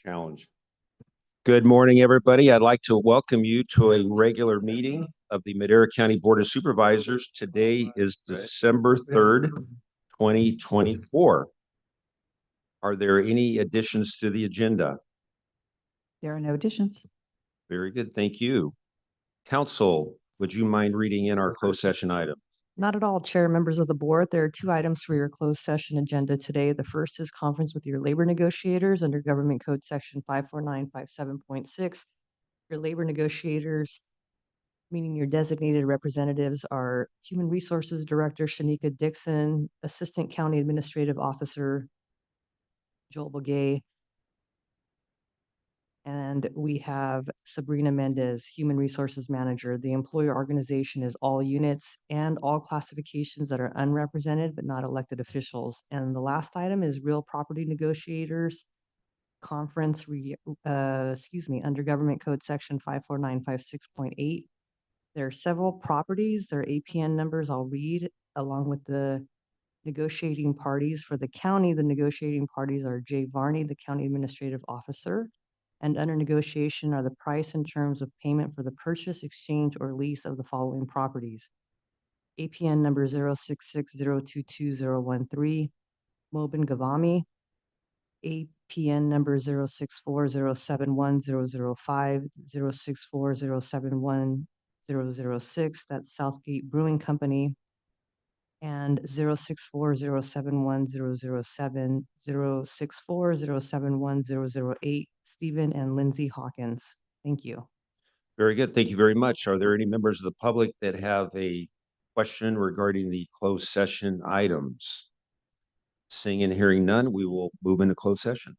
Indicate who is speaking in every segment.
Speaker 1: challenge. Good morning, everybody. I'd like to welcome you to a regular meeting of the Madera County Board of Supervisors. Today is December 3rd, 2024. Are there any additions to the agenda?
Speaker 2: There are no additions.
Speaker 1: Very good. Thank you. Council, would you mind reading in our closed session item?
Speaker 2: Not at all, Chair, members of the board. There are two items for your closed session agenda today. The first is conference with your labor negotiators under Government Code Section 54957.6. Your labor negotiators, meaning your designated representatives, are Human Resources Director Shanika Dixon, Assistant County Administrative Officer Joel Begay, and we have Sabrina Mendez, Human Resources Manager. The employer organization is all units and all classifications that are unrepresented but not elected officials. And the last item is real property negotiators conference, under Government Code Section 54956.8. There are several properties. Their APN numbers I'll read along with the negotiating parties. For the county, the negotiating parties are Jay Varney, the County Administrative Officer, and under negotiation are the price and terms of payment for the purchase, exchange, or lease of the following properties. APN number 066022013, Mobin Gavami. APN number 064071005, 064071006, that's Southgate Brewing Company, and 064071007, 064071008, Stephen and Lindsay Hawkins. Thank you.
Speaker 1: Very good. Thank you very much. Are there any members of the public that have a question regarding the closed session items? Seeing and hearing none, we will move into closed session.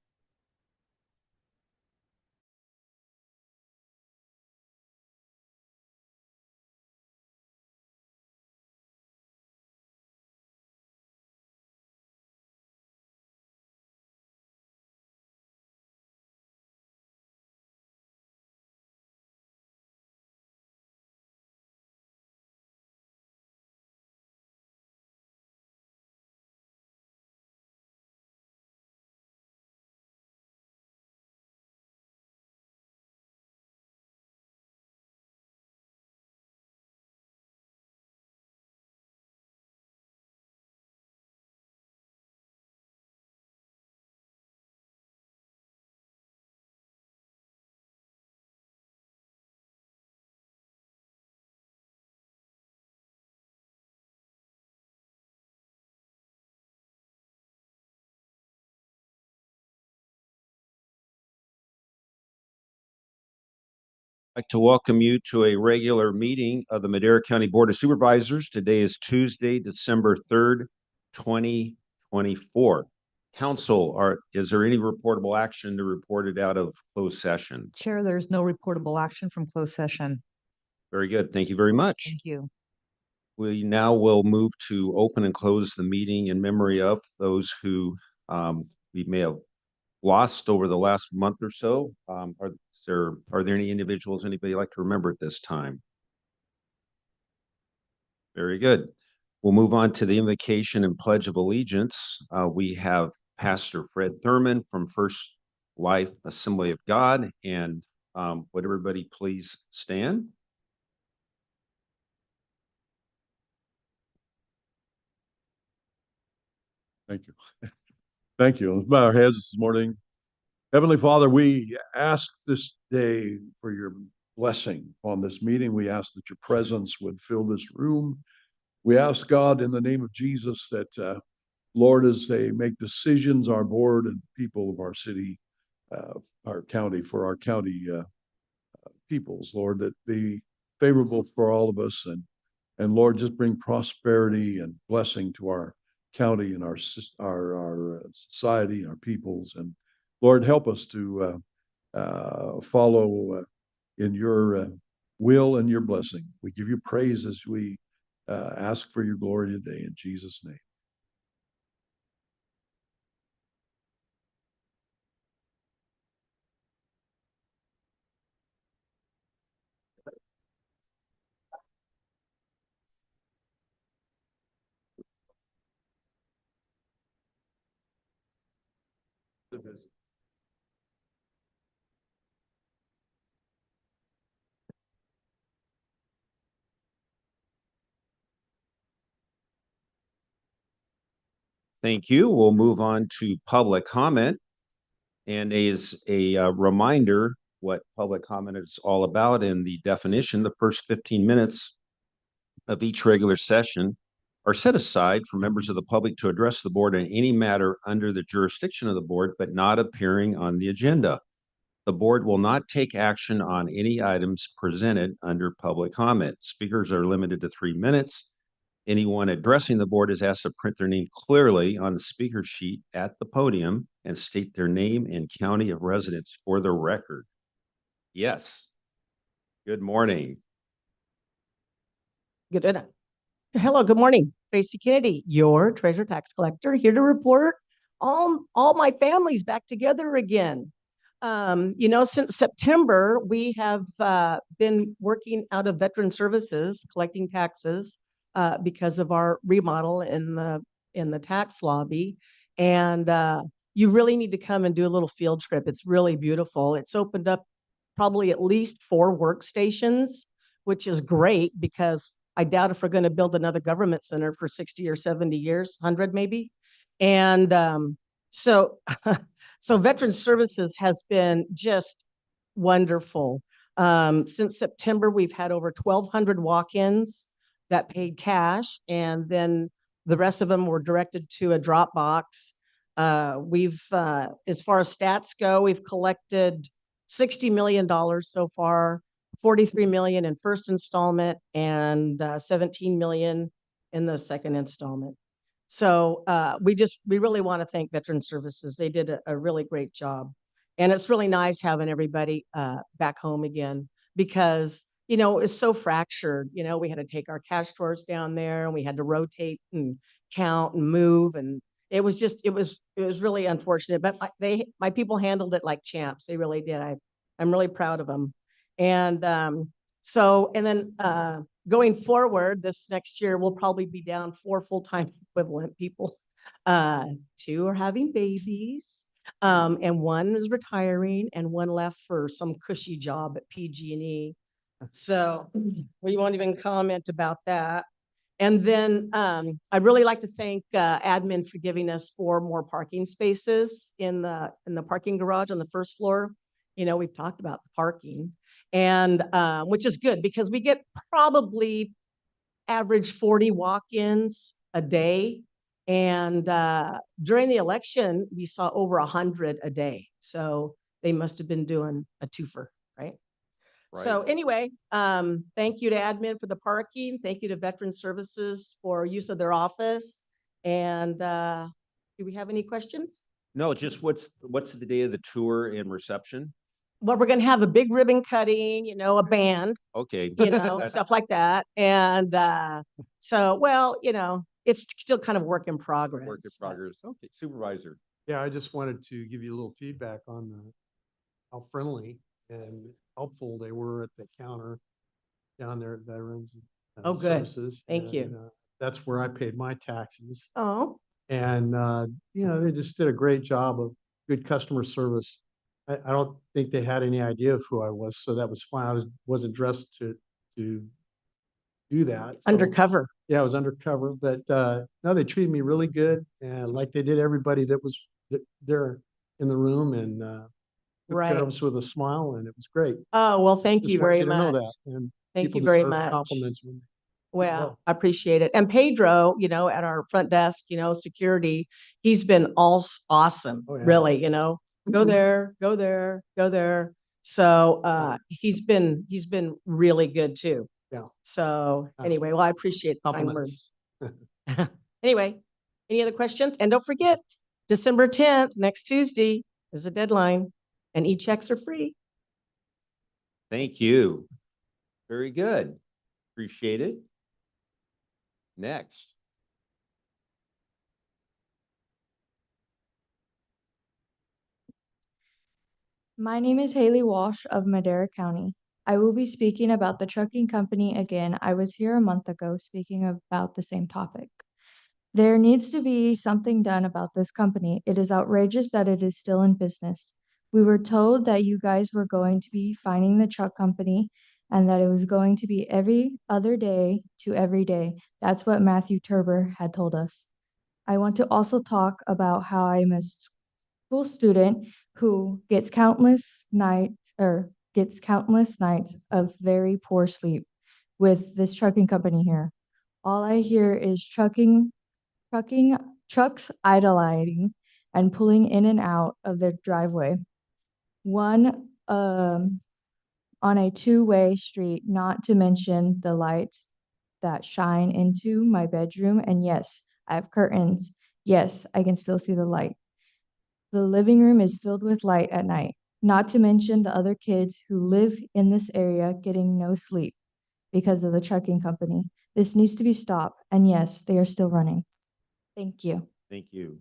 Speaker 1: I'd like to welcome you to a regular meeting of the Madera County Board of Supervisors. Today is Tuesday, December 3rd, 2024. Council, is there any reportable action to report it out of closed session?
Speaker 2: Chair, there's no reportable action from closed session.
Speaker 1: Very good. Thank you very much.
Speaker 2: Thank you.
Speaker 1: We now will move to open and close the meeting in memory of those who we may have lost over the last month or so. Are there any individuals anybody like to remember at this time? Very good. We'll move on to the invocation and pledge of allegiance. We have Pastor Fred Thurman from First Life Assembly of God, and would everybody please stand?
Speaker 3: Thank you. Thank you. Let's bow our heads this morning. Heavenly Father, we ask this day for your blessing on this meeting. We ask that your presence would fill this room. We ask, God, in the name of Jesus, that, Lord, as they make decisions, our board and people of our city, our county, for our county peoples, Lord, that be favorable for all of us. And Lord, just bring prosperity and blessing to our county and our society, our peoples. And Lord, help us to follow in your will and your blessing. We give you praise as we ask for your glory today in Jesus' name.
Speaker 1: Thank you. We'll move on to public comment. And as a reminder, what public comment is all about in the definition, the first 15 minutes of each regular session are set aside for members of the public to address the board on any matter under the jurisdiction of the board, but not appearing on the agenda. The board will not take action on any items presented under public comment. Speakers are limited to 3 minutes. Anyone addressing the board is asked to print their name clearly on the speaker sheet at the podium and state their name and county of residence for the record. Yes. Good morning.
Speaker 4: Good. Hello, good morning. Tracy Kennedy, your treasure tax collector, here to report all my family's back together again. Since September, we have been working out of Veteran Services, collecting taxes because of our remodel in the tax lobby. And you really need to come and do a little field trip. It's really beautiful. It's opened up probably at least 4 workstations, which is great because I doubt if we're going to build another government center for 60 or 70 years, 100 maybe. And so Veteran Services has been just wonderful. Since September, we've had over 1,200 walk-ins that paid cash, and then the rest of them were directed to a drop box. As far as stats go, we've collected $60 million so far, 43 million in first installment and 17 million in the second installment. So we really want to thank Veteran Services. They did a really great job. And it's really nice having everybody back home again because, it's so fractured. We had to take our cash drawers down there and we had to rotate and count and move. And it was really unfortunate, but my people handled it like champs. They really did. I'm really proud of them. And then going forward, this next year, we'll probably be down 4 full-time equivalent people. 2 are having babies, and 1 is retiring, and 1 left for some cushy job at PG&E. So we won't even comment about that. And then I'd really like to thank admin for giving us 4 more parking spaces in the parking garage on the first floor. We've talked about the parking, and which is good because we get probably average 40 walk-ins a day. And during the election, we saw over 100 a day. So they must have been doing a twofer, right? So anyway, thank you to admin for the parking. Thank you to Veteran Services for use of their office. And do we have any questions?
Speaker 1: No, just what's the day of the tour and reception?
Speaker 4: Well, we're going to have a big ribbon cutting, a band,
Speaker 1: Okay.
Speaker 4: stuff like that. And it's still kind of work in progress.
Speaker 1: Work in progress. Okay, supervisor.
Speaker 5: Yeah, I just wanted to give you a little feedback on how friendly and helpful they were at the counter down there at Veterans
Speaker 4: Oh, good.
Speaker 5: Services.
Speaker 4: Thank you.
Speaker 5: That's where I paid my taxes.
Speaker 4: Oh,
Speaker 5: And, they just did a great job of good customer service. I don't think they had any idea of who I was, so that was fine. I wasn't dressed to do that. So,
Speaker 4: undercover.
Speaker 5: yeah, I was undercover, but no, they treated me really good, and like they did everybody that was there in the room, and took care of us with a smile, and it was great.
Speaker 4: Oh, well, thank
Speaker 5: Just
Speaker 4: you
Speaker 5: wanted
Speaker 4: very
Speaker 5: you to know
Speaker 4: much.
Speaker 5: that, and
Speaker 4: Thank
Speaker 5: people
Speaker 4: you very
Speaker 5: deserve
Speaker 4: much.
Speaker 5: compliments when
Speaker 4: Well, I appreciate it. And Pedro, at our front desk, security, he's been awesome,
Speaker 5: Oh, yeah.
Speaker 4: really, go there, go there, go there. So he's been really good too.
Speaker 5: Yeah.
Speaker 4: So anyway, well, I appreciate the kind
Speaker 5: compliments.
Speaker 4: words. Anyway, any other questions? And don't forget, December 10th, next Tuesday, is the deadline, and e-checks are free.
Speaker 1: Thank you. Very good. Appreciate it. Next.
Speaker 6: My name is Haley Walsh of Madera County. I will be speaking about the trucking company again. I was here a month ago speaking about the same topic. There needs to be something done about this company. It is outrageous that it is still in business. We were told that you guys were going to be finding the truck company and that it was going to be every other day to every day. That's what Matthew Turber had told us. I want to also talk about how I'm a school student who gets countless nights of very poor sleep with this trucking company here. All I hear is trucking trucks idling and pulling in and out of their driveway. One on a two-way street, not to mention the lights that shine into my bedroom. And yes, I have curtains. Yes, I can still see the light. The living room is filled with light at night, not to mention the other kids who live in this area getting no sleep because of the trucking company. This needs to be stopped. And yes, they are still running. Thank you.
Speaker 1: Thank you.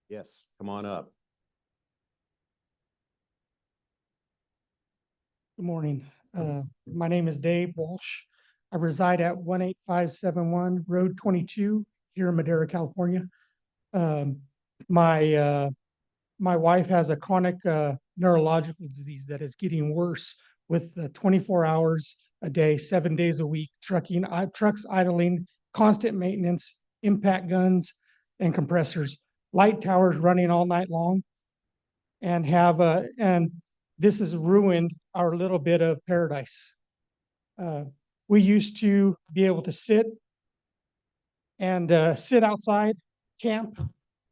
Speaker 1: Yes, come on up.
Speaker 7: Good morning. My name is Dave Walsh. I reside at 18571 Road 22 here in Madera, California. Um, my my wife has a chronic neurological disease that is getting worse with 24 hours a day, 7 days a week, trucks idling, constant maintenance, impact guns and compressors, light towers running all night long, and this has ruined our little bit of paradise. We used to be able to sit outside, camp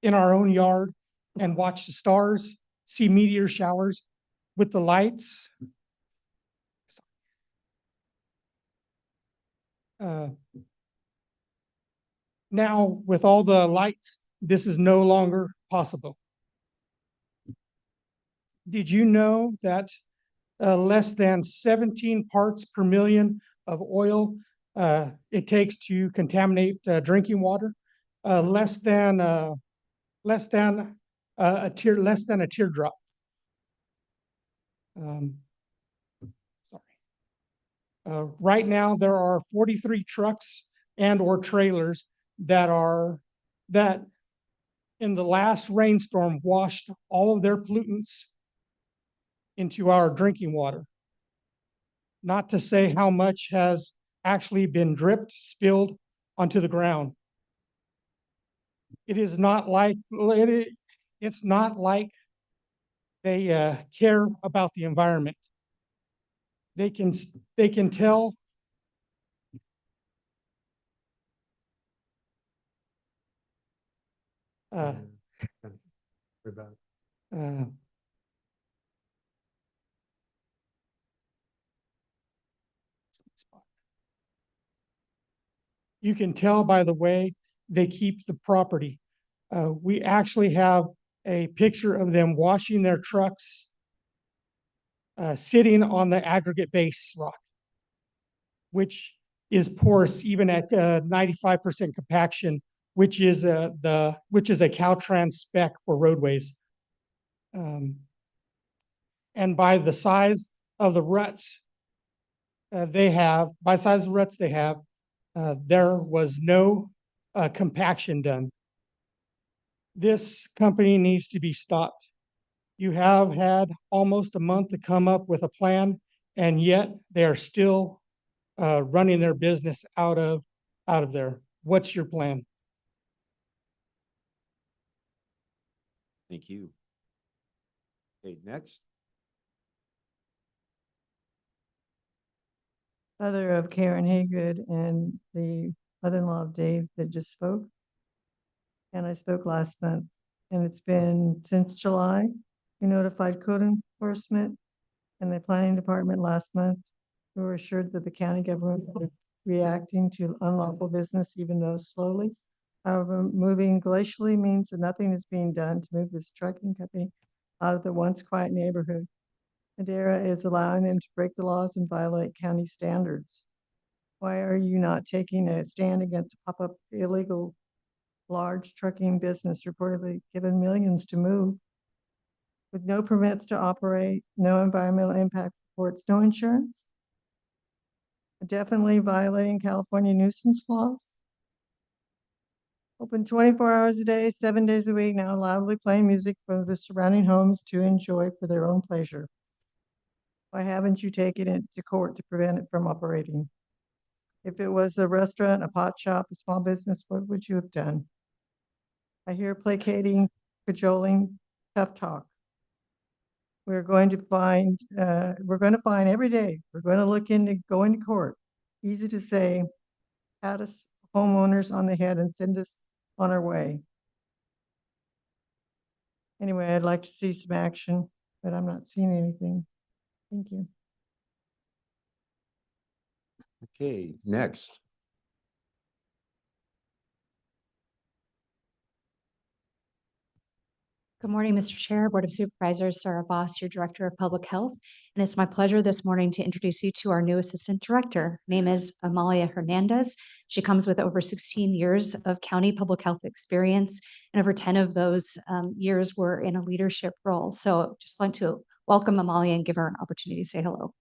Speaker 7: in our own yard, and watch the stars, see meteor showers with the lights. Now, with all the lights, this is no longer possible. Did you know that less than 17 parts per million of oil it takes to contaminate drinking water? Less than a teardrop. Sorry. Right now, there are 43 trucks and or trailers that in the last rainstorm washed all of their pollutants into our drinking water. Not to say how much has actually been dripped, spilled onto the ground. It is not like it's not like they care about the environment. They can tell uh, you can tell by the way they keep the property. We actually have a picture of them washing their trucks sitting on the aggregate base rock, which is porous even at 95% compaction, which is a Caltrans spec for roadways. And by the size of the ruts they have, there was no compaction done. This company needs to be stopped. You have had almost a month to come up with a plan, and yet they are still running their business out of there. What's your plan?
Speaker 1: Thank you. Okay, next.
Speaker 8: Mother of Karen Haygood and the mother-in-law of Dave that just spoke. And I spoke last month, and it's been since July. We notified code enforcement and the planning department last month. We were assured that the county government was reacting to unlawful business, even though slowly. However, moving glacially means that nothing is being done to move this trucking company out of the once quiet neighborhood. Madera is allowing them to break the laws and violate county standards. Why are you not taking a stand against pop-up illegal large trucking business reportedly given millions to move with no permits to operate, no environmental impact reports, no insurance? Definitely violating California nuisance laws. Open 24 hours a day, 7 days a week, now loudly playing music for the surrounding homes to enjoy for their own pleasure. Why haven't you taken it to court to prevent it from operating? If it was a restaurant, a pot shop, a small business, what would you have done? I hear placating, cajoling, tough talk. We're going to find every day. We're going to look into going to court. Easy to say, pat us homeowners on the head and send us on our way. Anyway, I'd like to see some action, but I'm not seeing anything. Thank you.
Speaker 1: Okay, next.
Speaker 9: Good morning, Mr. Chair, Board of Supervisors, Sarah Voss, your Director of Public Health. And it's my pleasure this morning to introduce you to our new Assistant Director. Her name is Amalia Hernandez. She comes with over 16 years of county public health experience, and over 10 of those years were in a leadership role. So just like to welcome Amalia and give her an opportunity to say hello.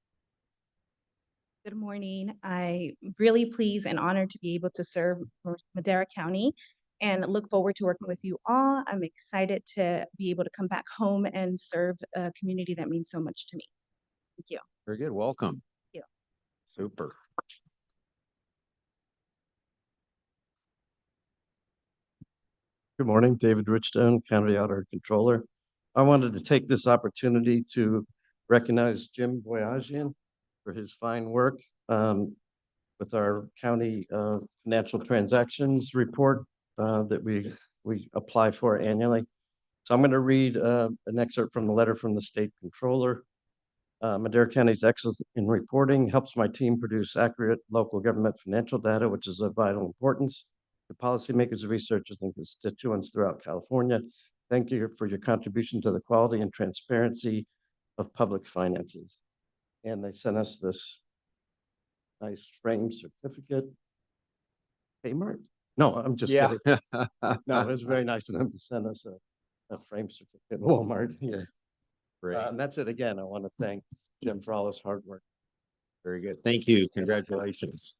Speaker 10: Good morning. I'm really pleased and honored to be able to serve for Madera County and look forward to working with you all. I'm excited to be able to come back home and serve a community that means so much to me. Thank you.
Speaker 1: Very good. Welcome.
Speaker 10: Thank you.
Speaker 1: Super.
Speaker 11: Good morning, David Richstone, County Auditor Controller. I wanted to take this opportunity to recognize Jim Boyajian for his fine work with our county financial transactions report that we apply for annually. So I'm going to read an excerpt from the letter from the State Controller. Madera County's excellence in reporting helps my team produce accurate local government financial data, which is of vital importance to policymakers, researchers, and constituents throughout California. Thank you for your contribution to the quality and transparency of public finances. And they sent us this nice frame certificate. Kmart? No, I'm just kidding. No, it was very nice of them to send us a frame certificate at Walmart. Yeah.
Speaker 1: Great.
Speaker 11: And that's it again. I want to thank Jim for all his hard work.
Speaker 1: Very good. Thank you. Congratulations.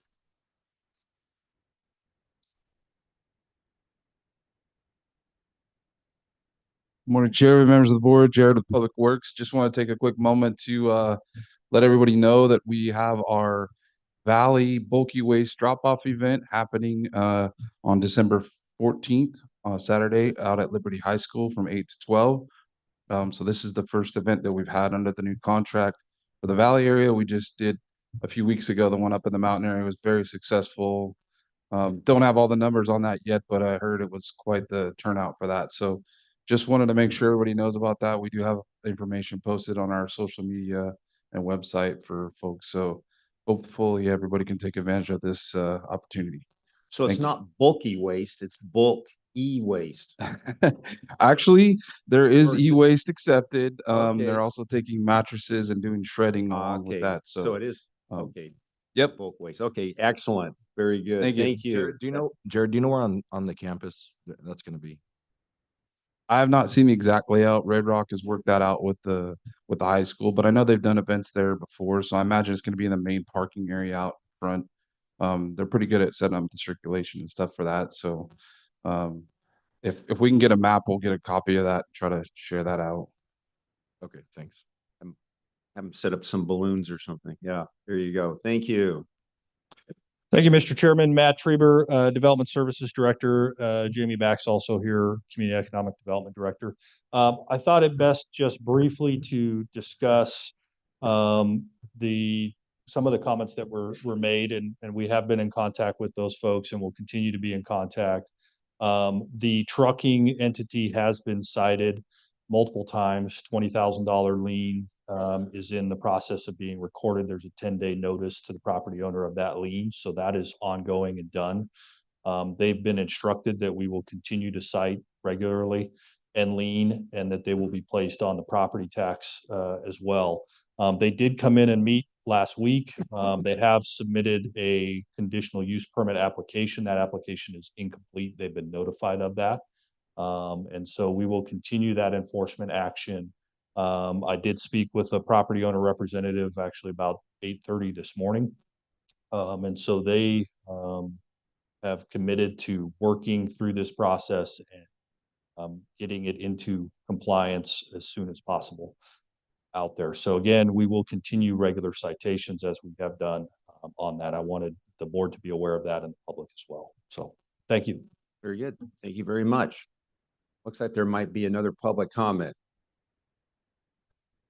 Speaker 12: Morning, Chair, members of the board, Jared with Public Works. Just want to take a quick moment to let everybody know that we have our Valley Bulky Waste Drop-Off event happening on December 14th, Saturday, out at Liberty High School from 8 to 12. So this is the first event that we've had under the new contract for the Valley area. We just did a few weeks ago, the one up in the mountain area was very successful. Don't have all the numbers on that yet, but I heard it was quite the turnout for that. So just wanted to make sure everybody knows about that. We do have information posted on our social media and website for folks. So hopefully everybody can take advantage of this opportunity.
Speaker 1: So it's
Speaker 12: Thank you.
Speaker 1: not bulky waste, it's bulk e-waste.
Speaker 12: Actually, there is
Speaker 1: Or is it-
Speaker 12: e-waste accepted.
Speaker 1: Okay.
Speaker 12: They're also taking mattresses and doing shredding along with
Speaker 1: Okay.
Speaker 12: that.
Speaker 1: So it is,
Speaker 12: um,
Speaker 1: okay,
Speaker 12: Yep.
Speaker 1: bulk waste. Okay, excellent. Very good.
Speaker 12: Thank you.
Speaker 1: Thank you.
Speaker 13: Jared, do you know where on the campus that's going to be?
Speaker 12: I have not seen the exact layout. Red Rock has worked that out with the high school, but I know they've done events there before, so I imagine it's going to be in the main parking area out front. They're pretty good at setting up the circulation and stuff for that. So if we can get a map, we'll get a copy of that, try to share that out.
Speaker 13: Okay, thanks.
Speaker 1: Have them set up some balloons or something. Yeah, there you go. Thank you.
Speaker 14: Thank you, Mr. Chairman. Matt Treber, Development Services Director. Jamie Bax also here, Community Economic Development Director. I thought it best just briefly to discuss some of the comments that were made, and we have been in contact with those folks and will continue to be in contact. The trucking entity has been cited multiple times. $20,000 lien is in the process of being recorded. There's a 10-day notice to the property owner of that lien. So that is ongoing and done. They've been instructed that we will continue to cite regularly and lien, and that they will be placed on the property tax as well. They did come in and meet last week. They have submitted a conditional use permit application. That application is incomplete. They've been notified of that. And so we will continue that enforcement action. I did speak with a property owner representative actually about 8:30 this morning. And so they have committed to working through this process and getting it into compliance as soon as possible out there. So again, we will continue regular citations as we have done on that. I wanted the board to be aware of that and the public as well. So, thank you.
Speaker 1: Very good. Thank you very much. Looks like there might be another public comment.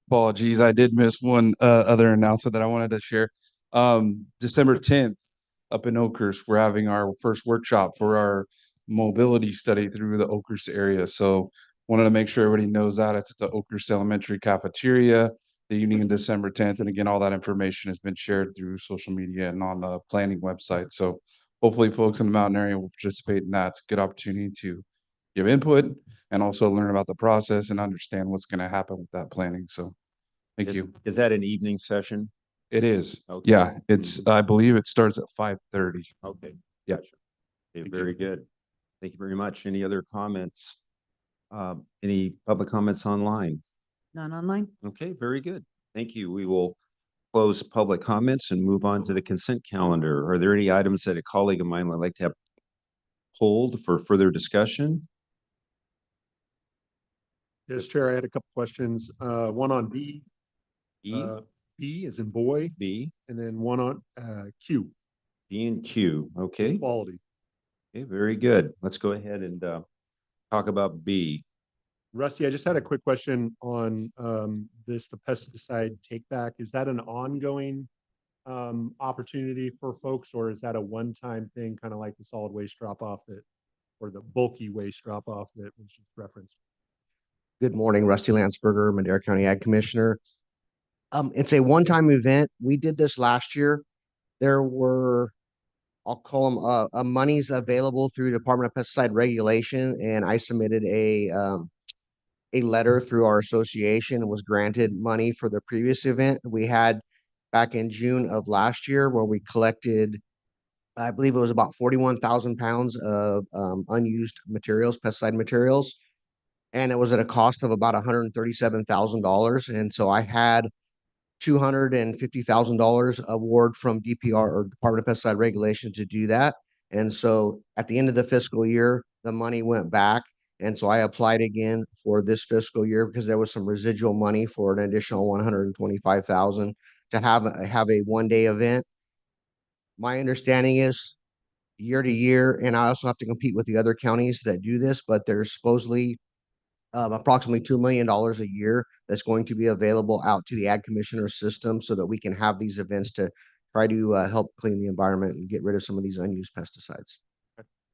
Speaker 12: Apologies, I did miss one other announcement that I wanted to share. December 10th, up in Oakhurst, we're having our first workshop for our mobility study through the Oakhurst area. So wanted to make sure everybody knows that it's at the Oakhurst Elementary Cafeteria, the evening of December 10th. And again, all that information has been shared through social media and on the planning website. So hopefully folks in the mountain area will participate in that. It's a good opportunity to give input and also learn about the process and understand what's going to happen with that planning. So thank you.
Speaker 1: Is that an evening session?
Speaker 12: It is.
Speaker 1: Okay.
Speaker 12: Yeah, it's, I believe it starts at 5:30.
Speaker 1: Okay.
Speaker 12: Yeah.
Speaker 1: Gotcha. Okay, very good. Thank you very much. Any other comments? Any public comments online?
Speaker 15: None online?
Speaker 1: Okay, very good. Thank you. We will close public comments and move on to the consent calendar. Are there any items that a colleague of mine would like to have pulled for further discussion?
Speaker 5: Yes, Chair, I had a couple questions. One on B.
Speaker 1: E,
Speaker 5: B is in boy,
Speaker 1: B,
Speaker 5: and then one on Q,
Speaker 1: B and Q. Okay.
Speaker 5: quality.
Speaker 1: Okay, very good. Let's go ahead and talk about B.
Speaker 5: Rusty, I just had a quick question on the pesticide take back. Is that an ongoing opportunity for folks, or is that a one-time thing, kind of like the solid waste drop off or the bulky waste drop off that was just referenced?
Speaker 16: Good morning, Rusty Landsberger, Madera County Ag Commissioner. It's a one-time event. We did this last year. There were, I'll call them monies available through Department of Pesticide Regulation, and I submitted a letter through our association and was granted money for the previous event we had back in June of last year, where we collected, I believe it was about 41,000 pounds of unused materials, pesticide materials. And it was at a cost of about $137,000. And so I had $250,000 award from DPR, or Department of Pesticide Regulation, to do that. And so at the end of the fiscal year, the money went back. And so I applied again for this fiscal year because there was some residual money for an additional $125,000 to have a one-day event. My understanding is year to year, and I also have to compete with the other counties that do this, but there's supposedly approximately $2 million a year that's going to be available out to the ag commissioner system so that we can have these events to try to help clean the environment and get rid of some of these unused pesticides.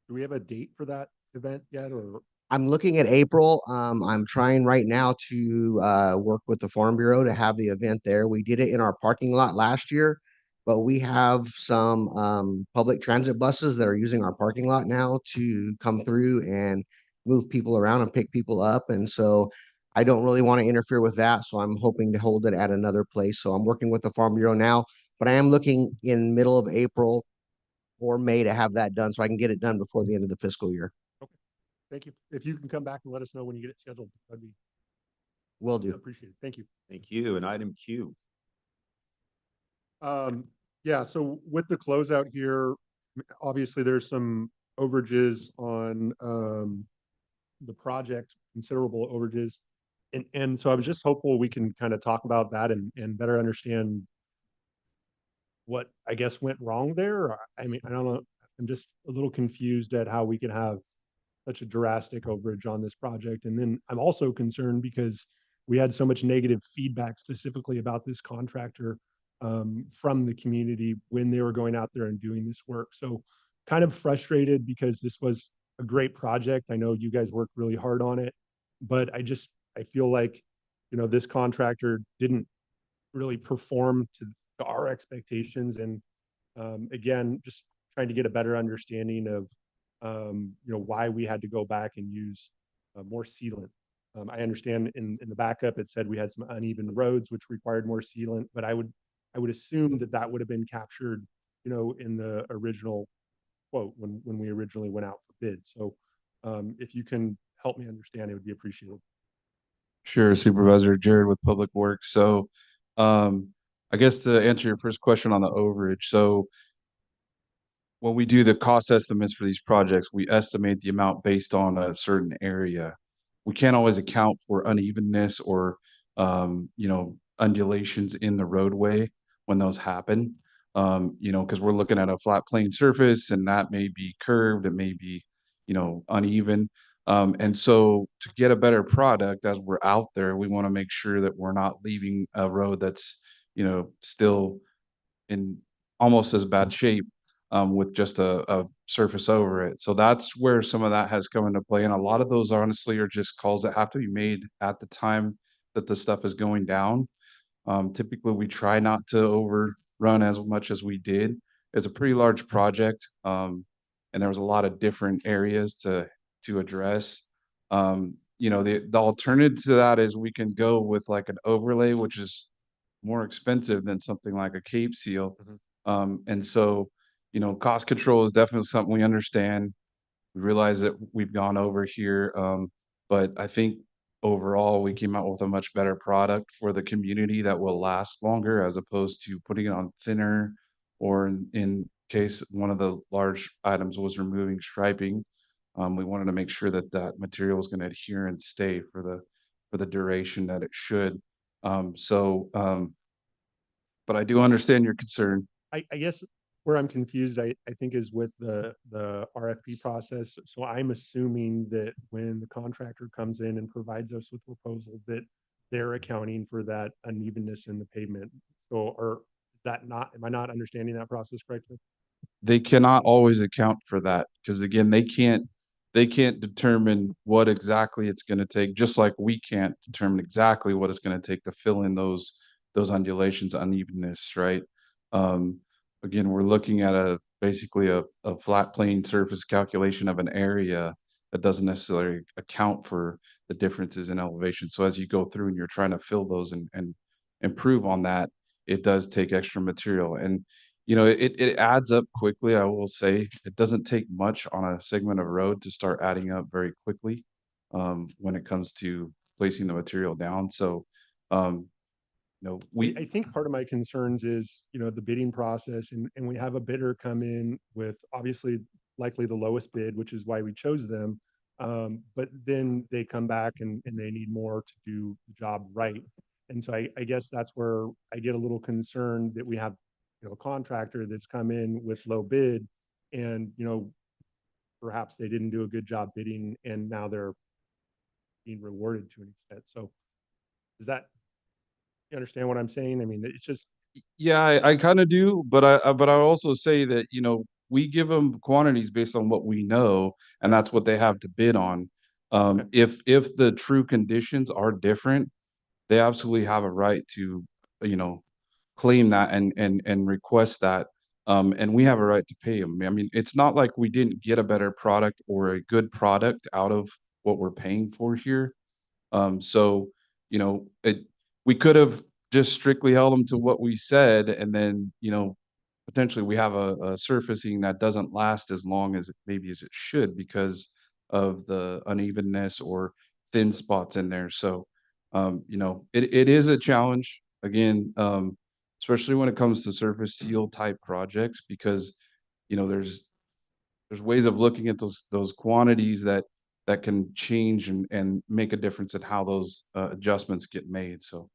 Speaker 5: Do we have a date for that event yet, or?
Speaker 16: I'm looking at April. I'm trying right now to work with the Farm Bureau to have the event there. We did it in our parking lot last year, but we have some public transit buses that are using our parking lot now to come through and move people around and pick people up. And so I don't really want to interfere with that. So I'm hoping to hold it at another place. So I'm working with the Farm Bureau now, but I am looking in middle of April or May to have that done so I can get it done before the end of the fiscal year.
Speaker 5: Okay, thank you. If you can come back and let us know when you get it scheduled, that'd be.
Speaker 16: Will do.
Speaker 5: Appreciate it. Thank you.
Speaker 1: Thank you. And item Q.
Speaker 5: Yeah, so with the closeout here, obviously there's some overages on the project, considerable overages. And so I was just hopeful we can kind of talk about that and better understand what I guess went wrong there. I mean, I don't know. I'm just a little confused at how we could have such a drastic overage on this project. And then I'm also concerned because we had so much negative feedback specifically about this contractor from the community when they were going out there and doing this work. So kind of frustrated because this was a great project. I know you guys worked really hard on it, but I feel like, this contractor didn't really perform to our expectations. And again, just trying to get a better understanding of, why we had to go back and use more sealant. I understand in the backup, it said we had some uneven roads, which required more sealant, but I would assume that would have been captured, in the original quote when we originally went out for bid. So if you can help me understand, it would be appreciated.
Speaker 12: Sure, Supervisor Jared with Public Works. So I guess to answer your first question on the overage. So when we do the cost estimates for these projects, we estimate the amount based on a certain area. We can't always account for unevenness or undulations in the roadway when those happen. You know, because we're looking at a flat plane surface and that may be curved, it may be, you know, uneven. And so to get a better product as we're out there, we want to make sure that we're not leaving a road that's, you know, still in almost as bad shape with just a surface over it. So that's where some of that has come into play. And a lot of those honestly are just calls that have to be made at the time that the stuff is going down. Typically, we try not to overrun as much as we did. It's a pretty large project, and there was a lot of different areas to address. You know, the alternative to that is we can go with like an overlay, which is more expensive than something like a Cape Seal. And so, you know, cost control is definitely something we understand. We realize that we've gone over here, but I think overall we came out with a much better product for the community that will last longer as opposed to putting it on thinner or in case one of the large items was removing striping. We wanted to make sure that that material was going to adhere and stay for the duration that it should. But I do understand your concern.
Speaker 5: I guess where I'm confused, I think is with the RFP process. So I'm assuming that when the contractor comes in and provides us with proposal that they're accounting for that unevenness in the pavement. So, or is that not, am I not understanding that process correctly?
Speaker 12: They cannot always account for that because again, they can't determine what exactly it's going to take, just like we can't determine exactly what it's going to take to fill in those undulations, unevenness, right? Um, Again, we're looking at basically a flat plane surface calculation of an area that doesn't necessarily account for the differences in elevation. So as you go through and you're trying to fill those and improve on that, it does take extra material. And you know, it adds up quickly, I will say. It doesn't take much on a segment of road to start adding up very quickly, when it comes to placing the material down. So, you know,
Speaker 5: I think part of my concerns is, you know, the bidding process and we have a bidder come in with obviously likely the lowest bid, which is why we chose them. But then they come back and they need more to do the job right. And so I guess that's where I get a little concerned that we have, you know, a contractor that's come in with low bid and, you know, perhaps they didn't do a good job bidding and now they're being rewarded to an extent. So does that, you understand what I'm saying? I mean, it's just,
Speaker 12: yeah, I kind of do, but I also say that, you know, we give them quantities based on what we know, and that's what they have to bid on. If the true conditions are different, they absolutely have a right to, you know, claim that and request that. And we have a right to pay them. I mean, it's not like we didn't get a better product or a good product out of what we're paying for here. So, you know, we could have just strictly held them to what we said, and then, you know, potentially we have a surfacing that doesn't last as long as maybe as it should because of the unevenness or thin spots in there. So, you know, it is a challenge again, especially when it comes to surface seal type projects because, you know, there's ways of looking at those quantities that can change and make a difference in how those adjustments get made. So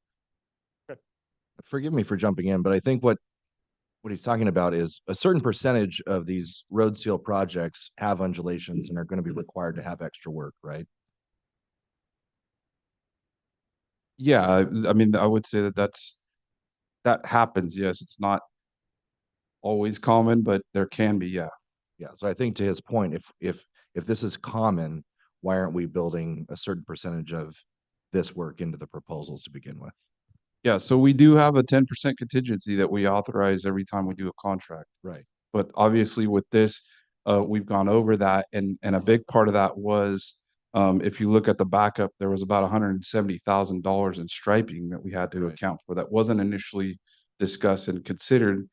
Speaker 13: Forgive me for jumping in, but I think what he's talking about is a certain percentage of these road seal projects have undulations and are going to be required to have extra work, right?
Speaker 12: yeah, I mean, I would say that happens. Yes, it's not always common, but there can be. Yeah.
Speaker 13: Yeah. So I think to his point, if this is common, why aren't we building a certain percentage of this work into the proposals to begin with?
Speaker 12: Yeah, so we do have a 10% contingency that we authorize every time we do a contract.
Speaker 13: Right.
Speaker 12: But obviously with this, we've gone over that, and a big part of that was, if you look at the backup, there was about $170,000 in striping that we had to account for that wasn't initially discussed and considered.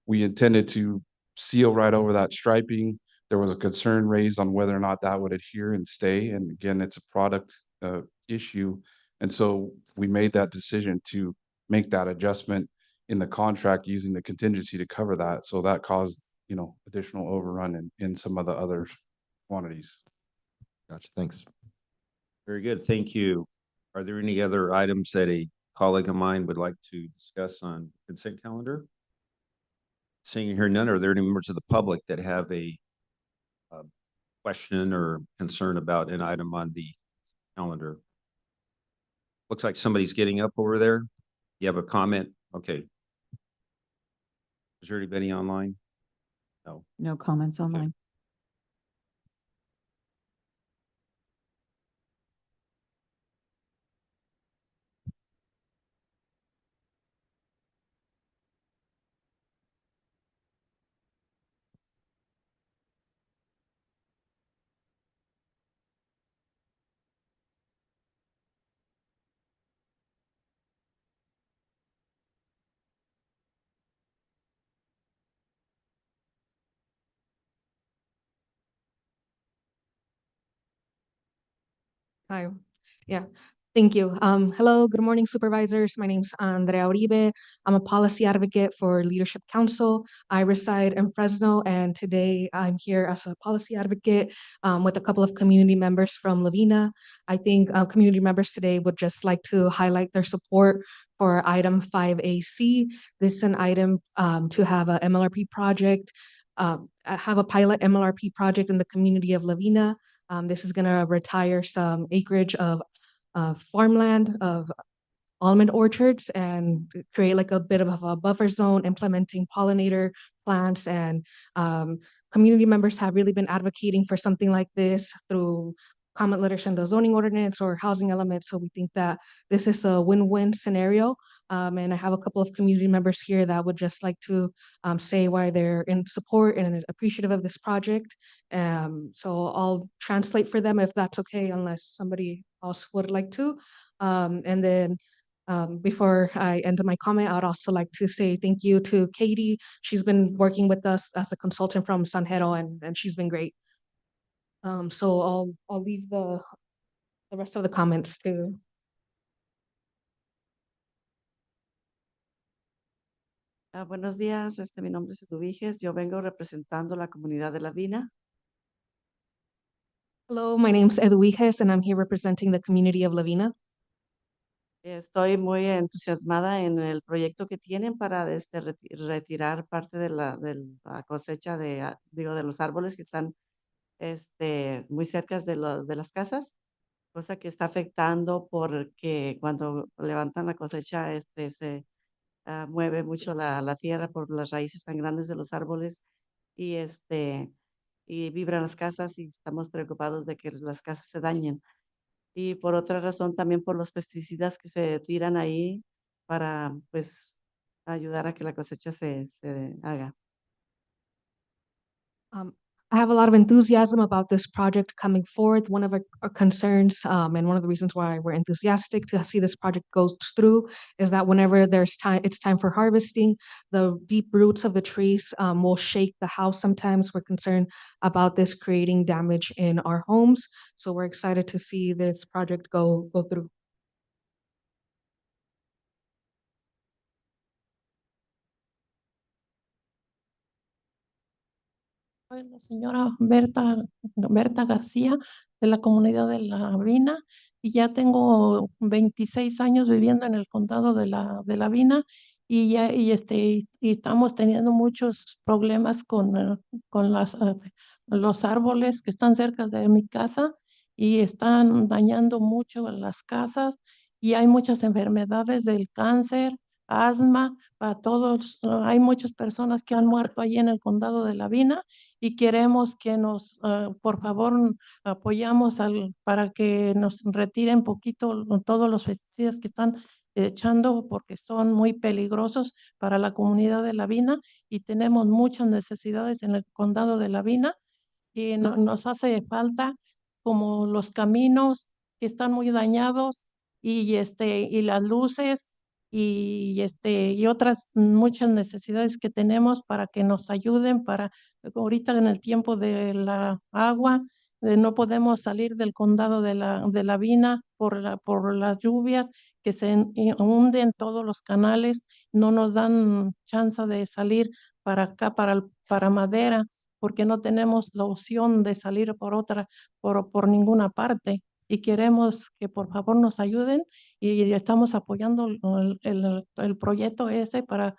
Speaker 12: We intended to seal right over that striping. There was a concern raised on whether or not that would adhere and stay. And again, it's a product issue. And so we made that decision to make that adjustment in the contract using the contingency to cover that. So that caused, you know, additional overrun in some of the other quantities.
Speaker 13: Gotcha. Thanks.
Speaker 1: Very good. Thank you. Are there any other items that a colleague of mine would like to discuss on consent calendar? Seeing here none, are there any members of the public that have a question or concern about an item on the calendar? Looks like somebody's getting up over there. You have a comment? Okay. Is there anybody online? No.
Speaker 15: No comments online.
Speaker 17: Hi. Yeah. Thank you. Hello, good morning, supervisors. My name's Andrea Uribe. I'm a policy advocate for Leadership Council. I reside in Fresno, and today I'm here as a policy advocate with a couple of community members from Lavina. I think community members today would just like to highlight their support for item 5AC. This is an item to have a MLRP project, have a pilot MLRP project in the community of Lavina. This is going to retire some acreage of farmland, of almond orchards, and create like a bit of a buffer zone, implementing pollinator plants. And community members have really been advocating for something like this through comment letters in the zoning ordinance or housing elements. So we think that this is a win-win scenario. And I have a couple of community members here that would just like to say why they're in support and appreciative of this project. So I'll translate for them if that's okay, unless somebody else would like to. And then before I end my comment, I'd also like to say thank you to Katie. She's been working with us as a consultant from Sanjero, and she's been great. So I'll leave the rest of the comments to.
Speaker 18: Buenos días, mi nombre es Eduviges, yo vengo representando la comunidad de La Vina.
Speaker 17: Hello, my name's Eduviges, and I'm here representing the community of Lavina.
Speaker 18: Estoy muy entusiasmada en el proyecto que tienen para retirar parte de la cosecha de los árboles que están muy cerca de las casas, cosa que está afectando porque cuando levantan la cosecha se mueve mucho la tierra por las raíces tan grandes de los árboles y y vibran las casas y estamos preocupados de que las casas se dañen. Y por otra razón también por los pesticidas que se tiran ahí para pues ayudar a que la cosecha se haga.
Speaker 17: I have a lot of enthusiasm about this project coming forth. One of our concerns and one of the reasons why we're enthusiastic to see this project goes through is that whenever it's time for harvesting, the deep roots of the trees will shake the house. Sometimes we're concerned about this creating damage in our homes. So we're excited to see this project go through.
Speaker 19: Soy la señora Berta García de la comunidad de La Vina y ya tengo 26 años viviendo en el condado de La Vina y estamos teniendo muchos problemas con los árboles que están cerca de mi casa y están dañando mucho las casas y hay muchas enfermedades del cáncer, asma, para todos. Hay muchas personas que han muerto ahí en el condado de La Vina y queremos que por favor, apoyamos para que nos retiren poquito todos los pesticidas que están echando porque son muy peligrosos para la comunidad de La Vina y tenemos muchas necesidades en el condado de La Vina y nos hace falta como los caminos que están muy dañados y las luces y otras muchas necesidades que tenemos para que nos ayuden para ahorita en el tiempo de la agua. No podemos salir del condado de la Vina por las lluvias que hunden todos los canales, no nos dan chance de salir para acá, para Madera, porque no tenemos la opción de salir por ninguna parte. Y queremos que por favor nos ayuden y estamos apoyando el proyecto ese para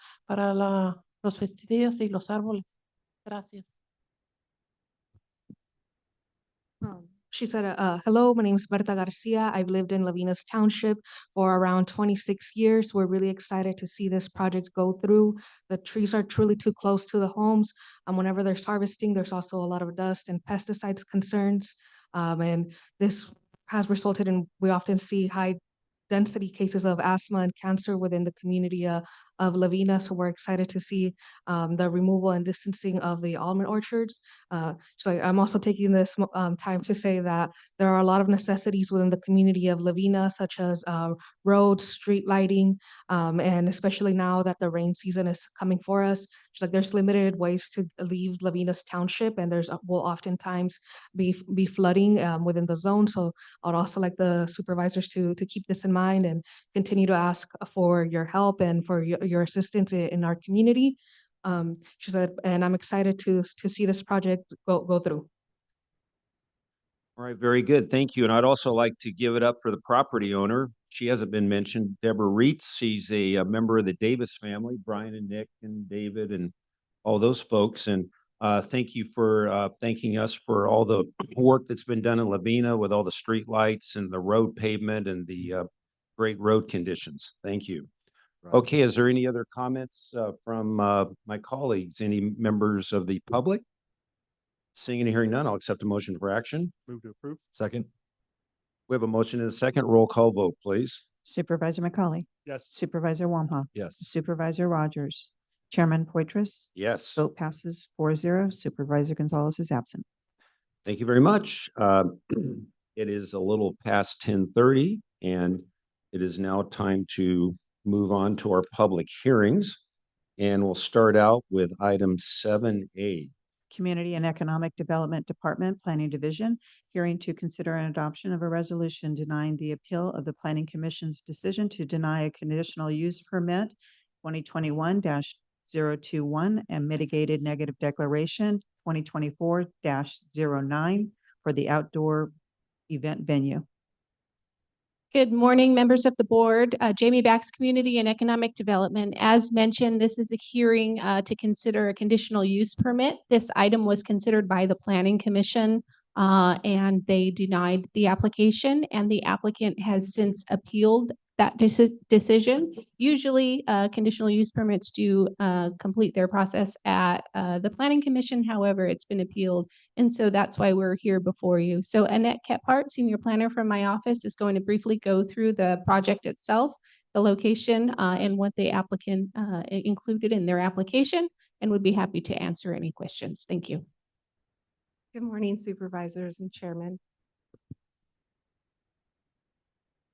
Speaker 19: los vestidos y los árboles. Gracias.
Speaker 17: She said, hello, my name is Berta Garcia. I've lived in Lavinas Township for around 26 years. We're really excited to see this project go through. The trees are truly too close to the homes. Whenever there's harvesting, there's also a lot of dust and pesticides concerns. And this has resulted in, we often see high density cases of asthma and cancer within the community of Lavina. So we're excited to see the removal and distancing of the almond orchards. So I'm also taking this time to say that there are a lot of necessities within the community of Lavina, such as roads, street lighting, and especially now that the rain season is coming for us, there's limited ways to leave Lavina's township, and there's will oftentimes be flooding within the zone. So I'd also like the supervisors to keep this in mind and continue to ask for your help and for your assistance in our community. She said, and I'm excited to see this project go through.
Speaker 1: All right, very good. Thank you. And I'd also like to give it up for the property owner. She hasn't been mentioned, Deborah Reitz. She's a member of the Davis family, Brian and Nick and David and all those folks. And thank you for thanking us for all the work that's been done in Lavina with all the street lights and the road pavement and the great road conditions. Thank you. Okay, is there any other comments from my colleagues? Any members of the public? Seeing and hearing none, I'll accept a motion for action.
Speaker 3: Move to approve.
Speaker 13: Second.
Speaker 1: We have a motion and a second. Roll call vote, please.
Speaker 15: Supervisor McCauley.
Speaker 3: Yes.
Speaker 15: Supervisor Wamhaugh.
Speaker 13: Yes.
Speaker 15: Supervisor Rogers. Chairman Poitras.
Speaker 1: Yes.
Speaker 15: Vote passes 4-0. Supervisor Gonzalez is absent.
Speaker 1: Thank you very much. It is a little past 10:30, and it is now time to move on to our public hearings. And we'll start out with item 7A.
Speaker 15: Community and Economic Development Department, Planning Division, hearing to consider an adoption of a resolution denying the appeal of the Planning Commission's decision to deny a conditional use permit 2021-021 and mitigated negative declaration 2024-09 for the outdoor event venue.
Speaker 20: Good morning, members of the board. Jamie Bax, Community and Economic Development. As mentioned, this is a hearing to consider a conditional use permit. This item was considered by the Planning Commission and they denied the application, and the applicant has since appealed that decision. Usually conditional use permits do complete their process at the Planning Commission. However, it's been appealed, and so that's why we're here before you. So Annette Kephart, Senior Planner from my office, is going to briefly go through the project itself, the location, and what the applicant included in their application, and would be happy to answer any questions. Thank you.
Speaker 21: Good morning, supervisors and chairman.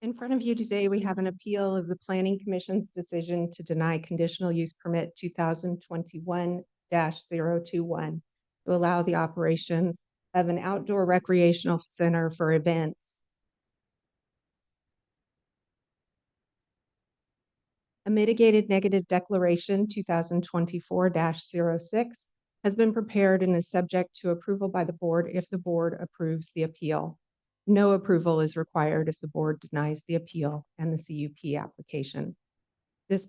Speaker 21: In front of you today, we have an appeal of the Planning Commission's decision to deny conditional use permit 2021-021 to allow the operation of an outdoor recreational center for events. A mitigated negative declaration 2024-06 has been prepared and is subject to approval by the board if the board approves the appeal. No approval is required if the board denies the appeal and the CUP application. This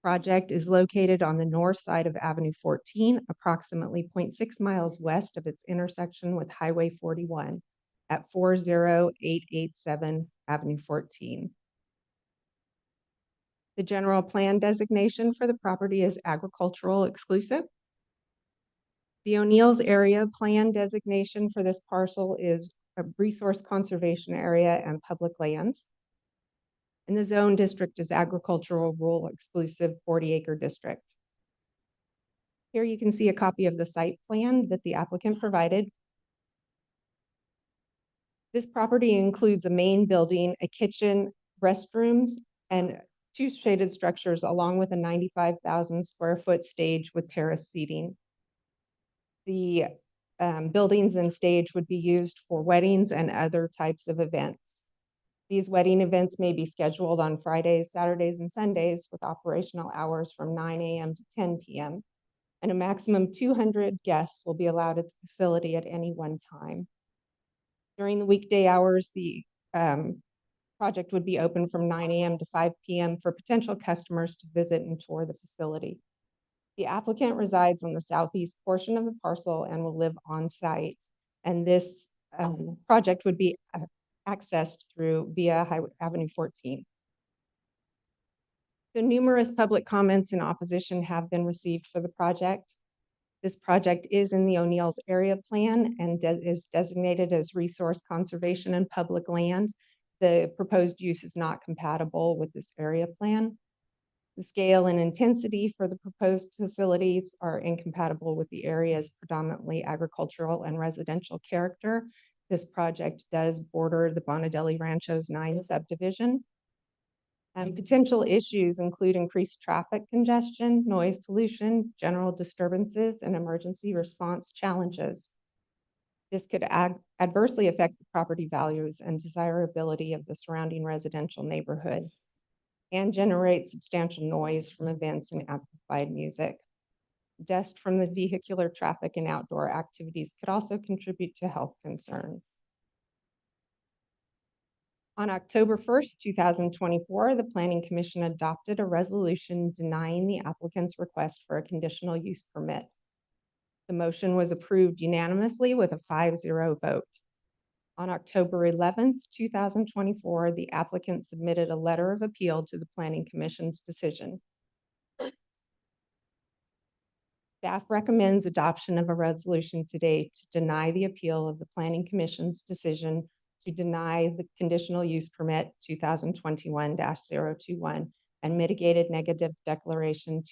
Speaker 21: project is located on the north side of Avenue 14, approximately 0.6 miles west of its intersection with Highway 41 at 40887 Avenue 14. The general plan designation for the property is agricultural exclusive. The O'Neill's area plan designation for this parcel is a resource conservation area and public lands. And the zone district is agricultural rural exclusive 40-acre district. Here you can see a copy of the site plan that the applicant provided. This property includes a main building, a kitchen, restrooms, and 2 shaded structures along with a 95,000 square foot stage with terrace seating. The buildings and stage would be used for weddings and other types of events. These wedding events may be scheduled on Fridays, Saturdays, and Sundays with operational hours from 9 a.m. to 10 p.m. And a maximum 200 guests will be allowed at the facility at any one time. During the weekday hours, the project would be open from 9 a.m. to 5 p.m. for potential customers to visit and tour the facility. The applicant resides on the southeast portion of the parcel and will live on site. And this project would be accessed through via Highway Avenue 14. So numerous public comments in opposition have been received for the project. This project is in the O'Neill's area plan and is designated as resource conservation and public land. The proposed use is not compatible with this area plan. The scale and intensity for the proposed facilities are incompatible with the area's predominantly agricultural and residential character. This project does border the Bonadelli Rancho's 9 subdivision. And potential issues include increased traffic congestion, noise pollution, general disturbances, and emergency response challenges. This could adversely affect the property values and desirability of the surrounding residential neighborhood and generate substantial noise from events and amplified music. Dust from the vehicular traffic and outdoor activities could also contribute to health concerns. On October 1st, 2024, the Planning Commission adopted a resolution denying the applicant's request for a conditional use permit. The motion was approved unanimously with a 5-0 vote. On October 11th, 2024, the applicant submitted a letter of appeal to the Planning Commission's decision. Staff recommends adoption of a resolution today to deny the appeal of the Planning Commission's decision to deny the conditional use permit 2021-021 and mitigated negative declaration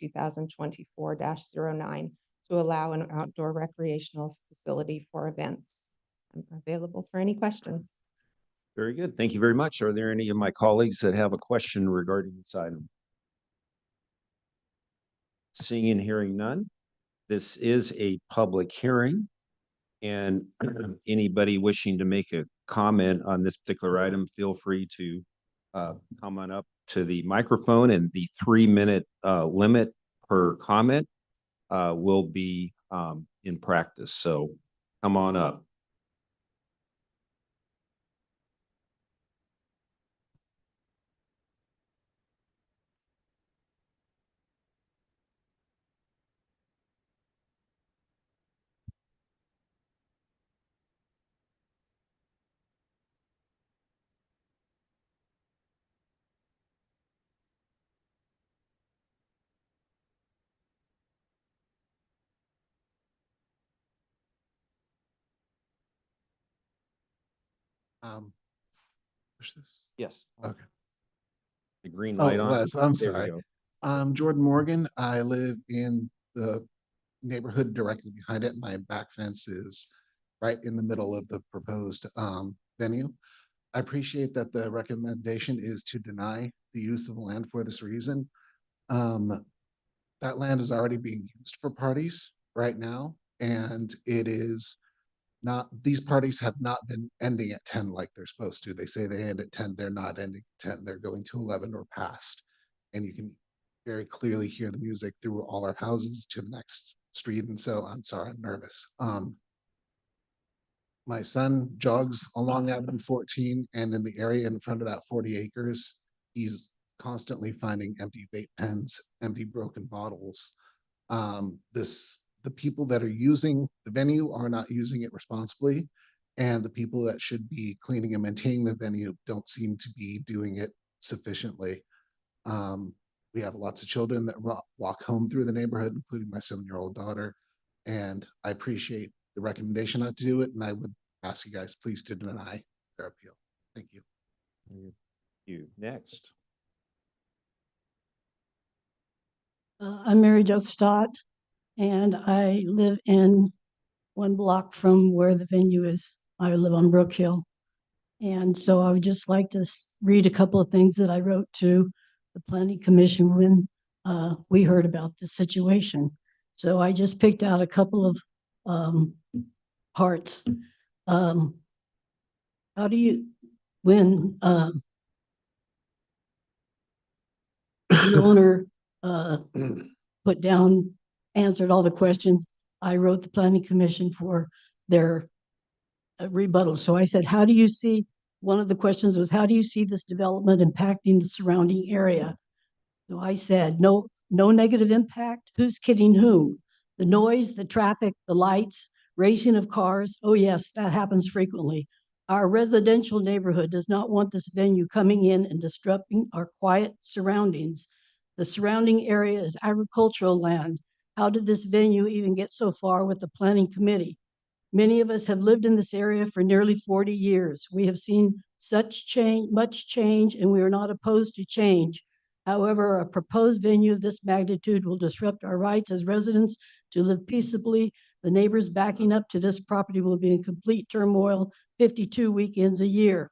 Speaker 21: 2024-09 to allow an outdoor recreational facility for events. I'm available for any questions.
Speaker 1: Very good. Thank you very much. Are there any of my colleagues that have a question regarding this item? Seeing and hearing none, this is a public hearing, and anybody wishing to make a comment on this particular item, feel free to come on up to the microphone, and the 3-minute limit per comment will be in practice. So come on up.
Speaker 2: Push this.
Speaker 1: Yes.
Speaker 2: Okay.
Speaker 1: The green light on.
Speaker 2: Les, I'm
Speaker 1: There we
Speaker 2: sorry.
Speaker 1: go.
Speaker 2: Jordan Morgan. I live in the neighborhood directly behind it. My back fence is right in the middle of the proposed venue. I appreciate that the recommendation is to deny the use of the land for this reason. That land is already being used for parties right now, and it is not, these parties have not been ending at 10 like they're supposed to. They say they end at 10, they're not ending at 10, they're going to 11 or past. And you can very clearly hear the music through all our houses to the next street. And so I'm sorry, I'm nervous. My son jogs along Avenue 14, and in the area in front of that 40 acres, he's constantly finding empty vape pens, empty broken bottles. The people that are using the venue are not using it responsibly, and the people that should be cleaning and maintaining the venue don't seem to be doing it sufficiently. We have lots of children that walk home through the neighborhood, including my 7-year-old daughter, and I appreciate the recommendation not to do it, and I would ask you guys please to deny their appeal. Thank you.
Speaker 1: Thank you. Next.
Speaker 22: I'm Mary Jo Stott, and I live in 1 block from where the venue is. I live on Brook Hill. And so I would just like to read a couple of things that I wrote to the Planning Commission when we heard about this situation. So I just picked out a couple of parts. How do you, when the owner put down, answered all the questions, I wrote the Planning Commission for their rebuttal. So I said, how do you see, one of the questions was, how do you see this development impacting the surrounding area? So I said, no, No negative impact? Who's kidding whom? The noise, the traffic, the lights, racing of cars. Oh yes, that happens frequently. Our residential neighborhood does not want this venue coming in and disrupting our quiet surroundings. The surrounding area is agricultural land. How did this venue even get so far with the planning committee? Many of us have lived in this area for nearly 40 years. We have seen much change, and we are not opposed to change. However, a proposed venue of this magnitude will disrupt our rights as residents to live peaceably. The neighbors backing up to this property will be in complete turmoil 52 weekends a year.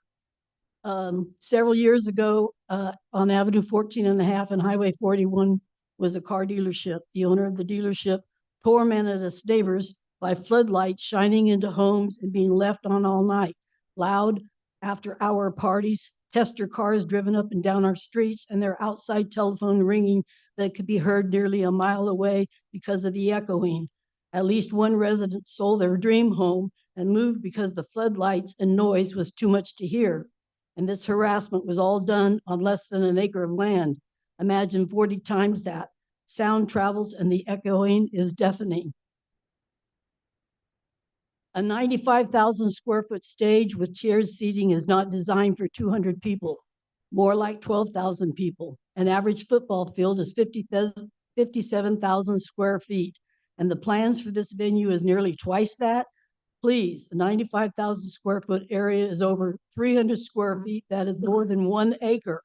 Speaker 22: Several years ago, on Avenue 14 and a half and Highway 41 was a car dealership. The owner of the dealership tormented us neighbors by floodlights shining into homes and being left on all night. Loud after-hour parties, tester cars driven up and down our streets, and their outside telephone ringing that could be heard nearly a mile away because of the echoing. At least one resident sold their dream home and moved because the floodlights and noise was too much to hear. And this harassment was all done on less than an acre of land. Imagine 40 times that. Sound travels and the echoing is deafening. A 95,000 square foot stage with chairs seating is not designed for 200 people, more like 12,000 people. An average football field is 57,000 square feet, and the plans for this venue is nearly twice that. Please, a 95,000 square foot area is over 300 square feet. That is more than 1 acre.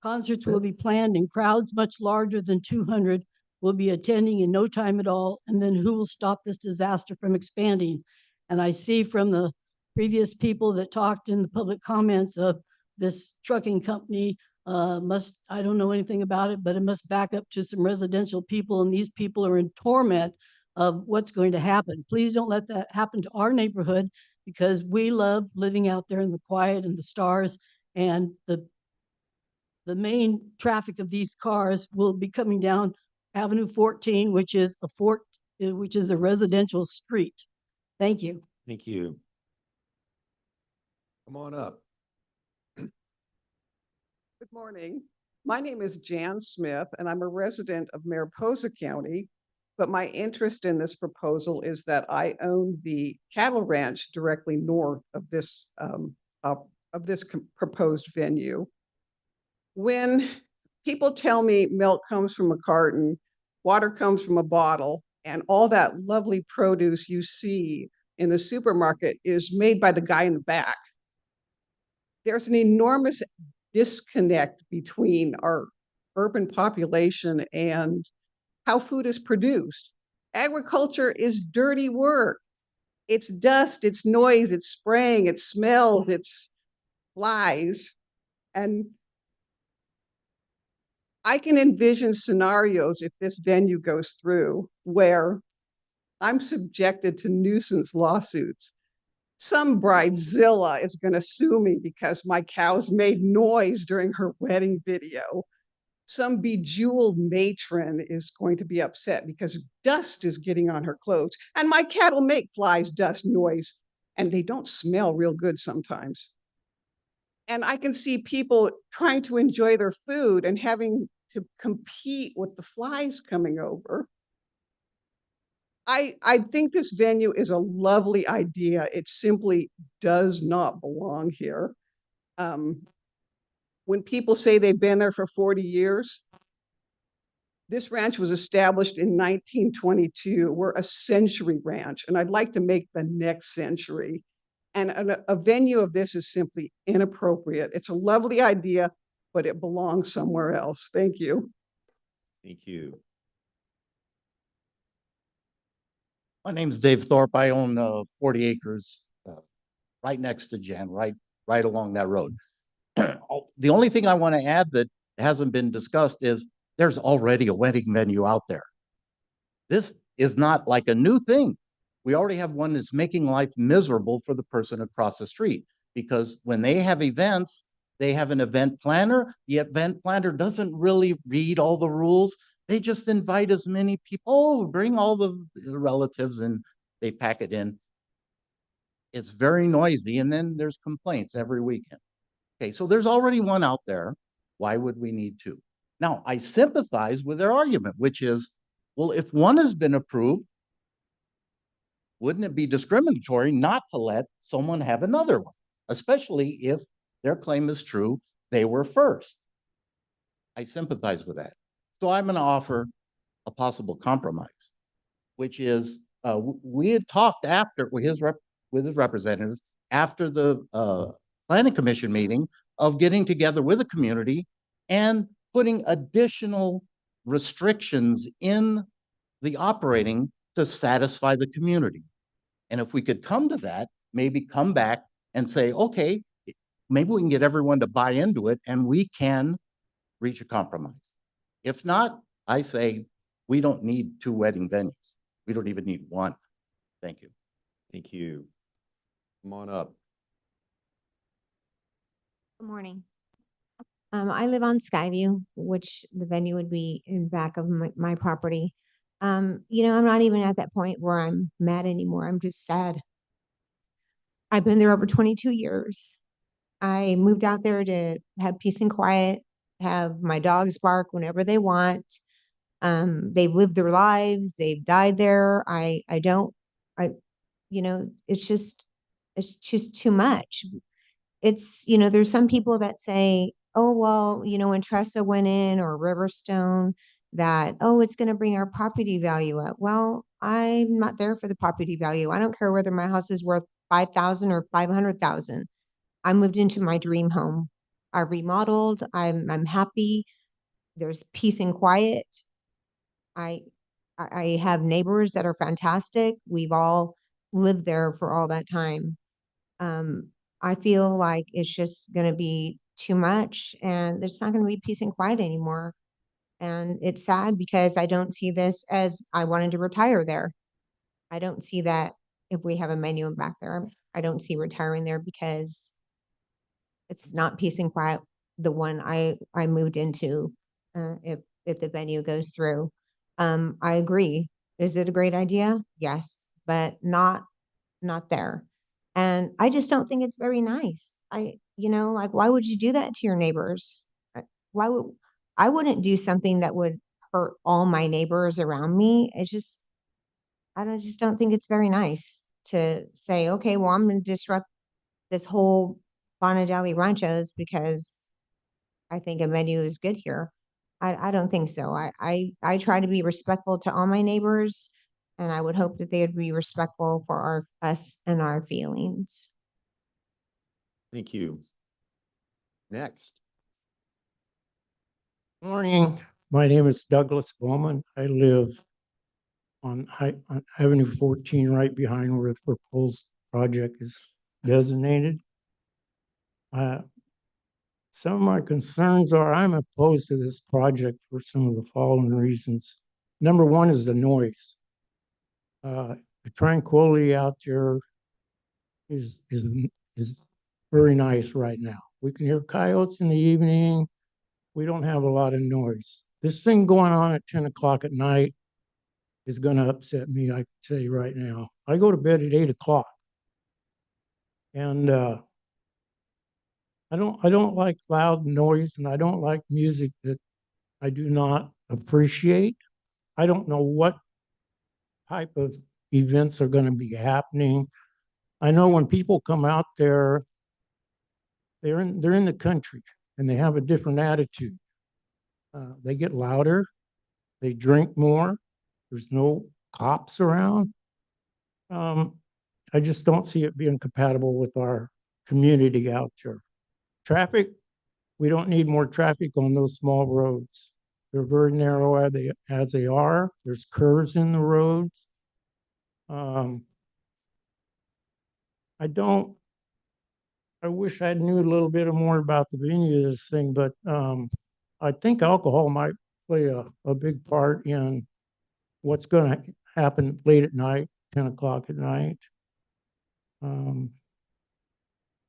Speaker 22: Concerts will be planned and crowds much larger than 200 will be attending in no time at all. And then who will stop this disaster from expanding? And I see from the previous people that talked in the public comments of this trucking company I don't know anything about it, but it must back up to some residential people, and these people are in torment of what's going to happen. Please don't let that happen to our neighborhood, because we love living out there in the quiet and the stars, and the main traffic of these cars will be coming down Avenue 14, which is a residential street. Thank you.
Speaker 1: Thank you.
Speaker 4: Come on up. Good morning. My name is Jan Smith, and I'm a resident of Mariposa County. But my interest in this proposal is that I own the cattle ranch directly north of this proposed venue. When people tell me milk comes from a carton, water comes from a bottle, and all that lovely produce you see in the supermarket is made by the guy in the back, there's an enormous disconnect between our urban population and how food is produced. Agriculture is dirty work. It's dust, it's noise, it's spraying, it smells, it's flies. And I can envision scenarios, if this venue goes through, where I'm subjected to nuisance lawsuits. Some bridezilla is going to sue me because my cows made noise during her wedding video. Some bejeweled matron is going to be upset because dust is getting on her clothes. And my cattle make flies, dust, noise, and they don't smell real good sometimes. And I can see people trying to enjoy their food and having to compete with the flies coming over. I think this venue is a lovely idea. It simply does not belong here. When people say they've been there for 40 years, this ranch was established in 1922. We're a century ranch, and I'd like to make the next century. And a venue of this is simply inappropriate. It's a lovely idea, but it belongs somewhere else. Thank you.
Speaker 1: Thank you.
Speaker 6: My name is Dave Thorpe. I own 40 acres right next to Jen, right along that road. The only thing I want to add that hasn't been discussed is there's already a wedding venue out there. This is not like a new thing. We already have one that's making life miserable for the person across the street, because when they have events, they have an event planner. The event planner doesn't really read all the rules. They just invite as many people, bring all the relatives, and they pack it in. It's very noisy, and then there's complaints every weekend. Okay, so there's already one out there. Why would we need two? Now, I sympathize with their argument, which is, well, if one has been approved, wouldn't it be discriminatory not to let someone have another one, especially if their claim is true, they were first? I sympathize with that. So I'm going to offer a possible compromise, which is we had talked after with his representatives after the planning commission meeting of getting together with the community and putting additional restrictions in the operating to satisfy the community. And if we could come to that, maybe come back and say, okay, maybe we can get everyone to buy into it and we can reach a compromise. If not, I say we don't need 2 wedding venues. We don't even need 1. Thank you.
Speaker 1: Thank you. Come on up.
Speaker 7: Good morning. I live on Skyview, which the venue would be in back of my property. I'm not even at that point where I'm mad anymore. I'm just sad. I've been there over 22 years. I moved out there to have peace and quiet, have my dogs bark whenever they want. They've lived their lives. They've died there. It's just too much. There's some people that say, oh, well, when Tressa went in or Riverstone, that, oh, it's going to bring our property value up. Well, I'm not there for the property value. I don't care whether my house is worth 5,000 or 500,000. I moved into my dream home. I remodeled. I'm happy. There's peace and quiet. I have neighbors that are fantastic. We've all lived there for all that time. I feel like it's just going to be too much and there's not going to be peace and quiet anymore. And it's sad because I don't see this as I wanted to retire there. I don't see that if we have a menu back there. I don't see retiring there because it's not peace and quiet. The one I moved into, if the venue goes through, I agree. Is it a great idea? Yes, but not there. And I just don't think it's very nice. Why would you do that to your neighbors? I wouldn't do something that would hurt all my neighbors around me. I just don't think it's very nice to say, okay, well, I'm going to disrupt this whole Bonadeli Ranchos because I think a menu is good here. I don't think so. I try to be respectful to all my neighbors, and I would hope that they would be respectful for us and our feelings.
Speaker 1: Thank you. Next.
Speaker 8: Morning. My name is Douglas Bowman. I live on Avenue 14, right behind where the proposed project is designated. Some of my concerns are I'm opposed to this project for some of the following reasons. Number one is the noise. The tranquility out there is very nice right now. We can hear coyotes in the evening. We don't have a lot of noise. This thing going on at 10 o'clock at night is going to upset me, I can tell you right now. I go to bed at 8 o'clock. And I don't like loud noise, and I don't like music that I do not appreciate. I don't know what type of events are going to be happening. I know when people come out there, they're in the country and they have a different attitude. They get louder, they drink more. There's no cops around. I just don't see it being compatible with our community out there. Traffic, we don't need more traffic on those small roads. They're very narrow as they are. There's curves in the roads. I wish I knew a little bit more about the venue of this thing, but I think alcohol might play a big part in what's going to happen late at night, 10 o'clock at night.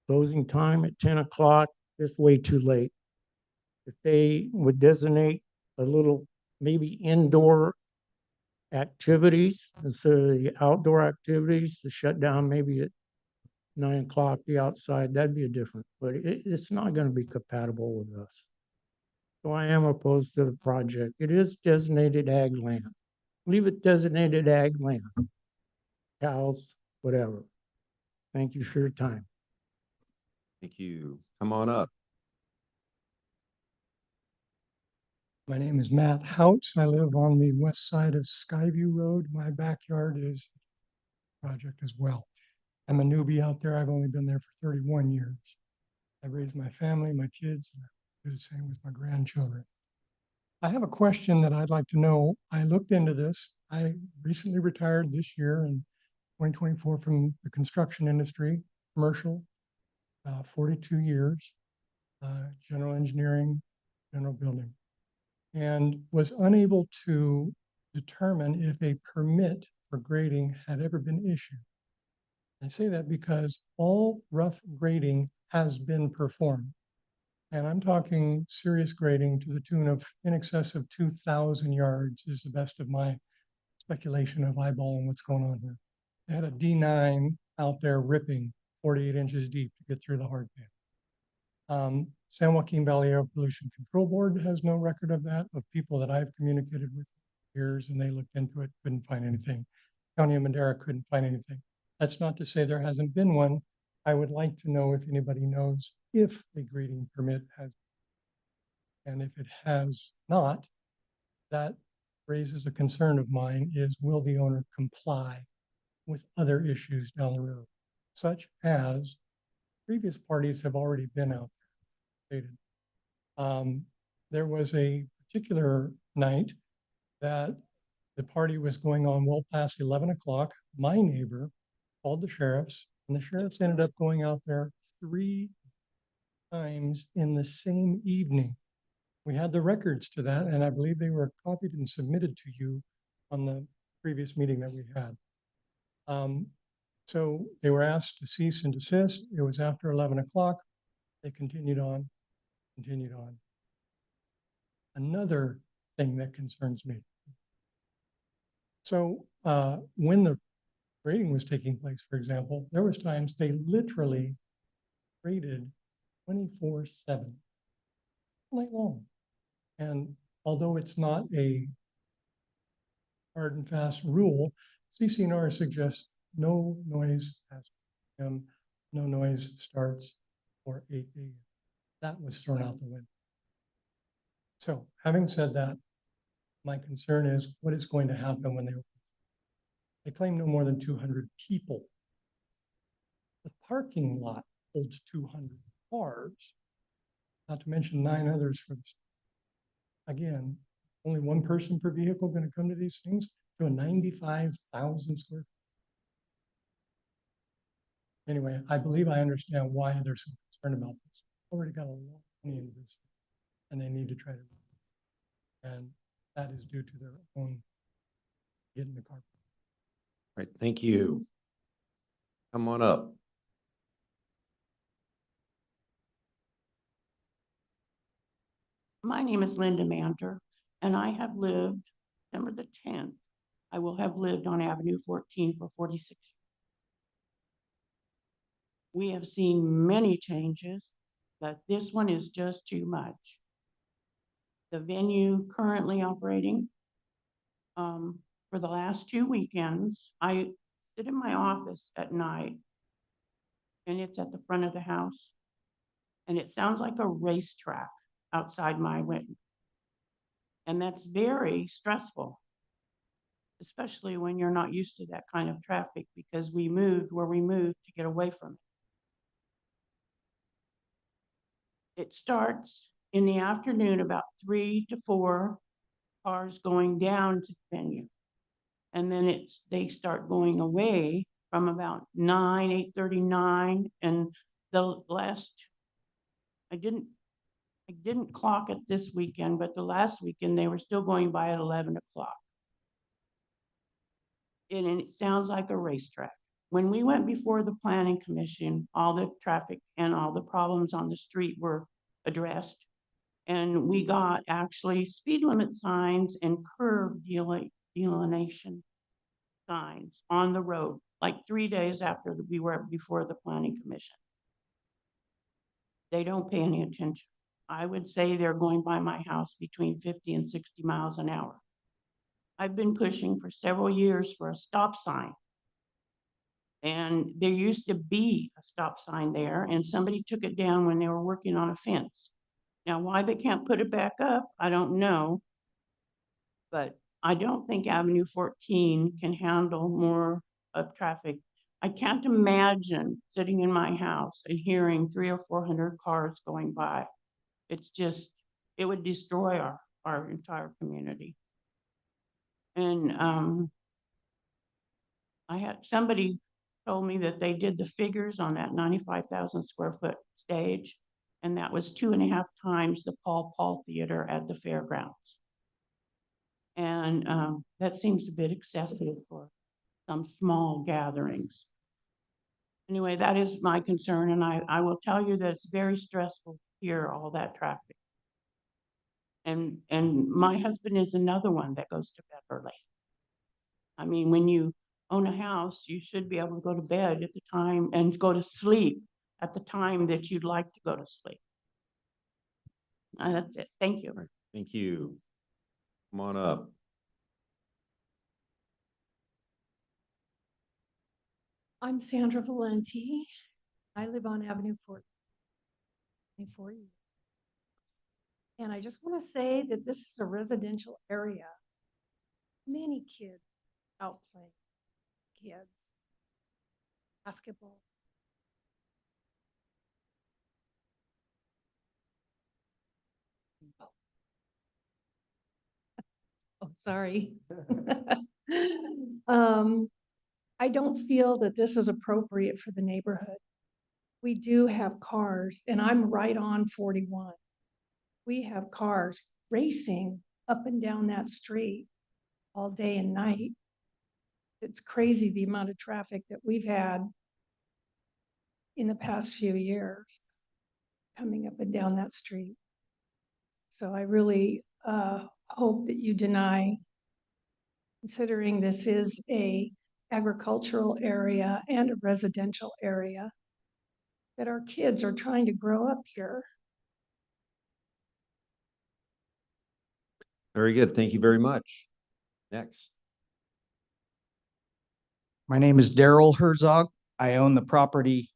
Speaker 8: Closing time at 10 o'clock is way too late. If they would designate a little, maybe indoor activities instead of the outdoor activities to shut down maybe at 9 o'clock, the outside, that'd be a different, but it's not going to be compatible with us. So I am opposed to the project. It is designated ag land. Leave it designated ag land. Cows, whatever. Thank you for your time.
Speaker 1: Thank you. Come on up.
Speaker 9: My name is Matt Houts. I live on the west side of Skyview Road. My backyard is a project as well. I'm a newbie out there. I've only been there for 31 years. I raised my family, my kids, and I do the same with my grandchildren. I have a question that I'd like to know. I looked into this. I recently retired this year in 2024 from the construction industry, commercial, 42 years, general engineering, general building, and was unable to determine if a permit for grading had ever been issued. I say that because all rough grading has been performed. And I'm talking serious grading to the tune of in excess of 2,000 yards is the best of my speculation of eyeballing what's going on here. They had a D9 out there ripping 48 inches deep to get through the hard pan. San Joaquin Valley Air Pollution Control Board has no record of that, of people that I've communicated with for years, and they looked into it, couldn't find anything. County of Madera couldn't find anything. That's not to say there hasn't been one. I would like to know if anybody knows if a grading permit has, and if it has not, that raises a concern of mine is, will the owner comply with other issues down the road, such as previous parties have already been out there stated. There was a particular night that the party was going on well past 11 o'clock. My neighbor called the sheriffs, and the sheriffs ended up going out there 3 times in the same evening. We had the records to that, and I believe they were copied and submitted to you on the previous meeting that we had. So they were asked to cease and desist. It was after 11 o'clock. They continued on, continued on. Another thing that concerns me. So when the grading was taking place, for example, there was times they literally graded 24/7, all night long. And although it's not a hard and fast rule, CCNR suggests no noise past p.m., no noise starts or 8 a.m. That was thrown out the window. So having said that, my concern is what is going to happen when they open. They claim no more than 200 people. The parking lot holds 200 cars, not to mention 9 others for this. Again, only 1 person per vehicle going to come to these things to a 95,000 square feet. Anyway, I believe I understand why they're so concerned about this. Already got a lot of money into this, and they need to try to, and that is due to their own getting the car.
Speaker 1: All right, thank you. Come on up.
Speaker 10: My name is Linda Manter, and I have lived, December the 10th, I will have lived on Avenue 14 for 46 years. We have seen many changes, but this one is just too much. The venue currently operating, for the last 2 weekends, I sit in my office at night, and it's at the front of the house, and it sounds like a racetrack outside my window. And that's very stressful, especially when you're not used to that kind of traffic, because we moved where we moved to get away from it. It starts in the afternoon, about 3 to 4 cars going down to the venue. And then they start going away from about 9, 8:39. And the last, I didn't clock it this weekend, but the last weekend they were still going by at 11 o'clock. And it sounds like a racetrack. When we went before the Planning Commission, all the traffic and all the problems on the street were addressed. And we got actually speed limit signs and curb delineation signs on the road, like 3 days after we were before the Planning Commission. They don't pay any attention. I would say they're going by my house between 50 and 60 miles an hour. I've been pushing for several years for a stop sign. And there used to be a stop sign there, and somebody took it down when they were working on a fence. Now, why they can't put it back up, I don't know. But I don't think Avenue 14 can handle more of traffic. I can't imagine sitting in my house and hearing 300 or 400 cars going by. It's just, it would destroy our entire community. And I had somebody told me that they did the figures on that 95,000 square foot stage, and that was 2.5 times the Paul Theater at the fairgrounds. And that seems a bit excessive for some small gatherings. Anyway, that is my concern, and I will tell you that it's very stressful to hear all that traffic. And my husband is another one that goes to bed early. I mean, when you own a house, you should be able to go to bed at the time and go to sleep at the time that you'd like to go to sleep. That's it. Thank you.
Speaker 1: Thank you. Come on up.
Speaker 11: I'm Sandra Valenti. I live on Avenue 24 years. And I just want to say that this is a residential area. Many kids out playing, kids, basketball. Oh, sorry. I don't feel that this is appropriate for the neighborhood. We do have cars, and I'm right on 41. We have cars racing up and down that street all day and night. It's crazy the amount of traffic that we've had in the past few years coming up and down that street. So I really hope that you deny, considering this is a agricultural area and a residential area, that our kids are trying to grow up here.
Speaker 1: Very good. Thank you very much. Next.
Speaker 14: My name is Daryl Herzog. I own the property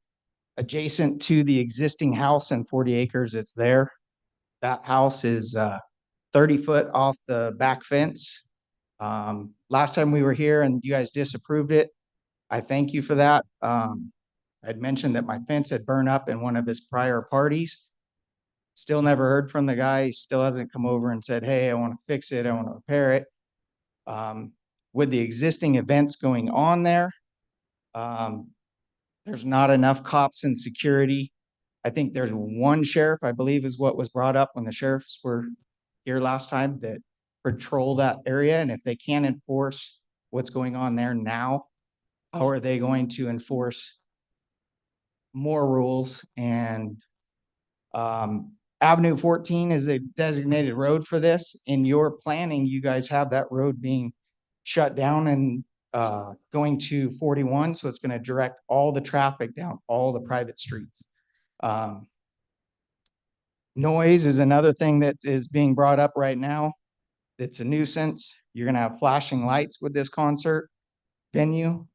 Speaker 14: adjacent to the existing house and 40 acres that's there. That house is 30 foot off the back fence. Last time we were here and you guys disapproved it, I thank you for that. I'd mentioned that my fence had burned up in one of his prior parties. Still never heard from the guy. He still hasn't come over and said, hey, I want to fix it. I want to repair it. With the existing events going on there, there's not enough cops and security. I think there's one sheriff, I believe is what was brought up when the sheriffs were here last time, that patrol that area. And if they can't enforce what's going on there now, how are they going to enforce more rules? And Avenue 14 is a designated road for this. In your planning, you guys have that road being shut down and going to 41. So it's going to direct all the traffic down all the private streets. Noise is another thing that is being brought up right now. It's a nuisance. You're going to have flashing lights with this concert venue.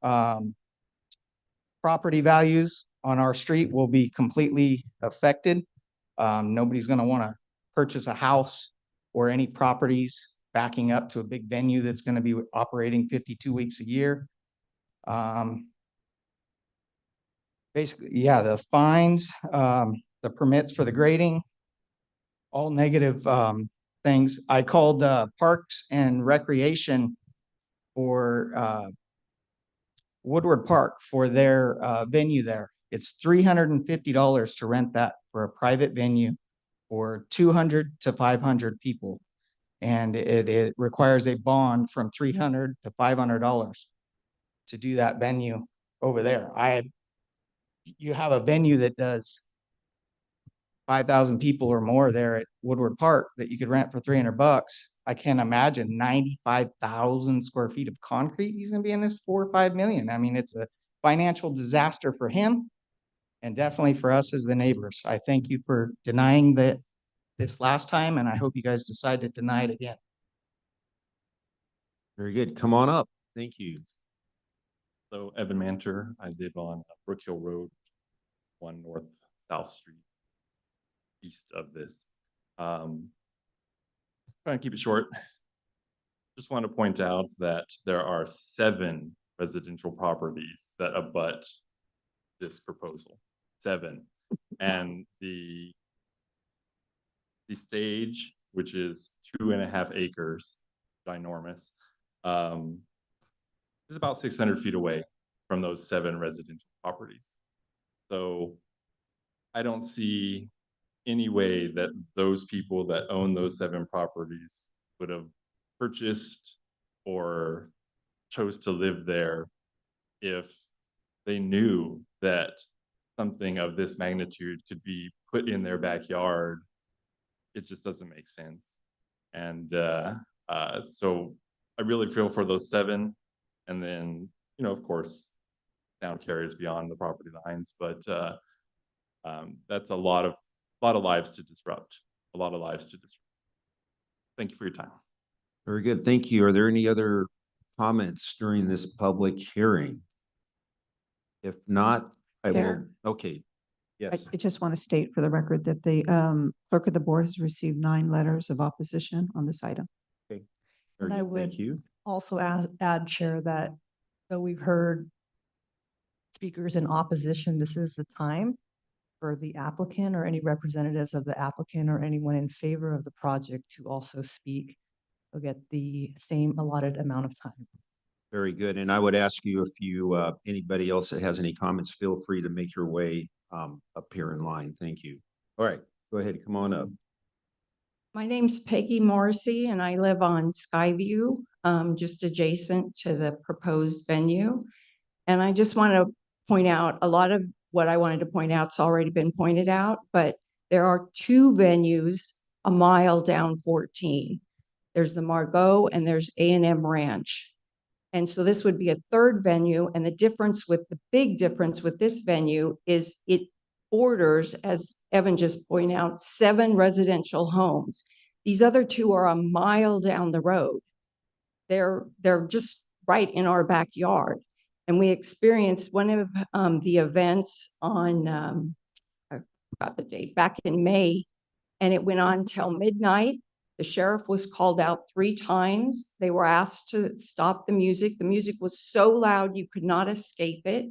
Speaker 14: Property values on our street will be completely affected. Nobody's going to want to purchase a house or any properties backing up to a big venue that's going to be operating 52 weeks a year. Basically, yeah, the fines, the permits for the grading, all negative things. I called Parks and Recreation for Woodward Park for their venue there. It's $350 to rent that for a private venue for 200 to 500 people. And it requires a bond from $300 to $500 to do that venue over there. You have a venue that does 5,000 people or more there at Woodward Park that you could rent for $300. I can't imagine 95,000 square feet of concrete. He's going to be in this 4 or 5 million. I mean, it's a financial disaster for him and definitely for us as the neighbors. I thank you for denying this last time, and I hope you guys decide to deny it again.
Speaker 1: Very good. Come on up. Thank you.
Speaker 5: So Evan Manter, I live on Brook Hill Road, 1 North South Street, east of this. Trying to keep it short. Just want to point out that there are 7 residential properties that abut this proposal. 7. And the stage, which is 2.5 acres, ginormous, is about 600 feet away from those 7 residential properties. So I don't see any way that those people that own those 7 properties would have purchased or chose to live there if they knew that something of this magnitude could be put in their backyard. It just doesn't make sense. And so I really feel for those 7. And then, you know, of course, sound carries beyond the property lines, but that's a lot of lives to disrupt, a lot of lives to disrupt. Thank you for your time.
Speaker 1: Very good. Thank you. Are there any other comments during this public hearing? If not, I will,
Speaker 15: Chair.
Speaker 1: okay. Yes.
Speaker 15: I just want to state for the record that the clerk of the board has received 9 letters of opposition on this item.
Speaker 1: Okay.
Speaker 16: And
Speaker 1: Very
Speaker 16: I
Speaker 1: good. Thank
Speaker 16: would
Speaker 1: you.
Speaker 16: also add, Chair, that though we've heard speakers in opposition, this is the time for the applicant or any representatives of the applicant or anyone in favor of the project to also speak. They'll get the same allotted amount of time.
Speaker 1: Very good. And I would ask you if you, anybody else that has any comments, feel free to make your way up here in line. Thank you. All right, go ahead. Come on up.
Speaker 14: My name's Peggy Morrissey, and I live on Skyview, just adjacent to the proposed venue. And I just want to point out, a lot of what I wanted to point out's already been pointed out, but there are 2 venues a mile down 14. There's the Margot and there's A&M Ranch. And so this would be a 3rd venue, and the big difference with this venue is it borders, as Evan just pointed out, 7 residential homes. These other 2 are a mile down the road. They're just right in our backyard. And we experienced one of the events on, I forgot the date, back in May, and it went on till midnight. The sheriff was called out 3 times. They were asked to stop the music. The music was so loud you could not escape it.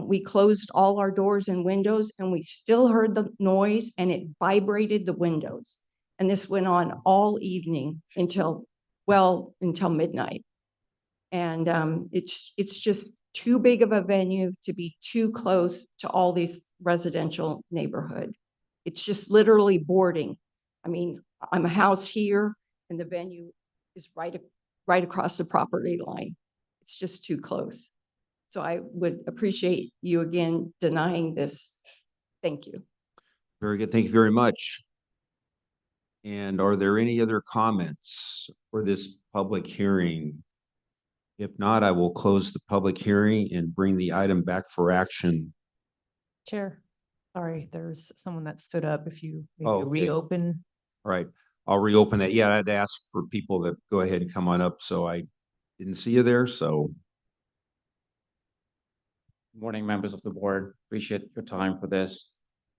Speaker 14: We closed all our doors and windows, and we still heard the noise, and it vibrated the windows. And this went on all evening until midnight. And it's just too big of a venue to be too close to all these residential neighborhood. It's just literally boarding. I mean, I'm a house here and the venue is right across the property line. It's just too close. So I would appreciate you again denying this. Thank you.
Speaker 1: Very good. Thank you very much. And are there any other comments for this public hearing? If not, I will close the public hearing and bring the item back for action.
Speaker 16: Chair, sorry, there's someone that stood up. If you maybe
Speaker 1: Oh, okay.
Speaker 16: reopen.
Speaker 1: All right, I'll reopen that. Yeah, I'd ask for people to go ahead and come on up. So I didn't see you there, so.
Speaker 23: Morning, members of the board. Appreciate your time for this.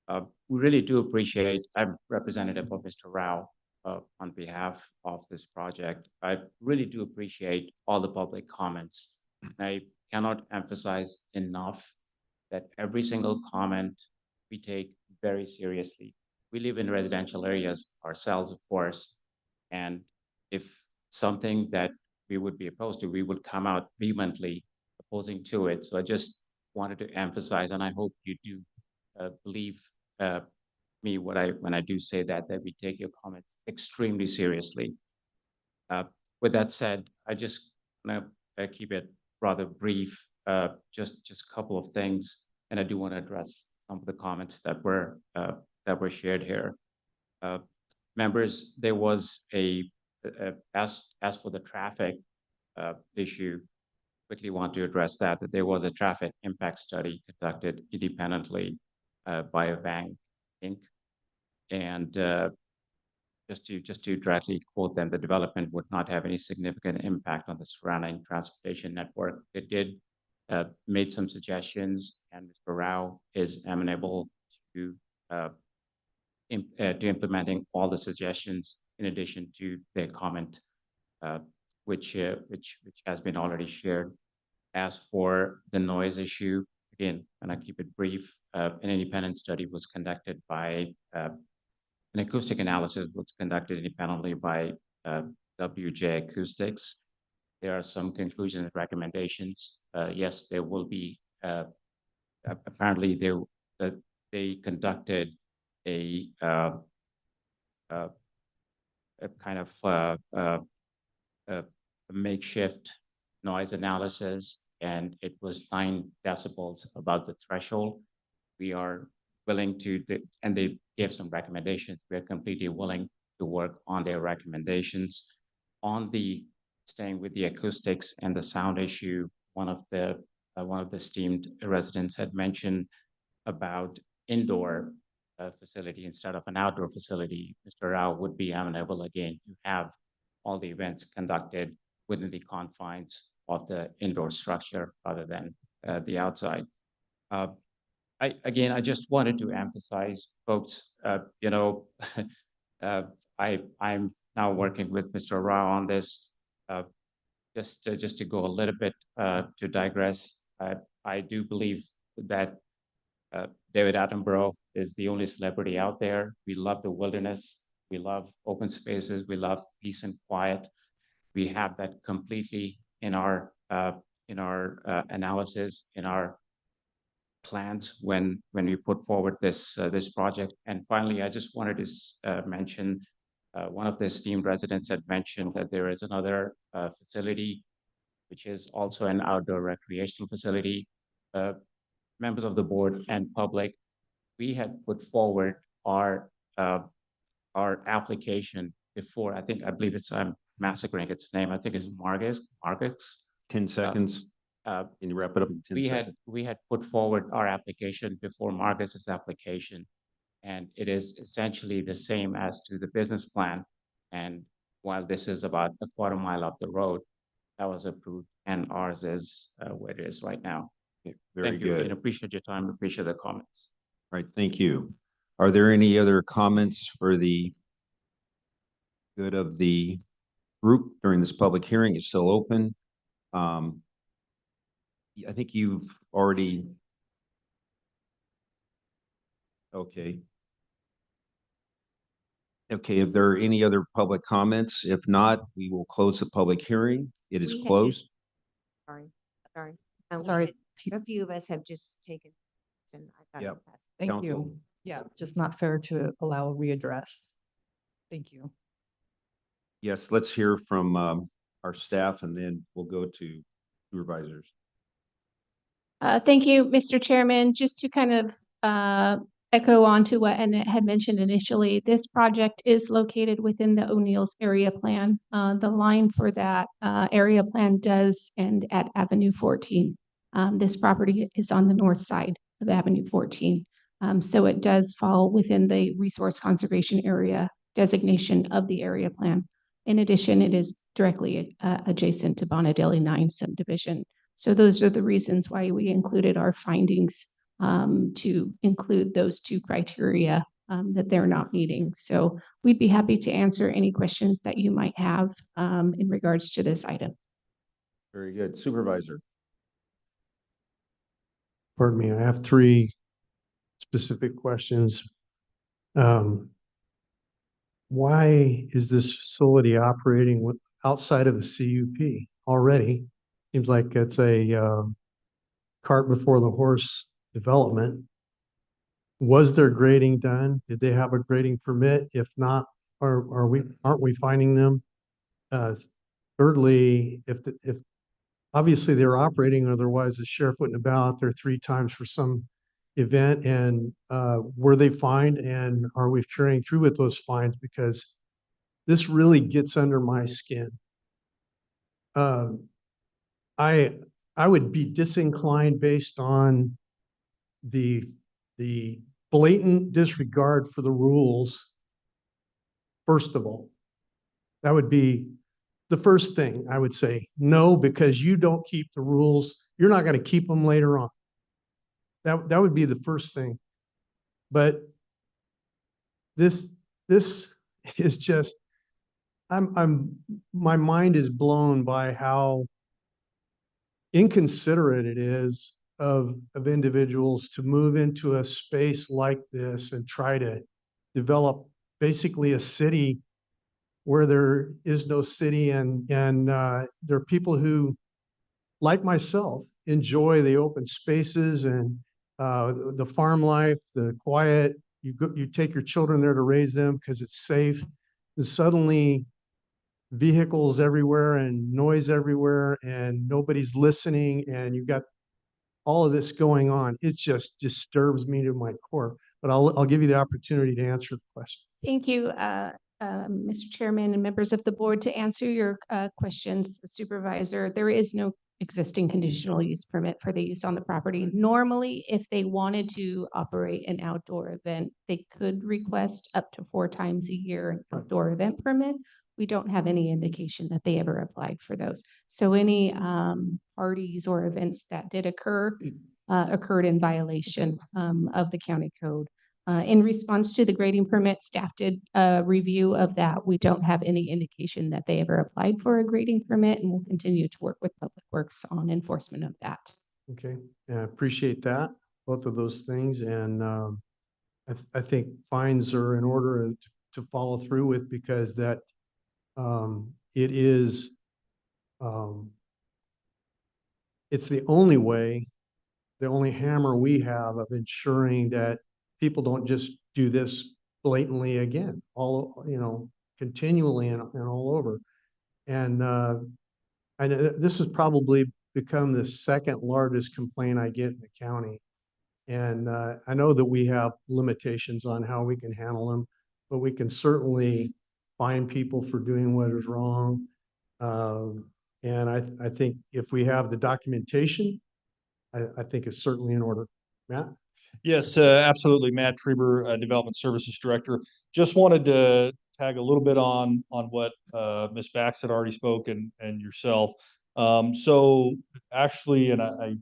Speaker 23: We really do appreciate, I'm representative of Mr. Rao on behalf of this project. I really do appreciate all the public comments. I cannot emphasize enough that every single comment we take very seriously. We live in residential areas ourselves, of course, and if something that we would be opposed to, we would come out vehemently opposing to it. So I just wanted to emphasize, and I hope you do believe me when I do say that we take your comments extremely seriously. With that said, I just want to keep it rather brief, just a couple of things, and I do want to address some of the comments that were shared here. Members, there was as for the traffic issue, quickly want to address that there was a traffic impact study conducted independently by a bank, Inc. And just to directly quote them, the development would not have any significant impact on the surrounding transportation network. It did made some suggestions, and Mr. Rao is amenable to to implementing all the suggestions in addition to their comment, which has been already shared. As for the noise issue, again, and I keep it brief, an independent study was conducted by an acoustic analysis was conducted independently by WJ Acoustics. There are some conclusions and recommendations. Yes, there will be, apparently they conducted a kind of a makeshift noise analysis, and it was 9 decibels above the threshold. We are willing to, and they gave some recommendations. We're completely willing to work on their recommendations. On the staying with the acoustics and the sound issue, one of the esteemed residents had mentioned about indoor facility instead of an outdoor facility. Mr. Rao would be amenable again to have all the events conducted within the confines of the indoor structure rather than the outside. I just wanted to emphasize, folks, I'm now working with Mr. Rao on this. Just to go a little bit to digress, I do believe that David Attenborough is the only celebrity out there. We love the wilderness. We love open spaces. We love peace and quiet. We have that completely in our analysis, in our plans when we put forward this project. And finally, I just wanted to mention one of the esteemed residents had mentioned that there is another facility, which is also an outdoor recreational facility. Members of the board and public, we had put forward our application before. I believe it's, I'm massacring its name. I think it's Marcus.
Speaker 1: 10 seconds. Can you wrap it up in 10 seconds?
Speaker 23: We had put forward our application before Marcus's application, and it is essentially the same as to the business plan. And while this is about a quarter mile up the road, that was approved, and ours is where it is right now.
Speaker 1: Very
Speaker 23: Thank you,
Speaker 1: good.
Speaker 23: and appreciate your time. Appreciate the comments.
Speaker 1: All right, thank you. Are there any other comments for the good of the group during this public hearing? Is still open. I think you've already. Okay. Okay, if there are any other public comments, if not, we will close the public hearing. It is
Speaker 7: We had
Speaker 1: closed.
Speaker 7: just- Sorry. We
Speaker 16: Sorry.
Speaker 7: had- A few of us have just taken. And I thought
Speaker 1: Yep.
Speaker 7: that's-
Speaker 16: Thank
Speaker 1: Council.
Speaker 16: you. Yeah, just not fair to allow a readdress. Thank you.
Speaker 1: Yes, let's hear from our staff and then we'll go to supervisors.
Speaker 20: Thank you, Mr. Chairman. Just to kind of echo on to what Annette had mentioned initially, this project is located within the O'Neill's area plan. The line for that area plan does end at Avenue 14. This property is on the north side of Avenue 14. So it does fall within the resource conservation area designation of the area plan. In addition, it is directly adjacent to Bonadeli 9 subdivision. So those are the reasons why we included our findings to include those 2 criteria that they're not meeting. So we'd be happy to answer any questions that you might have in regards to this item.
Speaker 1: Very good. Supervisor.
Speaker 12: Pardon me, I have 3 specific questions. Why is this facility operating outside of a CUP already? Seems like it's a cart before the horse development. Was there grading done? Did they have a grading permit? If not, aren't we finding them? Thirdly, if obviously they're operating, otherwise the sheriff wouldn't have been out there 3 times for some event. And were they fined, and are we carrying through with those fines? Because this really gets under my skin. I would be disinclined based on the blatant disregard for the rules first of all. That would be the first thing I would say. No, because you don't keep the rules. You're not going to keep them later on. That would be the first thing. But this is just, my mind is blown by how inconsiderate it is of individuals to move into a space like this and try to develop basically a city where there is no city, and there are people who, like myself, enjoy the open spaces and the farm life, the quiet. You take your children there to raise them because it's safe. And suddenly vehicles everywhere and noise everywhere and nobody's listening, and you've got all of this going on. It just disturbs me to my core. But I'll give you the opportunity to answer the question.
Speaker 20: Thank you, Mr. Chairman and members of the board. To answer your questions, Supervisor, there is no existing conditional use permit for the use on the property. Normally, if they wanted to operate an outdoor event, they could request up to 4 times a year an outdoor event permit. We don't have any indication that they ever applied for those. So any parties or events that did occur occurred in violation of the county code. In response to the grading permit, staff did a review of that. We don't have any indication that they ever applied for a grading permit, and we'll continue to work with Public Works on enforcement of that.
Speaker 12: Okay, I appreciate that, both of those things. And I think fines are in order to follow through with, because that it is, it's the only way, the only hammer we have of ensuring that people don't just do this blatantly again, continually and all over. And I know this has probably become the second largest complaint I get in the county. And I know that we have limitations on how we can handle them, but we can certainly fine people for doing what is wrong. And I think if we have the documentation, I think it's certainly in order. Matt?
Speaker 17: Yes, absolutely. Matt Treber, Development Services Director. Just wanted to tag a little bit on what Ms. Bax had already spoken and yourself. So actually, and I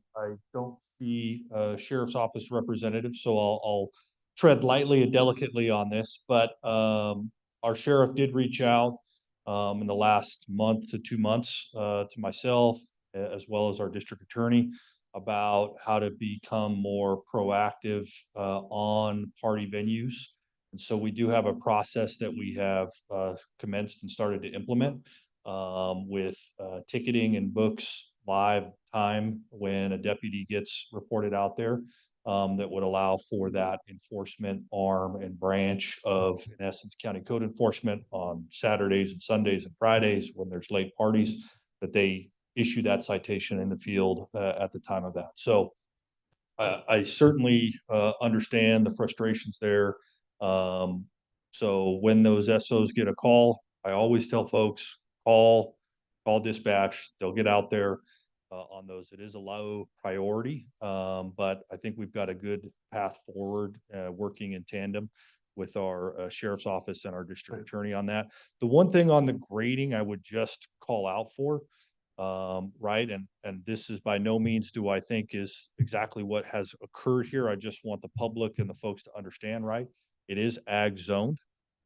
Speaker 17: don't see a sheriff's office representative, so I'll tread lightly and delicately on this. But our sheriff did reach out in the last month to 2 months to myself, as well as our district attorney, about how to become more proactive on party venues. And so we do have a process that we have commenced and started to implement with ticketing and books live time when a deputy gets reported out there, that would allow for that enforcement arm and branch of, in essence, county code enforcement on Saturdays and Sundays and Fridays when there's late parties, that they issue that citation in the field at the time of that. So I certainly understand the frustrations there. So when those SOs get a call, I always tell folks, call dispatch. They'll get out there on those. It is a low priority, but I think we've got a good path forward working in tandem with our sheriff's office and our district attorney on that. The one thing on the grading I would just call out for, right? And this is by no means do I think is exactly what has occurred here. I just want the public and the folks to understand, right? It is ag zoned.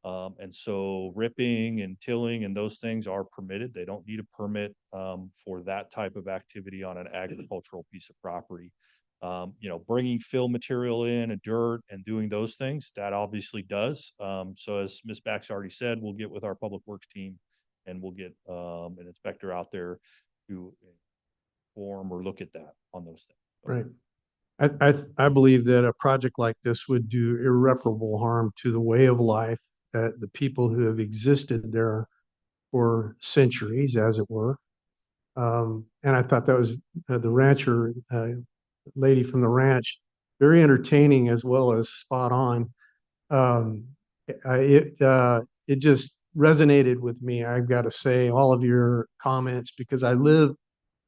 Speaker 17: And so ripping and tilling and those things are permitted. They don't need a permit for that type of activity on an agricultural piece of property. Bringing fill material in and dirt and doing those things, that obviously does. So as Ms. Bax already said, we'll get with our public works team and we'll get an inspector out there to inform or look at that on those things.
Speaker 12: Right. I believe that a project like this would do irreparable harm to the way of life that the people who have existed there for centuries, as it were. And I thought that was the rancher, lady from the ranch, very entertaining as well as spot on. It just resonated with me. I've got to say, all of your comments, because I live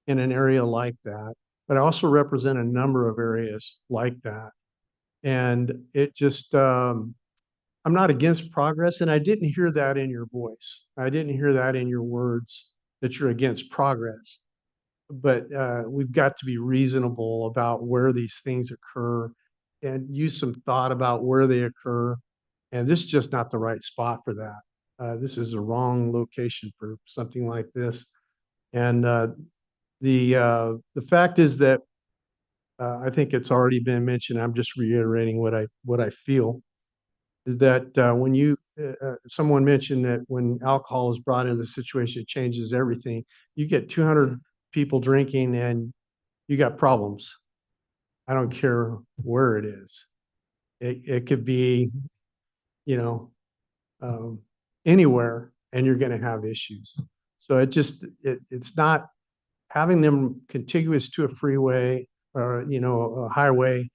Speaker 12: in an area like that, but I also represent a number of areas like that. And it just, I'm I'm not against progress, and I didn't hear that in your voice. I didn't hear that in your words, that you're against progress. But we've got to be reasonable about where these things occur and use some thought about where they occur. And this is just not the right spot for that. This is the wrong location for something like this. And the fact is that I think it's already been mentioned. I'm just reiterating what I feel is that when someone mentioned that when alcohol is brought into the situation, it changes everything. You get 200 people drinking and you got problems. I don't care where it is. It could be, you know, anywhere, and you're going to have issues. So it's not having them contiguous to a freeway or, you know, a highway,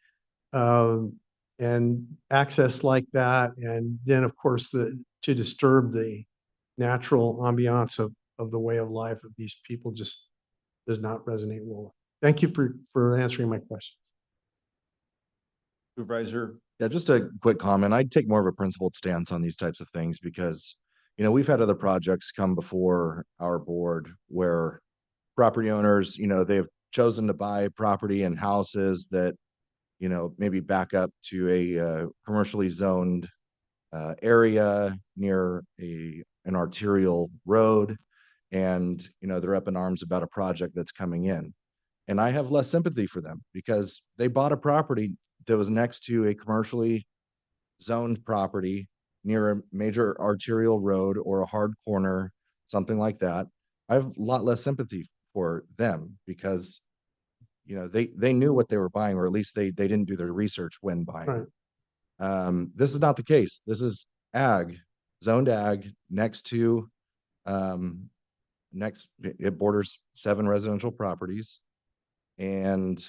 Speaker 12: and access like that. And then of course to disturb the natural ambiance of the way of life of these people just does not resonate well. Thank you for answering my questions.
Speaker 1: Supervisor.
Speaker 13: Yeah, just a quick comment. I'd take more of a principled stance on these types of things because, you know, we've had other projects come before our board where property owners, you know, they've chosen to buy property and houses that, you know, maybe back up to a commercially zoned area near an arterial road. And, you know, they're up in arms about a project that's coming in. And I have less sympathy for them because they bought a property that was next to a commercially zoned property near a major arterial road or a hard corner, something like that. I have a lot less sympathy for them because, you know, they knew what they were buying, or at least they didn't do their research when buying.
Speaker 12: Right.
Speaker 13: This is not the case. This is zoned ag next to, it borders 7 residential properties. And,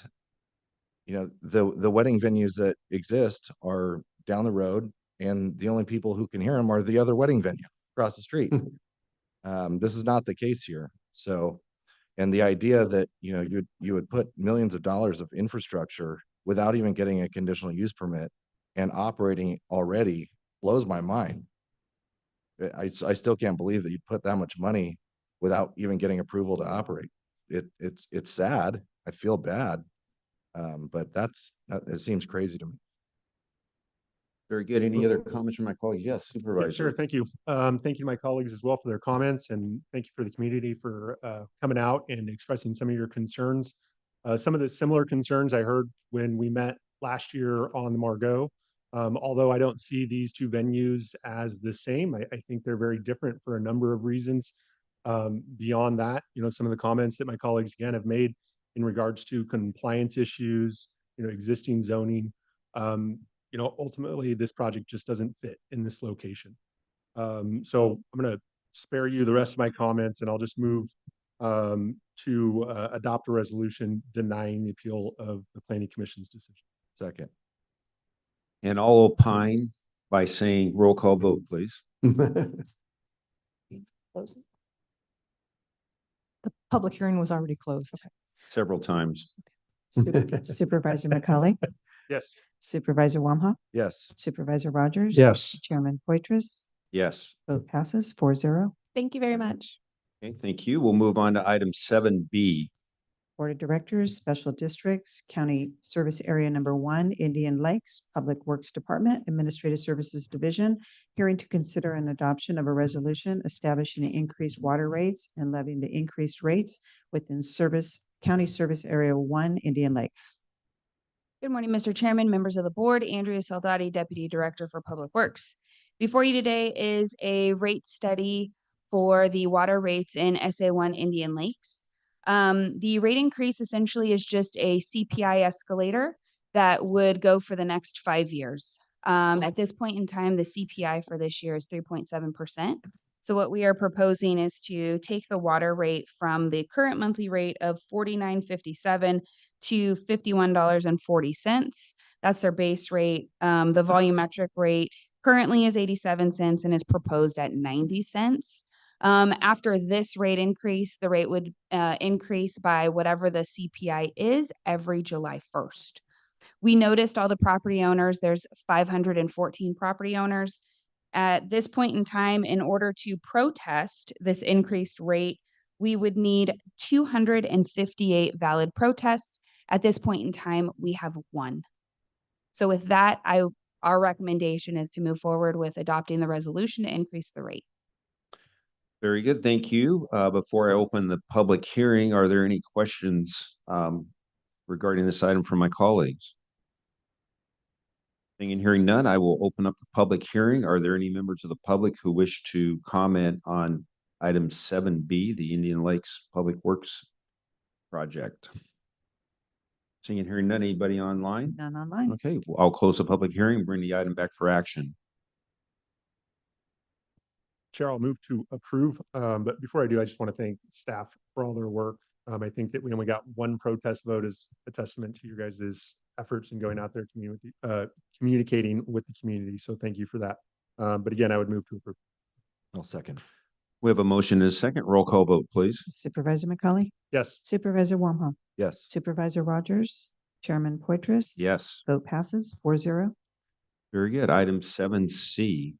Speaker 13: you know, the wedding venues that exist are down the road, and the only people who can hear them are the other wedding venue across the street. This is not the case here. So, and the idea that, you know, you would put millions of dollars of infrastructure without even getting a conditional use permit and operating already blows my mind. I still can't believe that you put that much money without even getting approval to operate. It's sad. I feel bad. But it seems crazy to me.
Speaker 1: Very good. Any other comments from my colleagues? Yes, Supervisor.
Speaker 3: Sure. Thank you. Thank you to my colleagues as well for their comments, and thank you for the community for coming out and expressing some of your concerns. Some of the similar concerns I heard when we met last year on the Margot. Although I don't see these two venues as the same, I think they're very different for a number of reasons. Beyond that, you know, some of the comments that my colleagues again have made in regards to compliance issues, you know, existing zoning. You know, ultimately this project just doesn't fit in this location. So I'm going to spare you the rest of my comments, and I'll just move to adopt a resolution denying the appeal of the Planning Commission's decision.
Speaker 13: Second.
Speaker 1: And I'll opine by saying roll call vote, please.
Speaker 16: The public hearing was already closed.
Speaker 1: Several times.
Speaker 15: Supervisor McCauley,
Speaker 3: Yes.
Speaker 15: Supervisor Wamhaugh,
Speaker 13: Yes.
Speaker 15: Supervisor Rogers.
Speaker 12: Yes.
Speaker 15: Chairman Poitras.
Speaker 1: Yes.
Speaker 15: Vote passes 4-0.
Speaker 20: Thank you very much.
Speaker 1: Okay, thank you. We'll move on to item 7B.
Speaker 15: Board of Directors, Special Districts, County Service Area Number 1, Indian Lakes, Public Works Department, Administrative Services Division, hearing to consider an adoption of a resolution establishing increased water rates and levying the increased rates within County Service Area 1, Indian Lakes.
Speaker 18: Good morning, Mr. Chairman, members of the board. Andrea Saldati, Deputy Director for Public Works. Before you today is a rate study for the water rates in SA1 Indian Lakes. The rate increase essentially is just a CPI escalator that would go for the next 5 years. At this point in time, the CPI for this year is 3.7%. So what we are proposing is to take the water rate from the current monthly rate of $49.57 to $51.40. That's their base rate. The volumetric rate currently is 87 cents and is proposed at 90 cents. After this rate increase, the rate would increase by whatever the CPI is every July 1st. We noticed all the property owners, there's 514 property owners. At this point in time, in order to protest this increased rate, we would need 258 valid protests. At this point in time, we have one. So with that, our recommendation is to move forward with adopting the resolution to increase the rate.
Speaker 1: Very good, thank you. Before I open the public hearing, are there any questions regarding this item from my colleagues? Seeing and hearing none, I will open up the public hearing. Are there any members of the public who wish to comment on item 7B, the Indian Lakes Public Works project? Seeing and hearing none, anybody online?
Speaker 15: None online.
Speaker 1: Okay, well, I'll close the public hearing and bring the item back for action.
Speaker 3: Chair, I'll move to approve. But before I do, I just want to thank staff for all their work. I think that we only got one protest vote is a testament to your guys' efforts in going out there, communicating with the community. So thank you for that. But again, I would move to approve.
Speaker 13: I'll second.
Speaker 1: We have a motion and a second. Roll call vote, please.
Speaker 15: Supervisor McCauley?
Speaker 3: Yes.
Speaker 15: Supervisor Warmholm?
Speaker 13: Yes.
Speaker 15: Supervisor Rogers? Chairman Poitras?
Speaker 1: Yes,
Speaker 15: Vote passes 4-0.
Speaker 1: very good. Item 7C.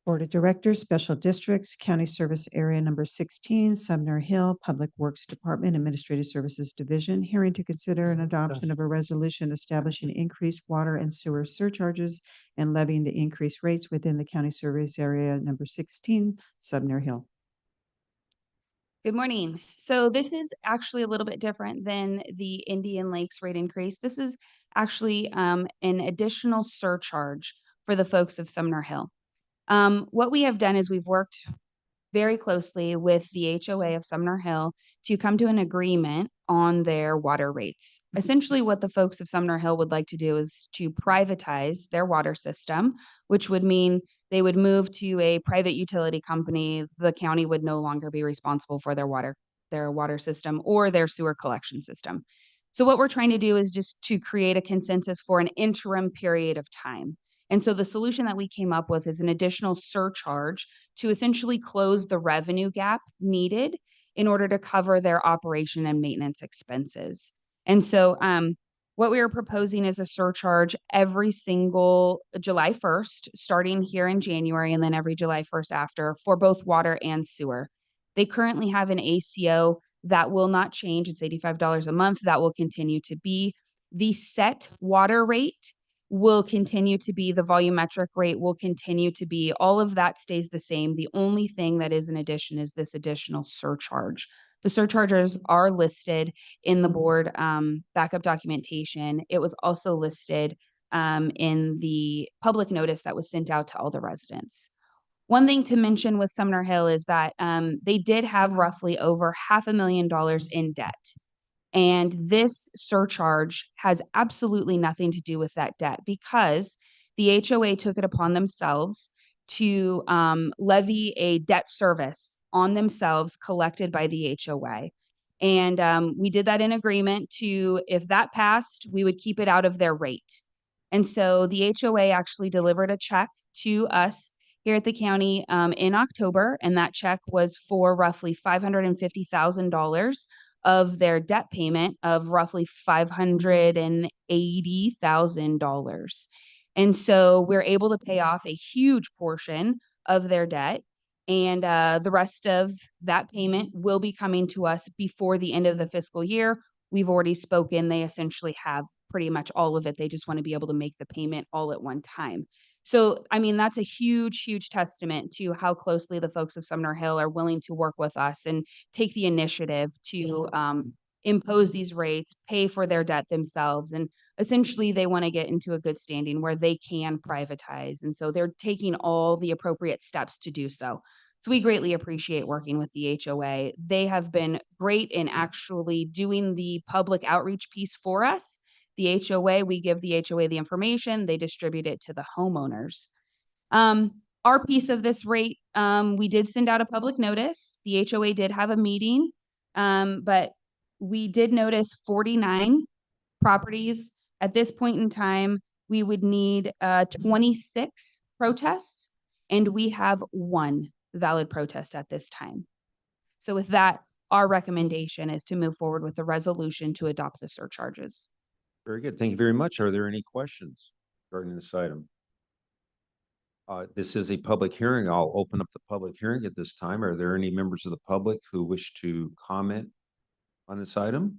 Speaker 15: Board of Directors, Special Districts, County Service Area Number 16, Sumner Hill, Public Works Department, Administrative Services Division, hearing to consider an adoption of a resolution establishing increased water and sewer surcharges and levying the increased rates within the County Service Area Number 16, Sumner Hill.
Speaker 18: Good morning. So this is actually a little bit different than the Indian Lakes rate increase. This is actually an additional surcharge for the folks of Sumner Hill. What we have done is we've worked very closely with the HOA of Sumner Hill to come to an agreement on their water rates. Essentially, what the folks of Sumner Hill would like to do is to privatize their water system, which would mean they would move to a private utility company. The county would no longer be responsible for their water system or their sewer collection system. So what we're trying to do is just to create a consensus for an interim period of time. And so the solution that we came up with is an additional surcharge to essentially close the revenue gap needed in order to cover their operation and maintenance expenses. And so what we are proposing is a surcharge every single July 1st, starting here in January, and then every July 1st after for both water and sewer. They currently have an ACO that will not change. It's $85 a month. That will continue to be. The set water rate will continue to be, the volumetric rate will continue to be, all of that stays the same. The only thing that is in addition is this additional surcharge. The surcharges are listed in the board backup documentation. It was also listed in the public notice that was sent out to all the residents. One thing to mention with Sumner Hill is that they did have roughly over $500,000 in debt. And this surcharge has absolutely nothing to do with that debt because the HOA took it upon themselves to levy a debt service on themselves collected by the HOA. And we did that in agreement to, if that passed, we would keep it out of their rate. And so the HOA actually delivered a check to us here at the county in October, and that check was for roughly $550,000 of their debt payment of roughly $580,000. And so we're able to pay off a huge portion of their debt. And the rest of that payment will be coming to us before the end of the fiscal year. We've already spoken. They essentially have pretty much all of it. They just want to be able to make the payment all at one time. So, I mean, that's a huge, huge testament to how closely the folks of Sumner Hill are willing to work with us and take the initiative to impose these rates, pay for their debt themselves. And essentially, they want to get into a good standing where they can privatize. And so they're taking all the appropriate steps to do so. So we greatly appreciate working with the HOA. They have been great in actually doing the public outreach piece for us. The HOA, we give the HOA the information, they distribute it to the homeowners. Our piece of this rate, we did send out a public notice. The HOA did have a meeting, but we did notice 49 properties. At this point in time, we would need 26 protests, and we have one valid protest at this time. So with that, our recommendation is to move forward with the resolution to adopt the surcharges.
Speaker 1: Very good. Thank you very much. Are there any questions regarding this item? This is a public hearing. I'll open up the public hearing at this time. Are there any members of the public who wish to comment on this item?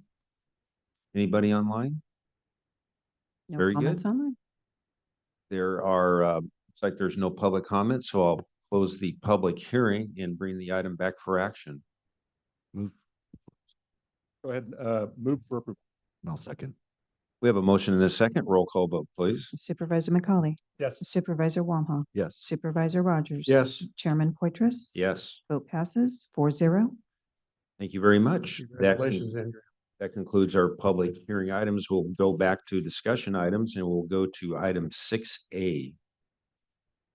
Speaker 1: Anybody online?
Speaker 15: No
Speaker 1: Very
Speaker 15: comments
Speaker 1: good.
Speaker 15: online.
Speaker 1: There are, looks like there's no public comment, so I'll close the public hearing and bring the item back for action.
Speaker 13: Move.
Speaker 17: Go ahead, move for approval.
Speaker 13: I'll second.
Speaker 1: We have a motion and a second. Roll call vote, please.
Speaker 15: Supervisor McCauley.
Speaker 17: Yes.
Speaker 15: Supervisor Wamhaugh.
Speaker 13: Yes.
Speaker 15: Supervisor Rogers.
Speaker 12: Yes.
Speaker 15: Chairman Poitras.
Speaker 1: Yes,
Speaker 15: Vote passes 4-0.
Speaker 1: thank you very much.
Speaker 12: Congratulations, Andrew.
Speaker 1: That concludes our public hearing items. We'll go back to discussion items and we'll go to item 6A.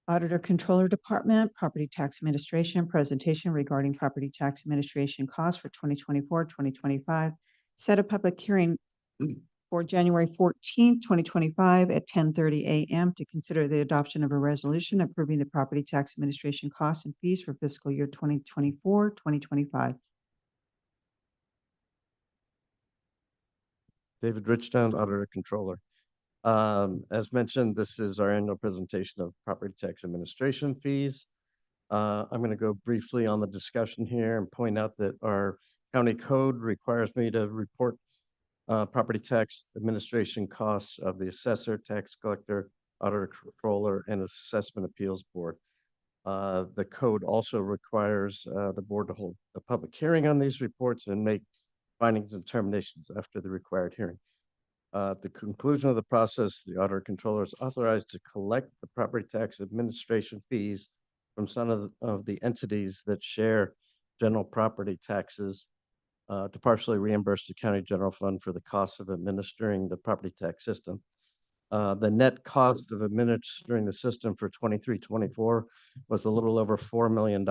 Speaker 15: Auditor Controller Department, Property Tax Administration, presentation regarding property tax administration costs for 2024, 2025. Set a public hearing for January 14th, 2025 at 10:30 a.m. to consider the adoption of a resolution approving the property tax administration costs and fees for fiscal year 2024, 2025.
Speaker 2: David Richtown, Auditor Controller. As mentioned, this is our annual presentation of property tax administration fees. I'm going to go briefly on the discussion here and point out that our county code requires me to report property tax administration costs of the assessor, tax collector, auditor controller, and assessment appeals board. The code also requires the board to hold a public hearing on these reports and make findings and determinations after the required hearing. At the conclusion of the process, the auditor controller is authorized to collect the property tax administration fees from some of the entities that share general property taxes to partially reimburse the county general fund for the costs of administering the property tax system. The net cost of administering the system for 23-24 was a little over $4 million.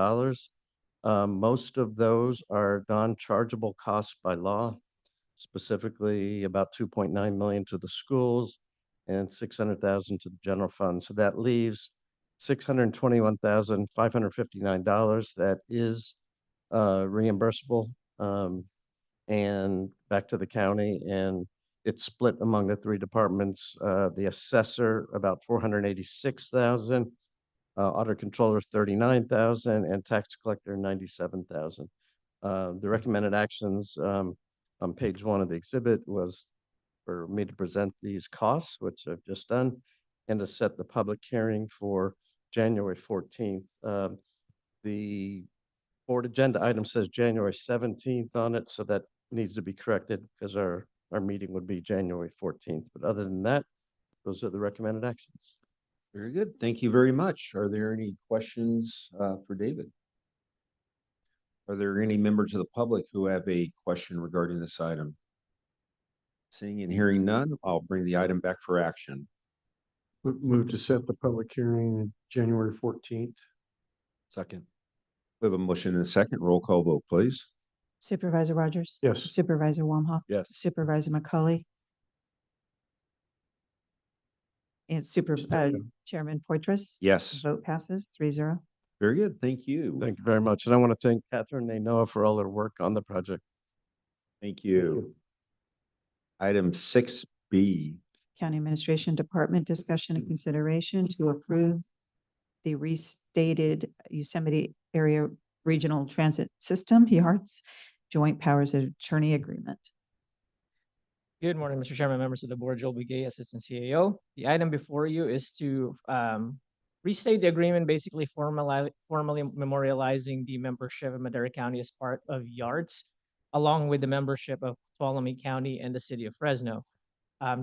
Speaker 2: Most of those are non-chargeable costs by law, specifically about 2.9 million to the schools and 600,000 to the general fund. So that leaves $621,559 that is reimbursable and back to the county, and it's split among the three departments. The assessor about 486,000, auditor controller 39,000, and tax collector 97,000. The recommended actions on page 1 of the exhibit was for me to present these costs, which I've just done, and to set the public hearing for January 14th. The board agenda item says January 17th on it, so that needs to be corrected because our meeting would be January 14th. But other than that, those are the recommended actions.
Speaker 1: Very good. Thank you very much. Are there any questions for David? Are there any members of the public who have a question regarding this item? Seeing and hearing none, I'll bring the item back for action.
Speaker 12: Move to set the public hearing January 14th.
Speaker 13: Second.
Speaker 1: We have a motion and a second. Roll call vote, please.
Speaker 15: Supervisor Rogers.
Speaker 12: Yes.
Speaker 15: Supervisor Wamhaugh.
Speaker 2: Yes.
Speaker 15: Supervisor McCauley. And Chairman Poitras.
Speaker 1: Yes,
Speaker 15: Vote passes 3-0.
Speaker 1: very good. Thank you.
Speaker 2: Thank you very much. And I want to thank Catherine and Noah for all their work on the project.
Speaker 1: Thank you. Item 6B.
Speaker 15: County Administration Department discussion and consideration to approve the restated Yosemite Area Regional Transit System, YARTS, Joint Powers of Attorney Agreement.
Speaker 19: Good morning, Mr. Chairman, members of the board. Joel Bugay, Assistant CAO. The item before you is to restate the agreement, basically formally memorializing the membership of Madera County as part of YARTS, along with the membership of Tuolumne County and the city of Fresno.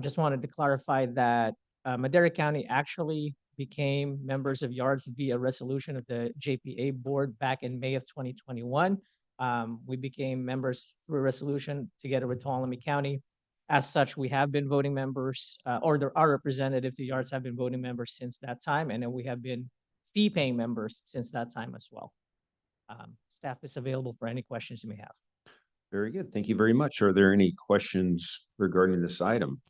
Speaker 19: Just wanted to clarify that Madera County actually became members of YARTS via resolution of the JPA board back in May of 2021. We became members through a resolution together with Tuolumne County. As such, we have been voting members, or our representative to YARTS have been voting members since that time, and then we have been fee-paying members since that time as well. Staff is available for any questions you may have.
Speaker 1: Very good. Thank you very much. Are there any questions regarding this item?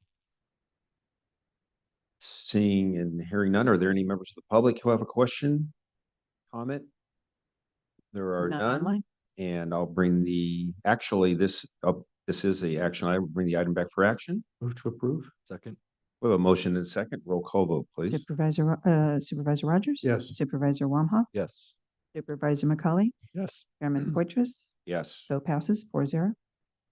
Speaker 1: Seeing and hearing none, are there any members of the public who have a question, comment? There are
Speaker 15: None
Speaker 1: none.
Speaker 15: online.
Speaker 1: And I'll bring this is a action item. Bring the item back for action.
Speaker 12: Move to approve.
Speaker 13: Second.
Speaker 1: We have a motion and a second. Roll call vote, please.
Speaker 15: Supervisor Rogers?
Speaker 12: Yes.
Speaker 15: Supervisor Wamhaugh?
Speaker 13: Yes.
Speaker 15: Supervisor McCauley?
Speaker 3: Yes.
Speaker 15: Chairman Poitras?
Speaker 1: Yes,
Speaker 15: Bill passes 4-0.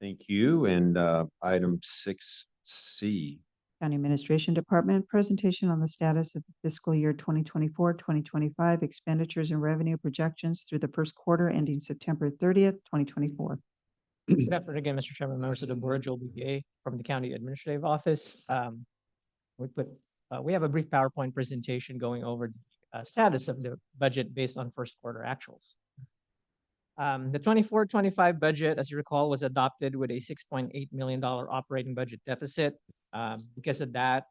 Speaker 1: thank you. And item 6C.
Speaker 15: County Administration Department, presentation on the status of the fiscal year 2024-2025 expenditures and revenue projections through the first quarter ending September 30th, 2024.
Speaker 19: Good afternoon again, Mr. Chairman, members of the board. Joel Bouguet from the County Administrative Office. We have a brief PowerPoint presentation going over the status of the budget based on first quarter actuals. The 24-25 budget, as you recall, was adopted with a $6.8 million operating budget deficit. Because of that,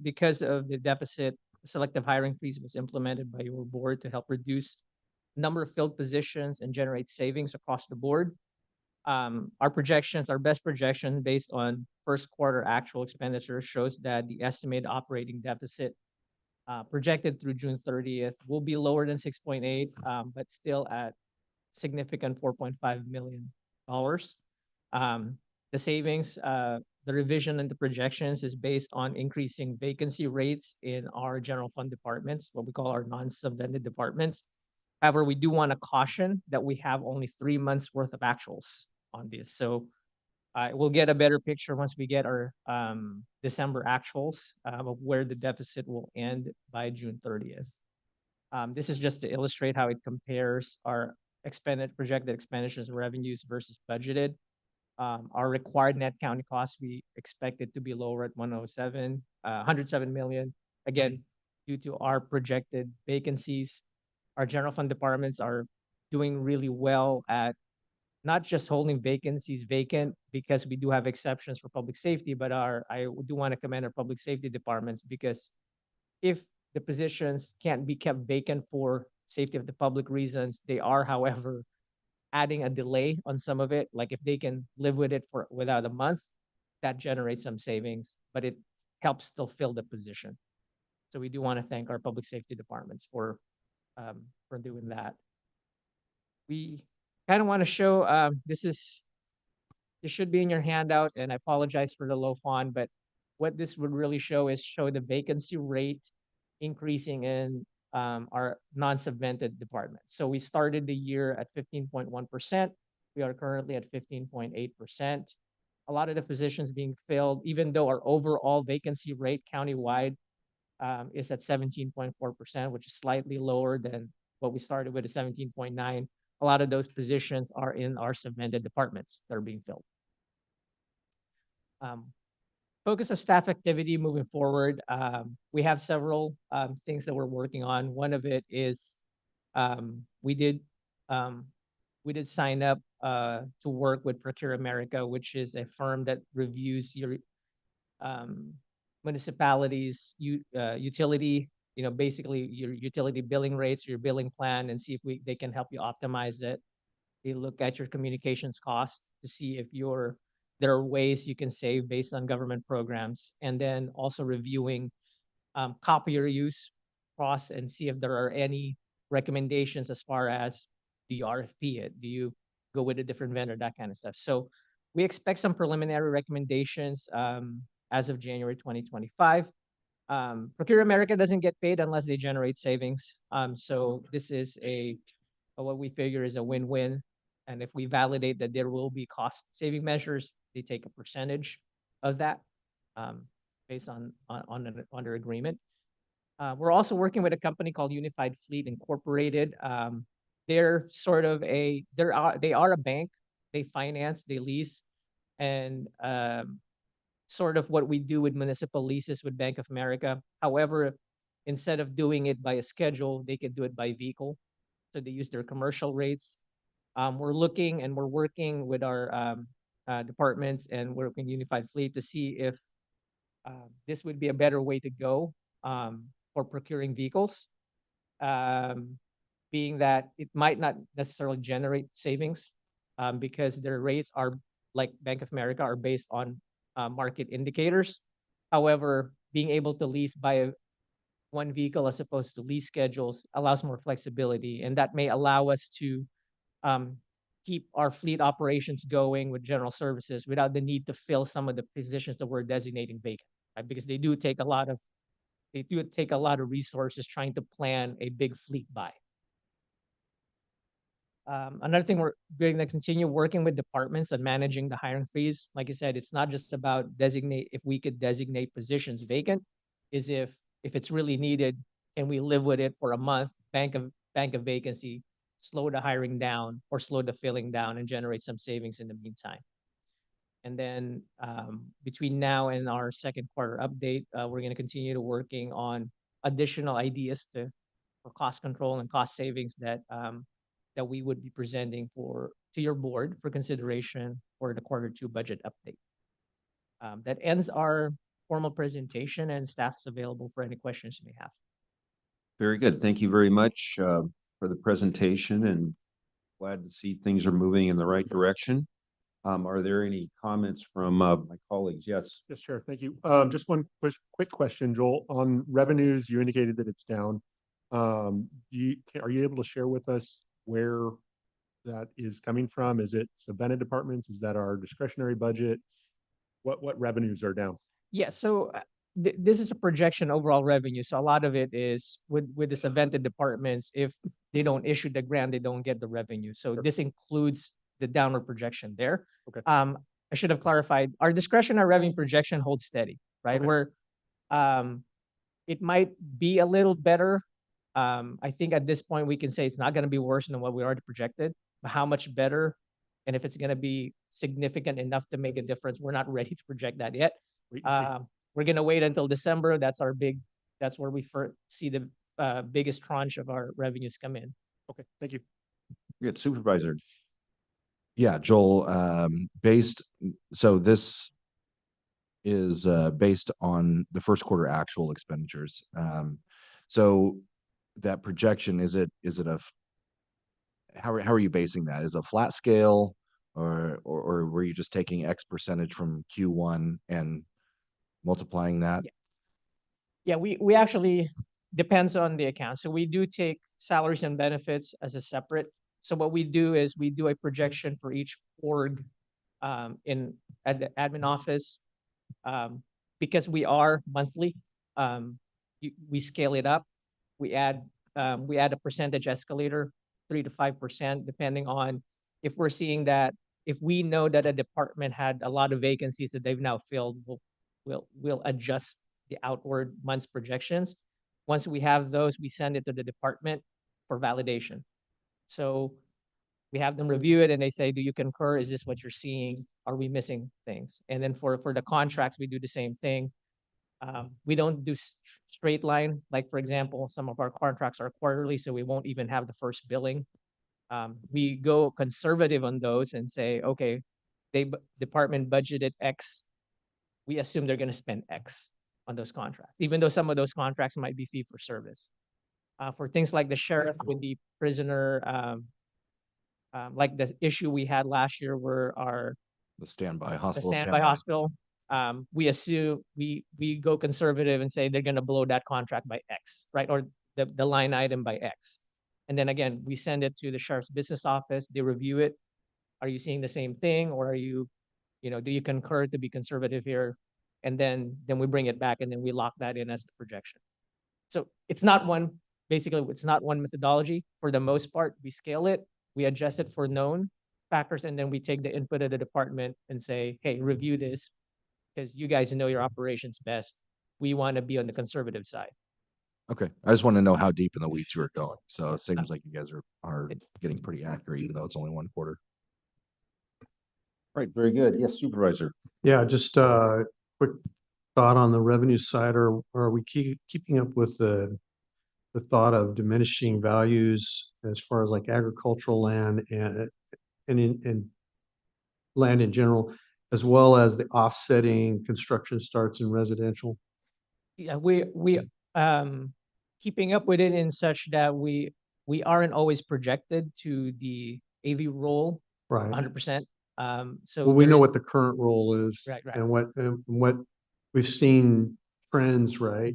Speaker 19: because of the deficit, selective hiring freeze was implemented by your board to help reduce number of filled positions and generate savings across the board. Our best projection based on first quarter actual expenditures shows that the estimated operating deficit projected through June 30th will be lower than 6.8, but still at significant $4.5 million. The savings, the revision and the projections is based on increasing vacancy rates in our general fund departments, what we call our non-subvented departments. However, we do want to caution that we have only 3 months worth of actuals on this. So we'll get a better picture once we get our December actuals of where the deficit will end by June 30th. This is just to illustrate how it compares our projected expenditures and revenues versus budgeted. Our required net county costs, we expect it to be lower at 107 million. Again, due to our projected vacancies, our general fund departments are doing really well at not just holding vacancies vacant, because we do have exceptions for public safety, but I do want to commend our public safety departments, because if the positions can't be kept vacant for safety of the public reasons, they are, however, adding a delay on some of it. Like if they can live with it for without a month, that generates some savings, but it helps still fill the position. So we do want to thank our public safety departments for doing that. We kind of want to show, this should be in your handout, and I apologize for the low font, but what this would really show the vacancy rate increasing in our non-subvented department. So we started the year at 15.1%. We are currently at 15.8%. A lot of the positions being filled, even though our overall vacancy rate countywide is at 17.4%, which is slightly lower than what we started with at 17.9. A lot of those positions are in our subvented departments that are being filled. Focus on staff activity moving forward. We have several things that we're working on. One of it is we did sign up to work with Procure America, which is a firm that reviews your municipalities' utility, basically your utility billing rates, your billing plan, and see if they can help you optimize it. They look at your communications cost to see if there are ways you can save based on government programs, and then also reviewing copier use costs and see if there are any recommendations as far as, do you RFP it? Do you go with a different vendor? That kind of stuff. So we expect some preliminary recommendations as of January 2025. Procure America doesn't get paid unless they generate savings. So this is what we figure is a win-win. And if we validate that there will be cost saving measures, they take a percentage of that based on their agreement. We're also working with a company called Unified Fleet Incorporated. They're they are a bank. They finance, they lease, and sort of what we do with municipal leases with Bank of America. However, instead of doing it by a schedule, they could do it by vehicle. So they use their commercial rates. We're looking and we're working with our departments and working Unified Fleet to see if this would be a better way to go for procuring vehicles, being that it might not necessarily generate savings because their rates are, like Bank of America, are based on market indicators. However, being able to lease by one vehicle as opposed to lease schedules allows more flexibility, and that may allow us to keep our fleet operations going with general services without the need to fill some of the positions that we're designating vacant, right? Because they do take a lot of resources trying to plan a big fleet buy. Another thing, we're going to continue working with departments and managing the hiring freeze. Like I said, it's not just about if we could designate positions vacant, is if it's really needed, and we live with it for a month, bank of vacancy, slow the hiring down or slow the filling down and generate some savings in the meantime. And then between now and our second quarter update, we're going to continue to working on additional ideas for cost control and cost savings that that we would be presenting to your board for consideration for the Q2 budget update. That ends our formal presentation, and staff's available for any questions you may have.
Speaker 1: Very good. Thank you very much for the presentation, and glad to see things are moving in the right direction. Are there any comments from my colleagues? Yes.
Speaker 3: Yes, Chair. Thank you. Just one quick question, Joel. On revenues, you indicated that it's down. Are you able to share with us where that is coming from? Is it subvented departments? Is that our discretionary budget? What revenues are down?
Speaker 19: Yeah, so this is a projection overall revenue. So a lot of it is with the subvented departments. If they don't issue the grant, they don't get the revenue. So this includes the downward projection there.
Speaker 3: Okay.
Speaker 19: I should have clarified. Our discretionary revenue projection holds steady, right?
Speaker 3: Okay.
Speaker 19: It might be a little better. I think at this point we can say it's not going to be worse than what we already projected. But how much better, and if it's going to be significant enough to make a difference, we're not ready to project that yet. We're going to wait until December. That's where we see the biggest tranche of our revenues come in.
Speaker 3: Okay, thank you.
Speaker 1: Good. Supervisor.
Speaker 13: Yeah, Joel, so this is based on the first quarter actual expenditures. So that projection, how are you basing that? Is it a flat scale, or were you just taking X percentage from Q1 and multiplying that?
Speaker 19: Yeah, we actually depends on the account. So we do take salaries and benefits as a separate. So what we do is we do a projection for each org at the admin office. Because we are monthly, we scale it up. We add a percentage escalator, 3 to 5%, depending on if we're seeing that. If we know that a department had a lot of vacancies that they've now filled, we'll adjust the outward month's projections. Once we have those, we send it to the department for validation. So we have them review it and they say, do you concur? Is this what you're seeing? Are we missing things? And then for the contracts, we do the same thing. We don't do straight line. Like, for example, some of our contracts are quarterly, so we won't even have the first billing. We go conservative on those and say, okay, department budgeted X. We assume they're going to spend X on those contracts, even though some of those contracts might be fee for service. For things like the sheriff with the prisoner, like the issue we had last year where
Speaker 13: The standby hospital.
Speaker 19: we assume we go conservative and say they're going to blow that contract by X, right? Or the line item by X. And then again, we send it to the sheriff's business office. They review it. Are you seeing the same thing? Or are you, do you concur to be conservative here? And then we bring it back and then we lock that in as the projection. So it's not one methodology. For the most part, we scale it, we adjust it for known factors, and then we take the input of the department and say, hey, review this because you guys know your operations best. We want to be on the conservative side.
Speaker 13: Okay, I just want to know how deep in the weeds you are going. So it seems like you guys are getting pretty accurate, even though it's only one quarter.
Speaker 1: Right, very good. Yes, Supervisor.
Speaker 12: Yeah, just quick thought on the revenue side. Are we keeping up with the thought of diminishing values as far as like agricultural land and land in general, as well as the offsetting construction starts in residential?
Speaker 19: Yeah, we keeping up with it in such that we aren't always projected to the AV role
Speaker 12: Right.
Speaker 19: 100%. So
Speaker 12: we know what the current role is,
Speaker 19: right.
Speaker 12: And what we've seen trends, right,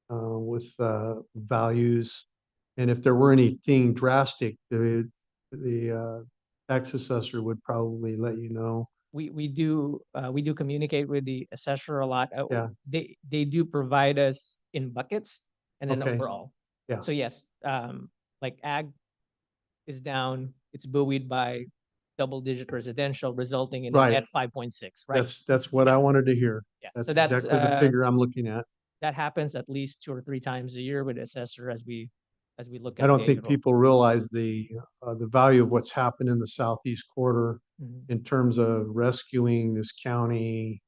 Speaker 12: with values, and if there were anything drastic, the tax assessor would probably let you know.
Speaker 19: We do communicate with the assessor a lot.
Speaker 12: Yeah.
Speaker 19: They do provide us in buckets and then
Speaker 12: Okay.
Speaker 19: overall.
Speaker 12: Yeah.
Speaker 19: So yes, like ag is down, it's buoyed by double-digit residential, resulting in a
Speaker 12: Right.
Speaker 19: net 5.6, right?
Speaker 12: That's what I wanted to hear.
Speaker 19: Yeah.
Speaker 12: That's
Speaker 19: So that's,
Speaker 12: exactly the figure I'm looking at.
Speaker 19: that happens at least 2 or 3 times a year with the assessor as we look
Speaker 12: I
Speaker 19: at
Speaker 12: don't
Speaker 19: the
Speaker 12: think
Speaker 19: overall.
Speaker 12: people realize the value of what's happened in the southeast quarter
Speaker 19: Mhm.
Speaker 12: in terms of rescuing this county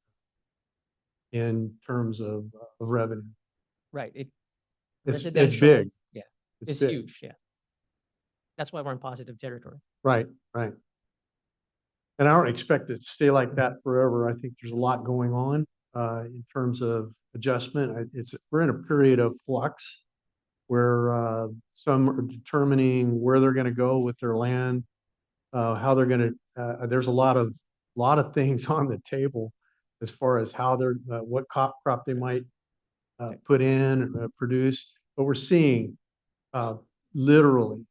Speaker 12: in terms of revenue.
Speaker 19: Right.
Speaker 12: It's
Speaker 19: Residential,
Speaker 12: big.
Speaker 19: yeah,
Speaker 12: It's
Speaker 19: it's
Speaker 12: big.
Speaker 19: huge. Yeah. That's why we're in positive territory.
Speaker 12: Right, right. And I don't expect it to stay like that forever. I think there's a lot going on in terms of adjustment. We're in a period of flux where some are determining where they're going to go with their land, how they're going to. There's a lot of things on the table as far as how they're what crop they might put in, produce. But we're seeing literally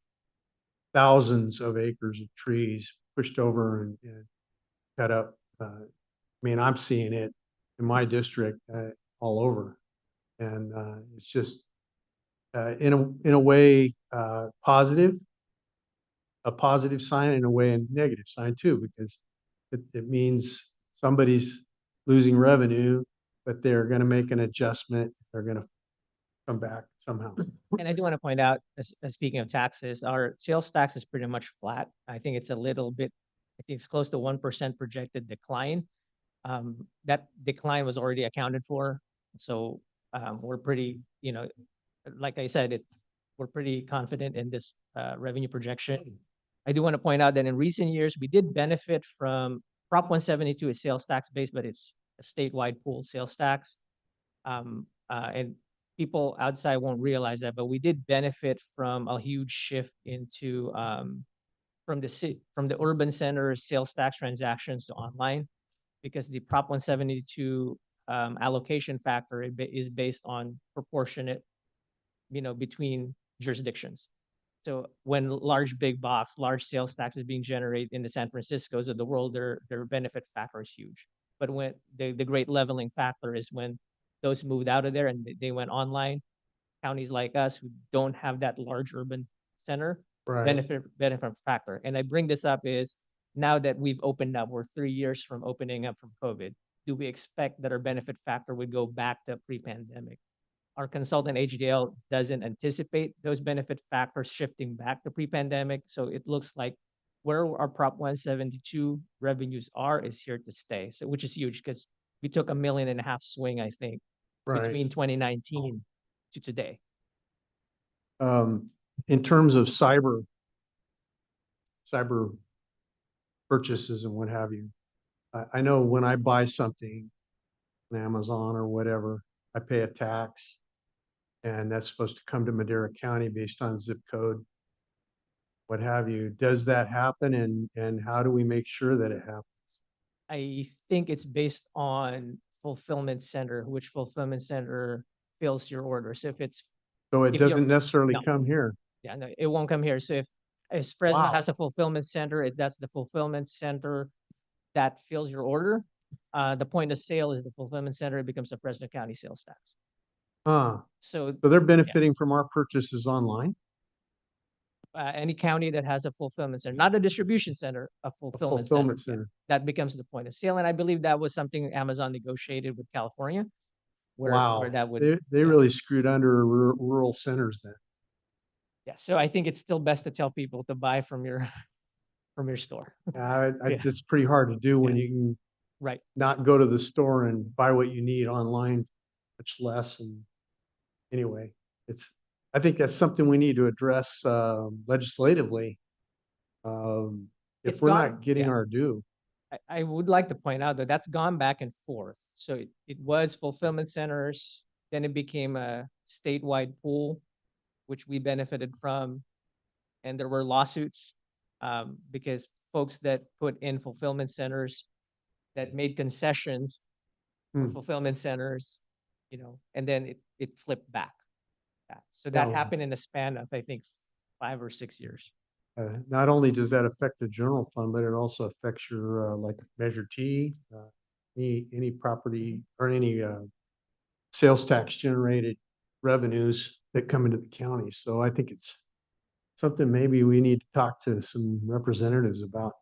Speaker 12: thousands of acres of trees pushed over and cut up. I mean, I'm seeing it in my district all over, and it's just in a way positive, a positive sign, in a way a negative sign too, because it means somebody's losing revenue, but they're going to make an adjustment. They're going to come back somehow.
Speaker 19: And I do want to point out, speaking of taxes, our sales tax is pretty much flat. I think it's a little bit, I think it's close to 1% projected decline. That decline was already accounted for. So we're pretty, like I said, we're pretty confident in this revenue projection. I do want to point out that in recent years, we did benefit from Prop 172 is sales tax based, but it's a statewide pool sales tax. And people outside won't realize that, but we did benefit from a huge shift into from the urban center sales tax transactions to online, because the Prop 172 allocation factor is based on proportionate, between jurisdictions. So when large big box, large sales tax is being generated in the San Franciscos of the world, their benefit factor is huge. But when the great leveling factor is when those moved out of there and they went online, counties like us who don't have that large urban center
Speaker 12: Right.
Speaker 19: benefit factor. And I bring this up is now that we've opened up, we're 3 years from opening up from COVID. Do we expect that our benefit factor would go back to pre-pandemic? Our consultant HDL doesn't anticipate those benefit factors shifting back to pre-pandemic. So it looks like where our Prop 172 revenues are is here to stay. So which is huge because we took $1.5 million swing, I think, between 2019 to today.
Speaker 12: In terms of cyber purchases and what have you, I know when I buy something on Amazon or whatever, I pay a tax, and that's supposed to come to Madera County based on zip code, what have you. Does that happen, and how do we make sure that it happens?
Speaker 19: I think it's based on fulfillment center, which fulfillment center fills your order. So if it's
Speaker 12: So it
Speaker 19: if you're-
Speaker 12: doesn't necessarily
Speaker 19: no.
Speaker 12: come here.
Speaker 19: Yeah, no, it won't come here. So if Fresno
Speaker 12: Wow.
Speaker 19: has a fulfillment center, that's the fulfillment center that fills your order. The point of sale is the fulfillment center. It becomes a Fresno County sales tax.
Speaker 12: So
Speaker 19: So
Speaker 12: they're benefiting from our purchases online.
Speaker 19: any county that has a fulfillment center, not a distribution center, a fulfillment center,
Speaker 12: Fulfillment center.
Speaker 19: that becomes the point of sale. And I believe that was something Amazon negotiated with California, where
Speaker 12: Wow.
Speaker 19: that would.
Speaker 12: They really screwed under rural centers then.
Speaker 19: Yeah, so I think it's still best to tell people to buy from your store. Yeah.
Speaker 12: It's pretty hard to do when you can
Speaker 19: Right.
Speaker 12: not go to the store and buy what you need online, much less. And anyway, I think that's something we need to address legislatively. If
Speaker 19: It's
Speaker 12: we're
Speaker 19: gone-
Speaker 12: not getting
Speaker 19: yeah.
Speaker 12: our due.
Speaker 19: I would like to point out that that's gone back and forth. So it was fulfillment centers, then it became a statewide pool, which we benefited from. And there were lawsuits because folks that put in fulfillment centers that made concessions for fulfillment centers, and then it flipped back. Yeah. So that
Speaker 12: Yeah.
Speaker 19: happened in a span of, I think, 5 or 6 years.
Speaker 12: Not only does that affect the general fund, but it also affects your, like Measure T, any property or any, sales tax generated revenues that come into the county. So I think it's something maybe we need to talk to some representatives about.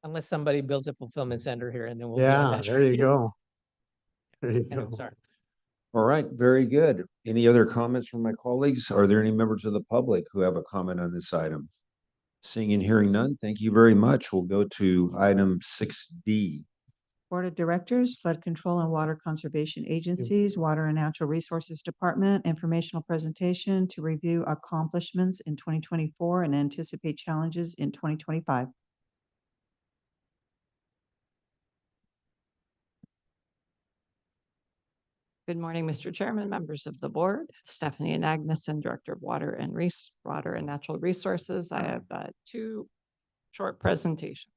Speaker 19: Unless somebody builds a fulfillment center here and then we'll be on
Speaker 12: Yeah,
Speaker 19: that
Speaker 12: there you
Speaker 19: train.
Speaker 12: go. There you
Speaker 19: And I'm
Speaker 12: go.
Speaker 19: sorry.
Speaker 1: All right, very good. Any other comments from my colleagues? Are there any members of the public who have a comment on this item? Seeing and hearing none, thank you very much. We'll go to item 6D.
Speaker 15: Board of Directors, Flood Control and Water Conservation Agencies, Water and Natural Resources Department, informational presentation to review accomplishments in 2024 and anticipate challenges in 2025.
Speaker 4: Good morning, Mr. Chairman, members of the board. Stephanie Anagnesson, Director of Water and Natural Resources. I have two short presentations.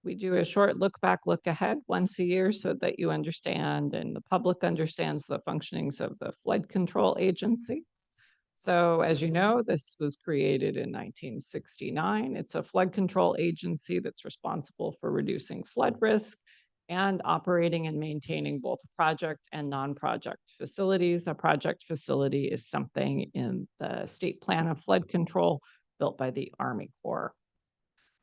Speaker 4: We do a short look back, look ahead once a year so that you understand and the public understands the functionings of the Flood Control Agency. So as you know, this was created in 1969. It's a flood control agency that's responsible for reducing flood risk and operating and maintaining both project and non-project facilities. A project facility is something in the state plan of flood control built by the Army Corps.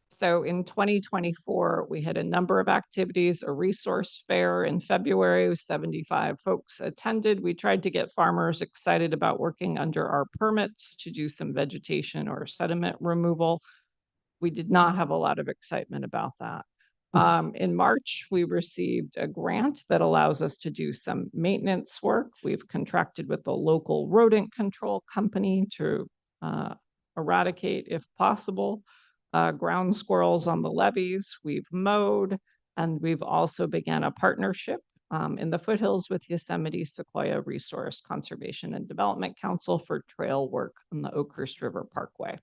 Speaker 4: So in 2024, we had a number of activities, a resource fair in February, 75 folks attended. We tried to get farmers excited about working under our permits to do some vegetation or sediment removal. We did not have a lot of excitement about that. In March, we received a grant that allows us to do some maintenance work. We've contracted with a local rodent control company to eradicate, if possible, ground squirrels on the levees. We've mowed, and we've also began a partnership in the foothills with Yosemite Sequoia Resource Conservation and Development Council for trail work on the Oakhurst River Parkway.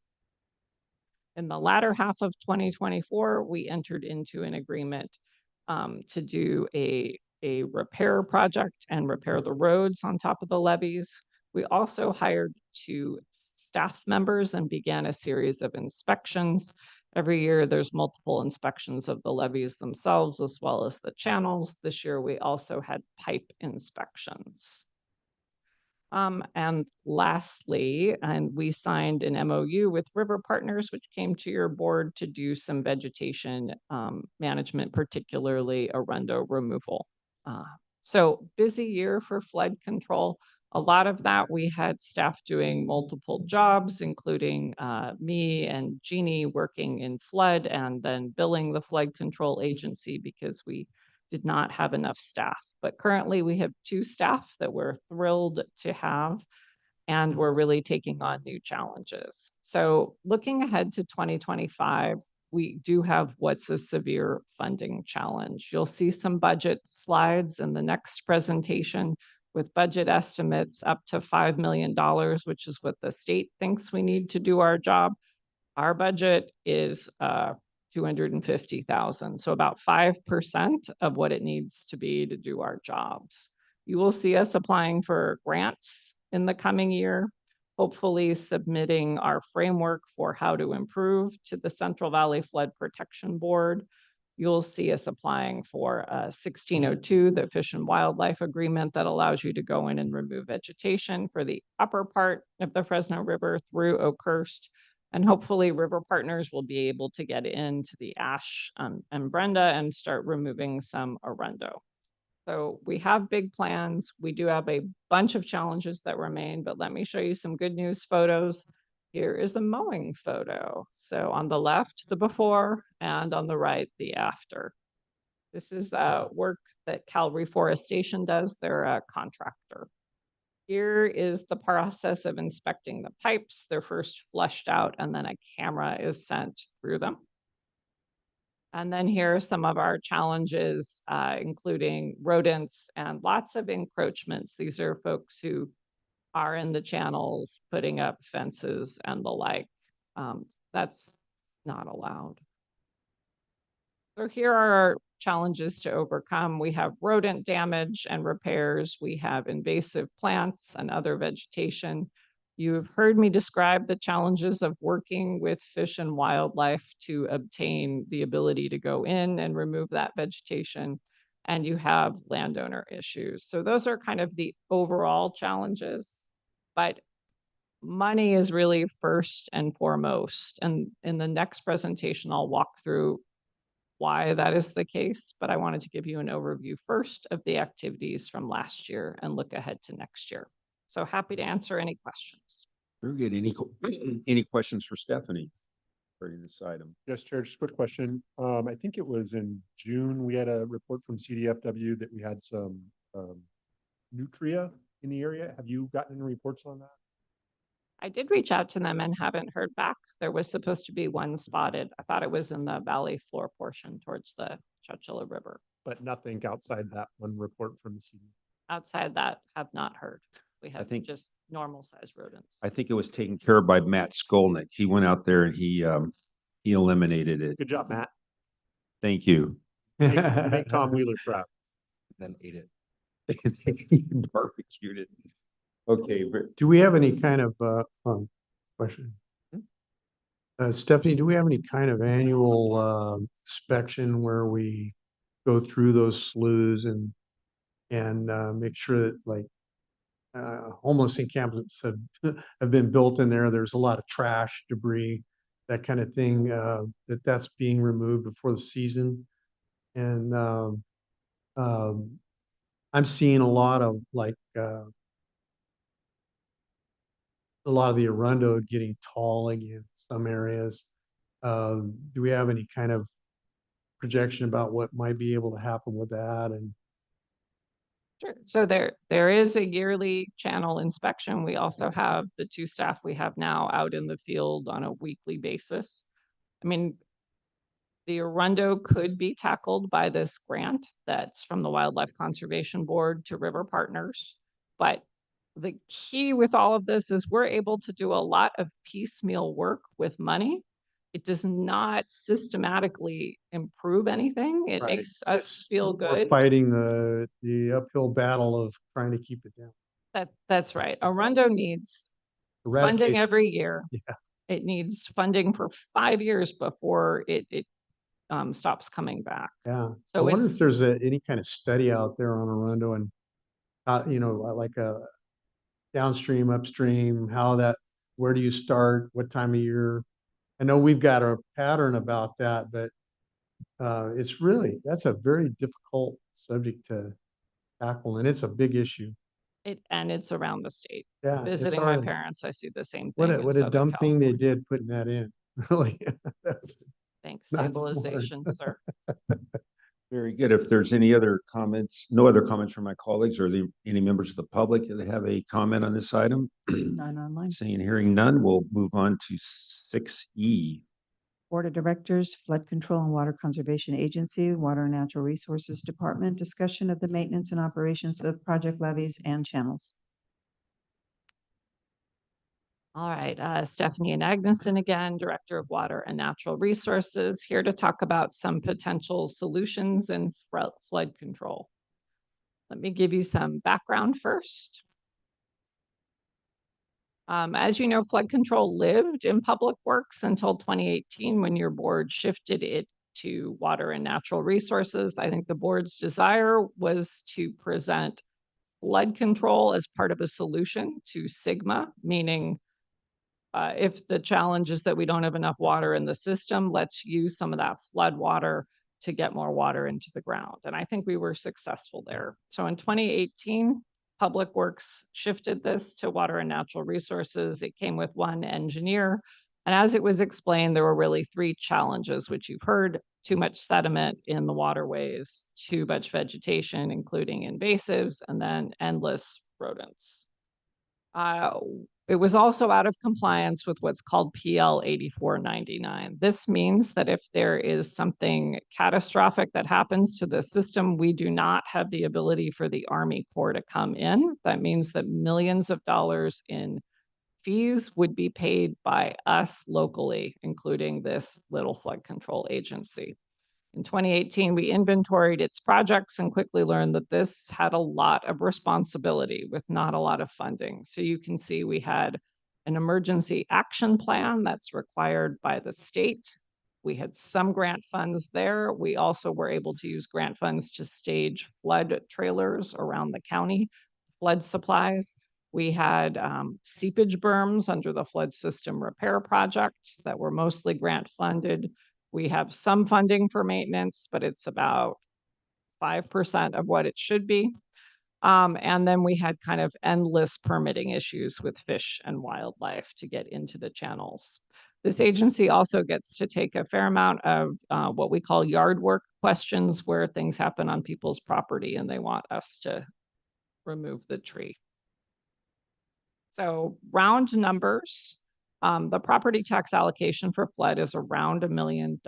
Speaker 4: In the latter half of 2024, we entered into an agreement to do a repair project and repair the roads on top of the levees. We also hired 2 staff members and began a series of inspections. Every year, there's multiple inspections of the levees themselves, as well as the channels. This year, we also had pipe inspections. And lastly, we signed an MOU with River Partners, which came to your board to do some vegetation management, particularly arundo removal. So busy year for flood control. A lot of that we had staff doing multiple jobs, including me and Jeannie working in flood and then billing the flood control agency because we did not have enough staff. But currently we have 2 staff that we're thrilled to have, and we're really taking on new challenges. So looking ahead to 2025, we do have what's a severe funding challenge. You'll see some budget slides in the next presentation with budget estimates up to $5 million, which is what the state thinks we need to do our job. Our budget is 250,000, so about 5% of what it needs to be to do our jobs. You will see us applying for grants in the coming year, hopefully submitting our framework for how to improve to the Central Valley Flood Protection Board. You'll see us applying for 1602, the Fish and Wildlife Agreement that allows you to go in and remove vegetation for the upper part of the Fresno River through Oakhurst. And hopefully River Partners will be able to get into the Ash and Brenda and start removing some arundo. So we have big plans. We do have a bunch of challenges that remain, but let me show you some good news photos. Here is a mowing photo. So on the left, the before, and on the right, the after. This is work that Cal Reforestation does. They're a contractor. Here is the process of inspecting the pipes. They're first flushed out and then a camera is sent through them. And then here are some of our challenges, including rodents and lots of encroachments. These are folks who are in the channels, putting up fences and the like. That's not allowed. So here are our challenges to overcome. We have rodent damage and repairs. We have invasive plants and other vegetation. You've heard me describe the challenges of working with fish and wildlife to obtain the ability to go in and remove that vegetation. And you have landowner issues. So those are kind of the overall challenges. But money is really first and foremost. And in the next presentation, I'll walk through why that is the case, but I wanted to give you an overview first of the activities from last year and look ahead to next year. So happy to answer any questions.
Speaker 1: Very good. Any questions for Stephanie for this item?
Speaker 3: Yes, Chair, just a quick question. I think it was in June, we had a report from CDFW that we had some nutria in the area. Have you gotten any reports on that?
Speaker 4: I did reach out to them and haven't heard back. There was supposed to be one spotted. I thought it was in the valley floor portion towards the Chowchilla River.
Speaker 3: But nothing outside that one report from the CD.
Speaker 4: Outside that, have not heard. We have
Speaker 1: think-
Speaker 4: just normal sized rodents.
Speaker 1: I think it was taken care of by Matt Skolnick. He went out there and he eliminated it.
Speaker 3: Good job, Matt.
Speaker 1: Thank you.
Speaker 3: Make Tom Wheeler proud.
Speaker 13: Then ate it.
Speaker 1: Barbecued it. Okay,
Speaker 12: Do we have any kind of, question? Stephanie, do we have any kind of annual, inspection where we go through those sloughs and make sure that like, homeless encampments have been built in there. There's a lot of trash, debris, that kind of thing, that's being removed before the season. And, I'm seeing a lot of like, a lot of the Arundo getting tall again in some areas. Do we have any kind of projection about what might be able to happen with that? And
Speaker 4: Sure. So there is a yearly channel inspection. We also have the two staff we have now out in the field on a weekly basis. I mean, the Arundo could be tackled by this grant that's from the Wildlife Conservation Board to River Partners. But the key with all of this is we're able to do a lot of piecemeal work with money. It does not systematically improve anything. It
Speaker 12: Right.
Speaker 4: makes us feel
Speaker 12: we're
Speaker 4: good.
Speaker 12: fighting the uphill battle of trying to keep it down.
Speaker 4: That's right. Arundo needs funding
Speaker 12: Eradication.
Speaker 4: every year.
Speaker 12: Yeah.
Speaker 4: It needs funding for 5 years before it stops coming back.
Speaker 12: Yeah. I
Speaker 4: So
Speaker 12: wonder
Speaker 4: it's
Speaker 12: if there's any kind of study out there on Arundo and, like a downstream, upstream, where do you start? What time of year? I know we've got a pattern about that, but that's a very difficult subject to tackle, and it's a big issue.
Speaker 4: and it's around the state.
Speaker 12: Yeah, it's
Speaker 4: Visiting my
Speaker 12: hard.
Speaker 4: parents, I see the same
Speaker 12: What
Speaker 4: thing
Speaker 12: a,
Speaker 4: in
Speaker 12: what a
Speaker 4: Southern
Speaker 12: dumb thing they
Speaker 4: California.
Speaker 12: did putting that in, really. That's
Speaker 4: Thanks,
Speaker 12: not smart.
Speaker 4: stabilization, sir.
Speaker 1: very good. If there's any other comments, no other comments from my colleagues or any members of the public that have a comment on this item?
Speaker 15: None online.
Speaker 1: Seeing and hearing none, we'll move on to 6E.
Speaker 15: Board of Directors, Flood Control and Water Conservation Agency, Water and Natural Resources Department, discussion of the maintenance and operations of project levees and channels.
Speaker 4: All right, Stephanie and Agnesson again, Director of Water and Natural Resources, here to talk about some potential solutions in flood control. Let me give you some background first. As you know, flood control lived in public works until 2018 when your board shifted it to water and natural resources. I think the board's desire was to present flood control as part of a solution to SIGMA, meaning if the challenge is that we don't have enough water in the system, let's use some of that flood water to get more water into the ground. And I think we were successful there. So in 2018, Public Works shifted this to water and natural resources. It came with one engineer. And as it was explained, there were really three challenges, which you've heard: too much sediment in the waterways, too much vegetation, including invasives, and then endless rodents. It was also out of compliance with what's called PL 8499. This means that if there is something catastrophic that happens to the system, we do not have the ability for the Army Corps to come in. That means that millions of dollars in fees would be paid by us locally, including this little flood control agency. In 2018, we inventoried its projects and quickly learned that this had a lot of responsibility with not a lot of funding. So you can see we had an emergency action plan that's required by the state. We had some grant funds there. We also were able to use grant funds to stage flood trailers around the county, flood supplies. We had seepage berms under the flood system repair projects that were mostly grant funded. We have some funding for maintenance, but it's about 5% of what it should be. And then we had kind of endless permitting issues with fish and wildlife to get into the channels. This agency also gets to take a fair amount of what we call yard work questions, where things happen on people's property and they want us to remove the tree. So round numbers, the property tax allocation for flood is around $1 million,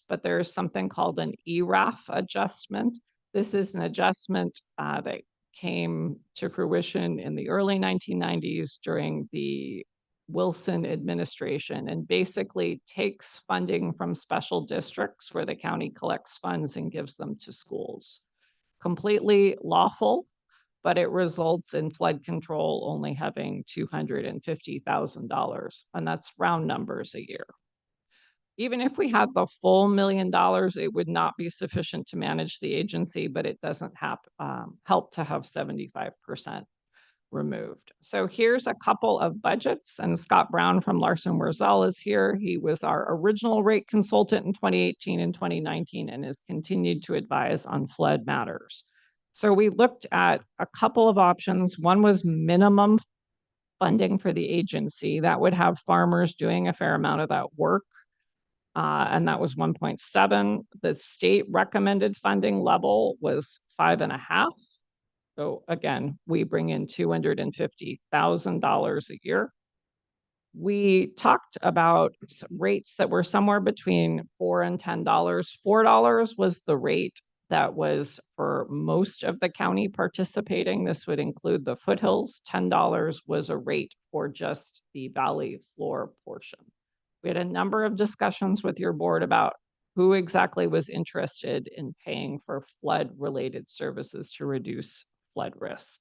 Speaker 4: but there's something called an ERAF adjustment. This is an adjustment that came to fruition in the early 1990s during the Wilson administration, and basically takes funding from special districts where the county collects funds and gives them to schools. Completely lawful, but it results in flood control only having $250,000, and that's round numbers a year. Even if we had the full $1 million, it would not be sufficient to manage the agency, but it doesn't help to have 75% removed. So here's a couple of budgets, and Scott Brown from Larson Wurzel is here. He was our original rate consultant in 2018 and 2019 and has continued to advise on flood matters. So we looked at a couple of options. One was minimum funding for the agency. That would have farmers doing a fair amount of that work. And that was 1.7. The state recommended funding level was 5.5. So again, we bring in $250,000 a year. We talked about rates that were somewhere between $4 and $10. $4 was the rate that was for most of the county participating. This would include the foothills. $10 was a rate for just the valley floor portion. We had a number of discussions with your board about who exactly was interested in paying for flood-related services to reduce flood risk.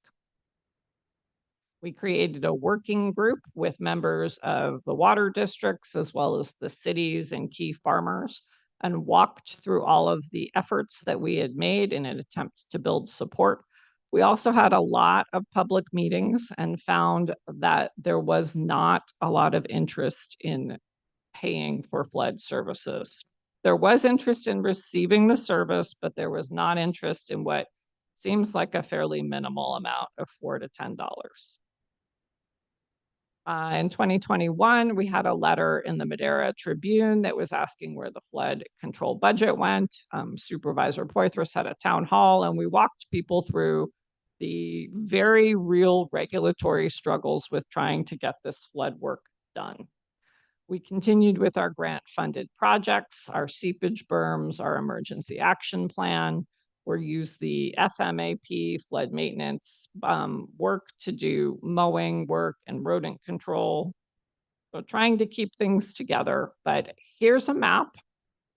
Speaker 4: We created a working group with members of the water districts as well as the cities and key farmers, and walked through all of the efforts that we had made in an attempt to build support. We also had a lot of public meetings and found that there was not a lot of interest in paying for flood services. There was interest in receiving the service, but there was not interest in what seems like a fairly minimal amount of $4 to $10. In 2021, we had a letter in the Madera Tribune that was asking where the flood control budget went. Supervisor Poitras had a town hall, and we walked people through the very real regulatory struggles with trying to get this flood work done. We continued with our grant-funded projects, our seepage berms, our emergency action plan. We use the FMAP, flood maintenance work, to do mowing work and rodent control. So trying to keep things together. But here's a map.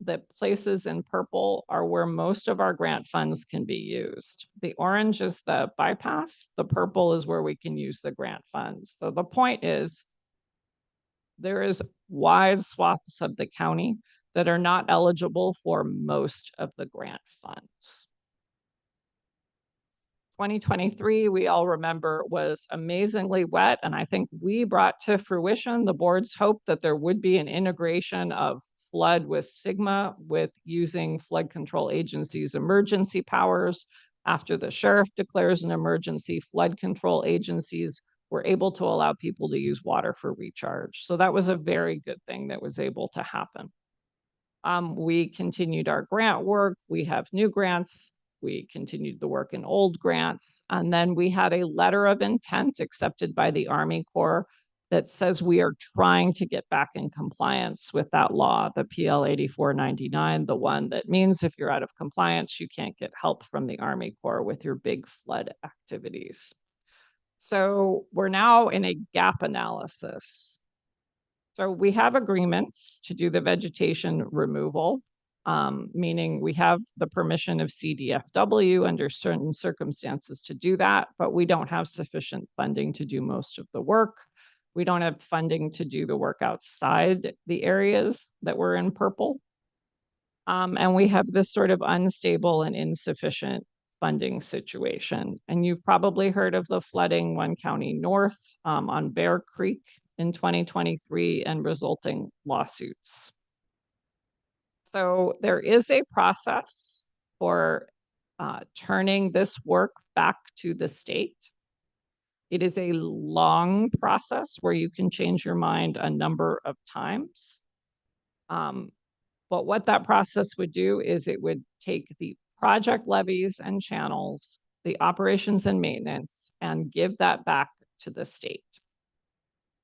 Speaker 4: The places in purple are where most of our grant funds can be used. The orange is the bypass. The purple is where we can use the grant funds. So the point is, there is wide swaths of the county that are not eligible for most of the grant funds. 2023, we all remember, was amazingly wet, and I think we brought to fruition the board's hope that there would be an integration of flood with SGMA, with using flood control agencies' emergency powers. After the sheriff declares an emergency, flood control agencies were able to allow people to use water for recharge. So that was a very good thing that was able to happen. We continued our grant work. We have new grants. We continued the work in old grants. And then we had a letter of intent accepted by the Army Corps that says we are trying to get back in compliance with that law, the PL 8499, the one that means if you're out of compliance, you can't get help from the Army Corps with your big flood activities. So we're now in a gap analysis. So we have agreements to do the vegetation removal. meaning we have the permission of CDFW under certain circumstances to do that, but we don't have sufficient funding to do most of the work. We don't have funding to do the work outside the areas that were in purple. And we have this sort of unstable and insufficient funding situation. And you've probably heard of the flooding one county north on Bear Creek in 2023 and resulting lawsuits. So there is a process for turning this work back to the state. It is a long process where you can change your mind a number of times. But what that process would do is it would take the project levies and channels, the operations and maintenance, and give that back to the state.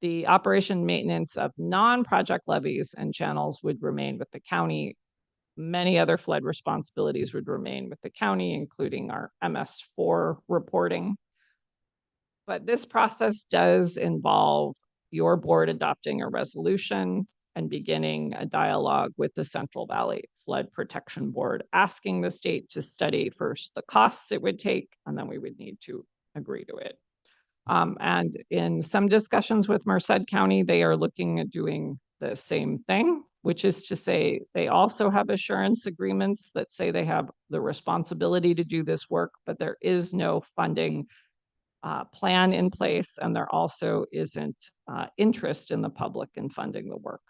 Speaker 4: The operation maintenance of non-project levies and channels would remain with the county. Many other flood responsibilities would remain with the county, including our MS4 reporting. But this process does involve your board adopting a resolution and beginning a dialogue with the Central Valley Flood Protection Board, asking the state to study first the costs it would take, and then we would need to agree to it. And in some discussions with Merced County, they are looking at doing the same thing, which is to say they also have assurance agreements that say they have the responsibility to do this work, but there is no funding plan in place, and there also isn't interest in the public in funding the work.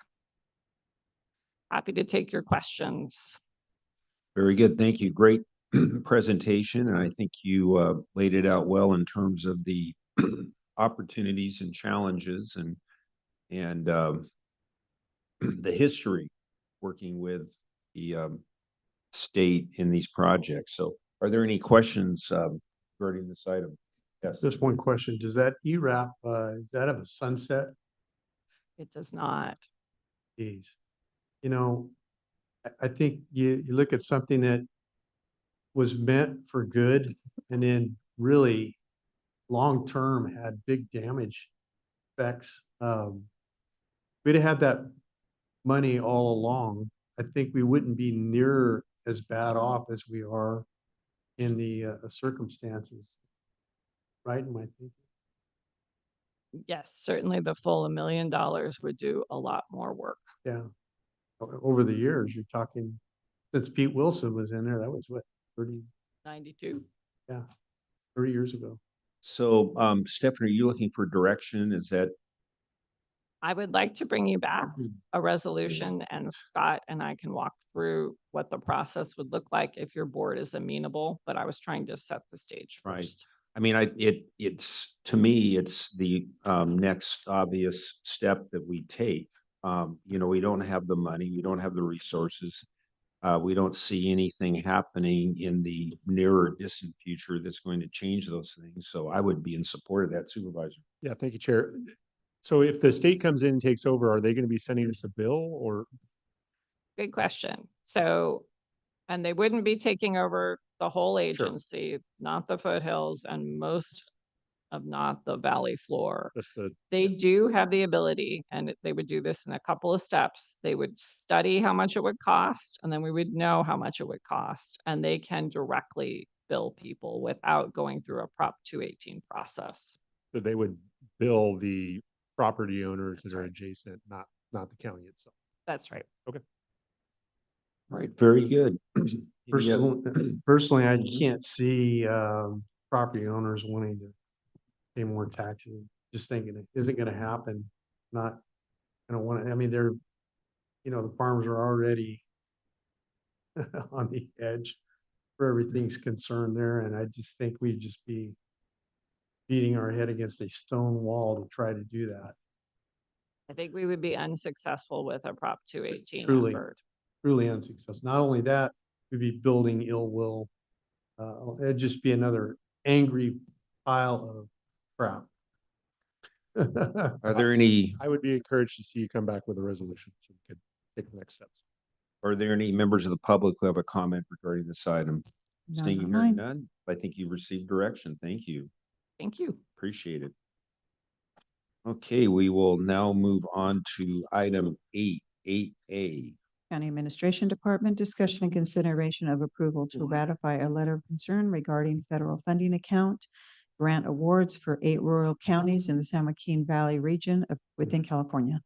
Speaker 4: Happy to take your questions.
Speaker 1: Very good. Thank you. Great presentation. And I think you laid it out well in terms of the opportunities and challenges and the history working with the state in these projects. So are there any questions regarding this item? Yes.
Speaker 12: Just one question. Does that ERAP, is that of a sunset?
Speaker 4: It does not.
Speaker 12: Geez. You know, I think you look at something that was meant for good and then really long-term had big damage effects. We'd have had that money all along. I think we wouldn't be near as bad off as we are in the circumstances. Right? Am I thinking?
Speaker 4: Yes, certainly the full $1 million would do a lot more work.
Speaker 12: Yeah. Over the years, you're talking, since Pete Wilson was in there, that was what,
Speaker 4: 92.
Speaker 12: Yeah, 30 years ago.
Speaker 1: So, Stephanie, are you looking for direction? Is that?
Speaker 4: I would like to bring you back a resolution, and Scott and I can walk through what the process would look like if your board is amenable, but I was trying to set the stage
Speaker 1: Right.
Speaker 4: first.
Speaker 1: I mean, it's to me, it's the next obvious step that we take. You know, we don't have the money, we don't have the resources. We don't see anything happening in the nearer distant future that's going to change those things. So I would be in support of that, Supervisor.
Speaker 3: Yeah, thank you, Chair. So if the state comes in and takes over, are they going to be sending us a bill or?
Speaker 4: Good question. So, and they wouldn't be taking over the whole agency, not the foothills, and most of not the valley floor. They do have the ability, and they would do this in a couple of steps. They would study how much it would cost, and then we would know how much it would cost, and they can directly bill people without going through a Prop 218 process.
Speaker 3: So they would bill the property owners that are adjacent, not the county itself.
Speaker 4: That's right.
Speaker 3: Okay.
Speaker 1: All right, very good.
Speaker 12: Personally, I can't see property owners wanting to pay more taxes. Just thinking it isn't going to happen. Not going to want to. I mean, they're, you know, the farmers are already on the edge where everything's concerned there, and I just think we'd just be beating our head against a stone wall to try to do that.
Speaker 4: I think we would be unsuccessful with a Prop 218
Speaker 12: Truly,
Speaker 4: effort.
Speaker 12: truly unsuccessful. Not only that, we'd be building ill will. It'd just be another angry pile of crap.
Speaker 1: Are there any?
Speaker 3: I would be encouraged to see you come back with a resolution so we could take the next steps.
Speaker 1: Are there any members of the public who have a comment regarding this item?
Speaker 15: None
Speaker 1: Seeing
Speaker 15: on
Speaker 1: here,
Speaker 15: mine.
Speaker 1: none. I think you received direction. Thank you.
Speaker 4: Thank you.
Speaker 1: Appreciate it. Okay, we will now move on to item 8A.
Speaker 15: County Administration Department, discussion and consideration of approval to ratify a letter of concern regarding federal funding account grant awards for 8 rural counties in the San Joaquin Valley region within California.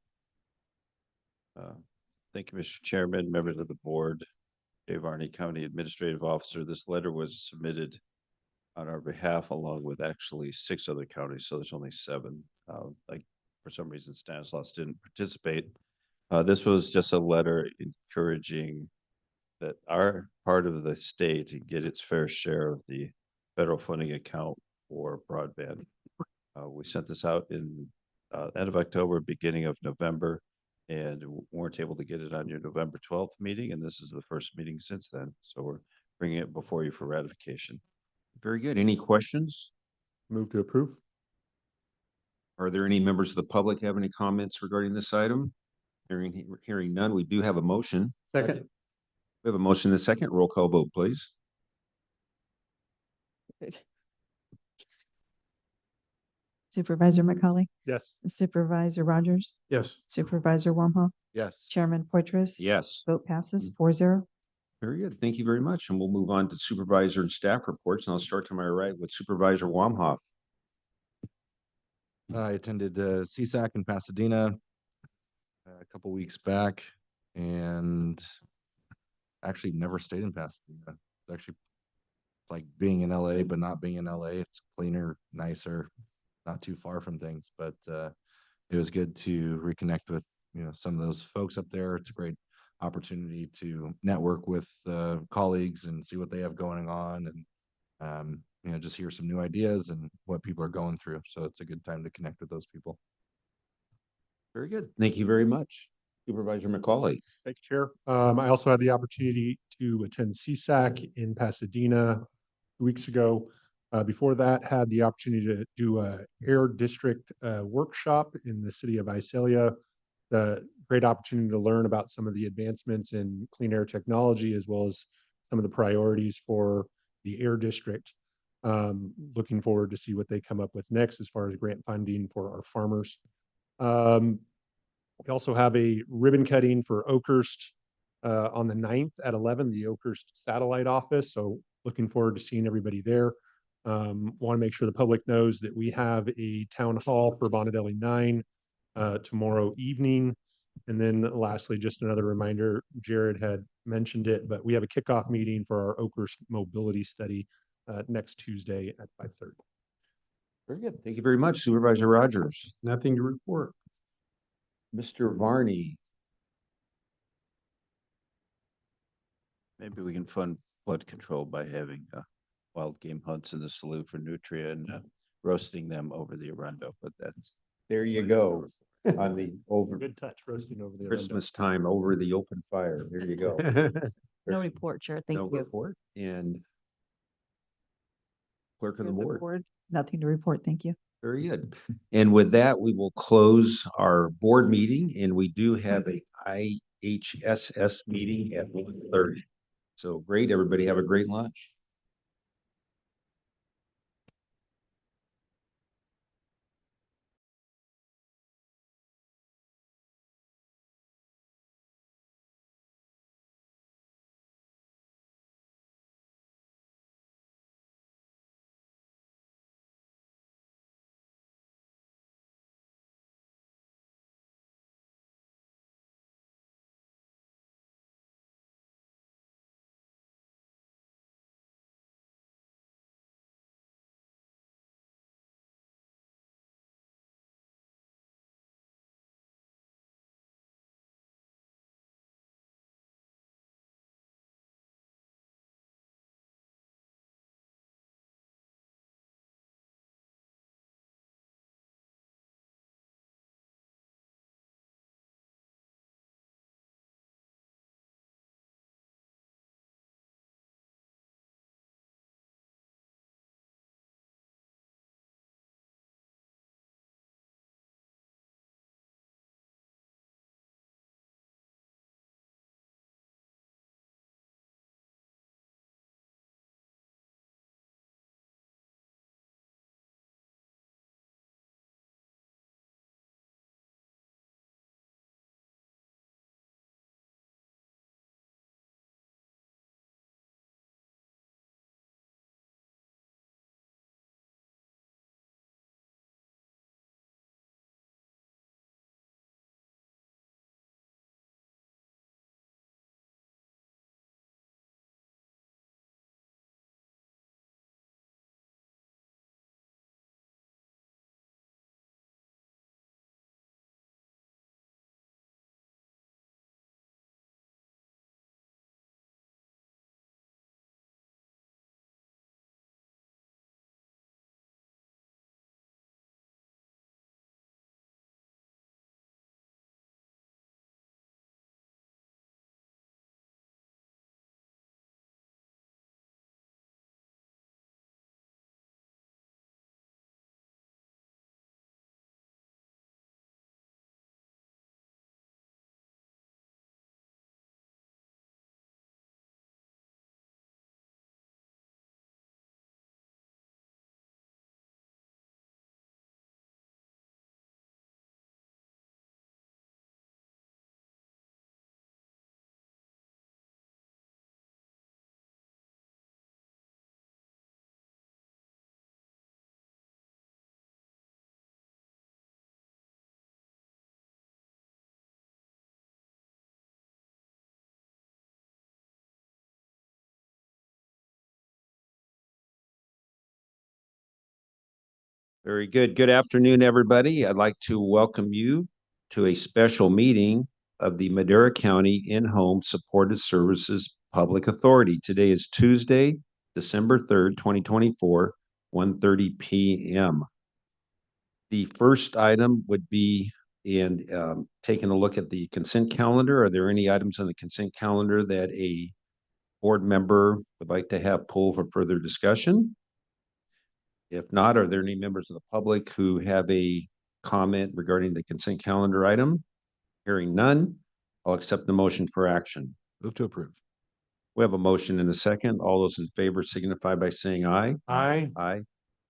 Speaker 1: Thank you, Mr. Chairman, members of the board, Dave Arney, County Administrative Officer. This letter was submitted on our behalf along with actually 6 other counties, so there's only 7. Like for some reason Stanislaus didn't participate. This was just a letter encouraging that our part of the state to get its fair share of the federal funding account for broadband. We sent this out in end of October, beginning of November, and weren't able to get it on your November 12th meeting, and this is the first meeting since then. So we're bringing it before you for ratification. Very good. Any questions?
Speaker 3: Move to approve.
Speaker 1: Are there any members of the public have any comments regarding this item? Hearing none, we do have a motion.
Speaker 12: Second.
Speaker 1: We have a motion and a second. Roll call vote, please.
Speaker 15: Supervisor McCauley,
Speaker 3: Yes.
Speaker 15: Supervisor Rogers,
Speaker 12: Yes.
Speaker 15: Supervisor Wamhaugh,
Speaker 13: Yes.
Speaker 15: Chairman Poitras.
Speaker 1: Yes.
Speaker 15: Vote passes 4-0.
Speaker 1: Very good. Thank you very much. And we'll move on to supervisor and staff reports. And I'll start to my right with Supervisor Wamhoff.
Speaker 13: I attended CSAC in Pasadena a couple weeks back and actually never stayed in Pasadena. It's actually like being in LA, but not being in LA. It's cleaner, nicer, not too far from things, but it was good to reconnect with, some of those folks up there. It's a great opportunity to network with colleagues and see what they have going on and, just hear some new ideas and what people are going through. So it's a good time to connect with those people.
Speaker 1: Very good. Thank you very much. Supervisor McCauley.
Speaker 3: Thank you, Chair. I also had the opportunity to attend CSAC in Pasadena 2 weeks ago. Before that, had the opportunity to do a air district workshop in the city of Visalia. The great opportunity to learn about some of the advancements in clean air technology, as well as some of the priorities for the air district. Looking forward to see what they come up with next as far as grant funding for our farmers. We also have a ribbon cutting for Oakhurst on the 9th at 11, the Oakhurst satellite office. So looking forward to seeing everybody there. Want to make sure the public knows that we have a town hall for Bonneville 9 tomorrow evening. And then lastly, just another reminder, Jared had mentioned it, but we have a kickoff meeting for our Oakhurst mobility study next Tuesday at 5:30.
Speaker 1: Very good. Thank you very much, Supervisor Rogers.
Speaker 12: Nothing to report.
Speaker 1: Mr. Varney.
Speaker 6: Maybe we can fund flood control by having wild game hunts in the slough for nutria and roasting them over the Arundo, but that's.
Speaker 1: There you go. On the over
Speaker 3: Good touch, roasting over the
Speaker 1: Christmas time over the open fire. There you go.
Speaker 16: No report, Chair. Thank
Speaker 1: No
Speaker 16: you.
Speaker 1: report. And clerk of the board.
Speaker 15: Nothing to report. Thank you.
Speaker 1: Very good. And with that, we will close our board meeting, and we do have a IHSS meeting at 1:30. So great, everybody have a great lunch. Very good. Good afternoon, everybody. I'd like to welcome you to a special meeting of the Madera County In-Home Supported Services Public Authority. Today is Tuesday, December 3rd, 2024, 1:30 p.m. The first item would be taking a look at the consent calendar. Are there any items on the consent calendar that a board member would like to have pulled for further discussion? If not, are there any members of the public who have a comment regarding the consent calendar item? Hearing none, I'll accept the motion for action.
Speaker 13: Move to approve.
Speaker 1: We have a motion and a second. All those in favor signify by saying aye.
Speaker 12: Aye.
Speaker 1: Aye.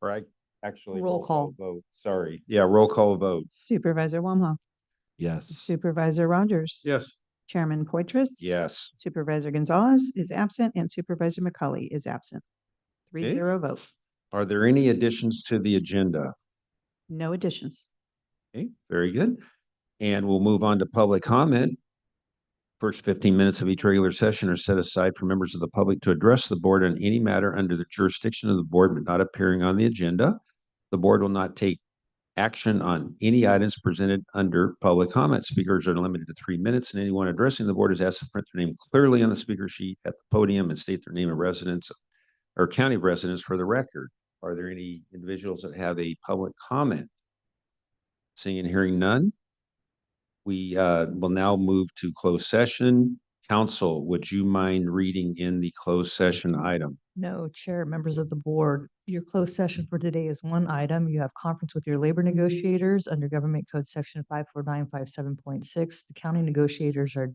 Speaker 1: Or actually.
Speaker 15: Roll call.
Speaker 1: Vote. Sorry. Yeah, roll call vote.
Speaker 15: Supervisor Wamhaugh,
Speaker 13: Yes.
Speaker 15: Supervisor Rogers.
Speaker 12: Yes.
Speaker 15: Chairman Poitras.
Speaker 1: Yes.
Speaker 15: Supervisor Gonzalez is absent and Supervisor McCauley is absent.
Speaker 1: Okay.
Speaker 15: 3-0 vote.
Speaker 1: Are there any additions to the agenda?
Speaker 15: No additions.
Speaker 1: Okay, very good. And we'll move on to public comment. First 15 minutes of each regular session are set aside for members of the public to address the board on any matter under the jurisdiction of the board but not appearing on the agenda. The board will not take action on any items presented under public comment. Speakers are limited to 3 minutes, and anyone addressing the board is asked to print their name clearly on the speaker sheet at the podium and state their name of residence or county of residence for the record. Are there any individuals that have a public comment? Seeing and hearing none, we will now move to closed session. Council, would you mind reading in the closed session item?
Speaker 16: No, Chair, members of the board, your closed session for today is one item. You have conference with your labor negotiators under Government Code Section 54957.6. The county negotiators are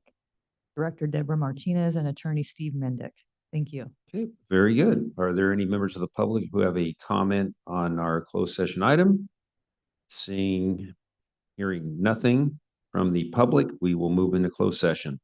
Speaker 16: Director Deborah Martinez and Attorney Steve Mendick. Thank you.
Speaker 1: Okay, very good. Are there any members of the public who have a comment on our closed session item? Seeing, hearing nothing from the public, we will move into closed session.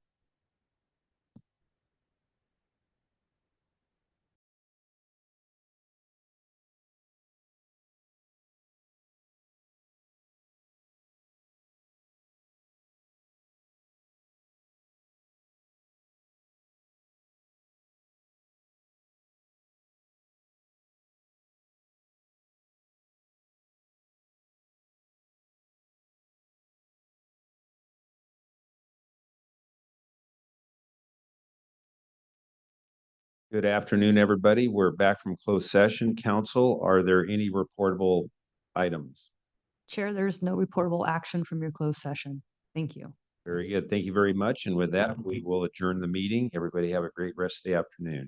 Speaker 1: Good afternoon, everybody. We're back from closed session. Council, are there any reportable items?
Speaker 16: Chair, there is no reportable action from your closed session. Thank you.
Speaker 1: Very good. Thank you very much. And with that, we will adjourn the meeting. Everybody have a great rest of the afternoon.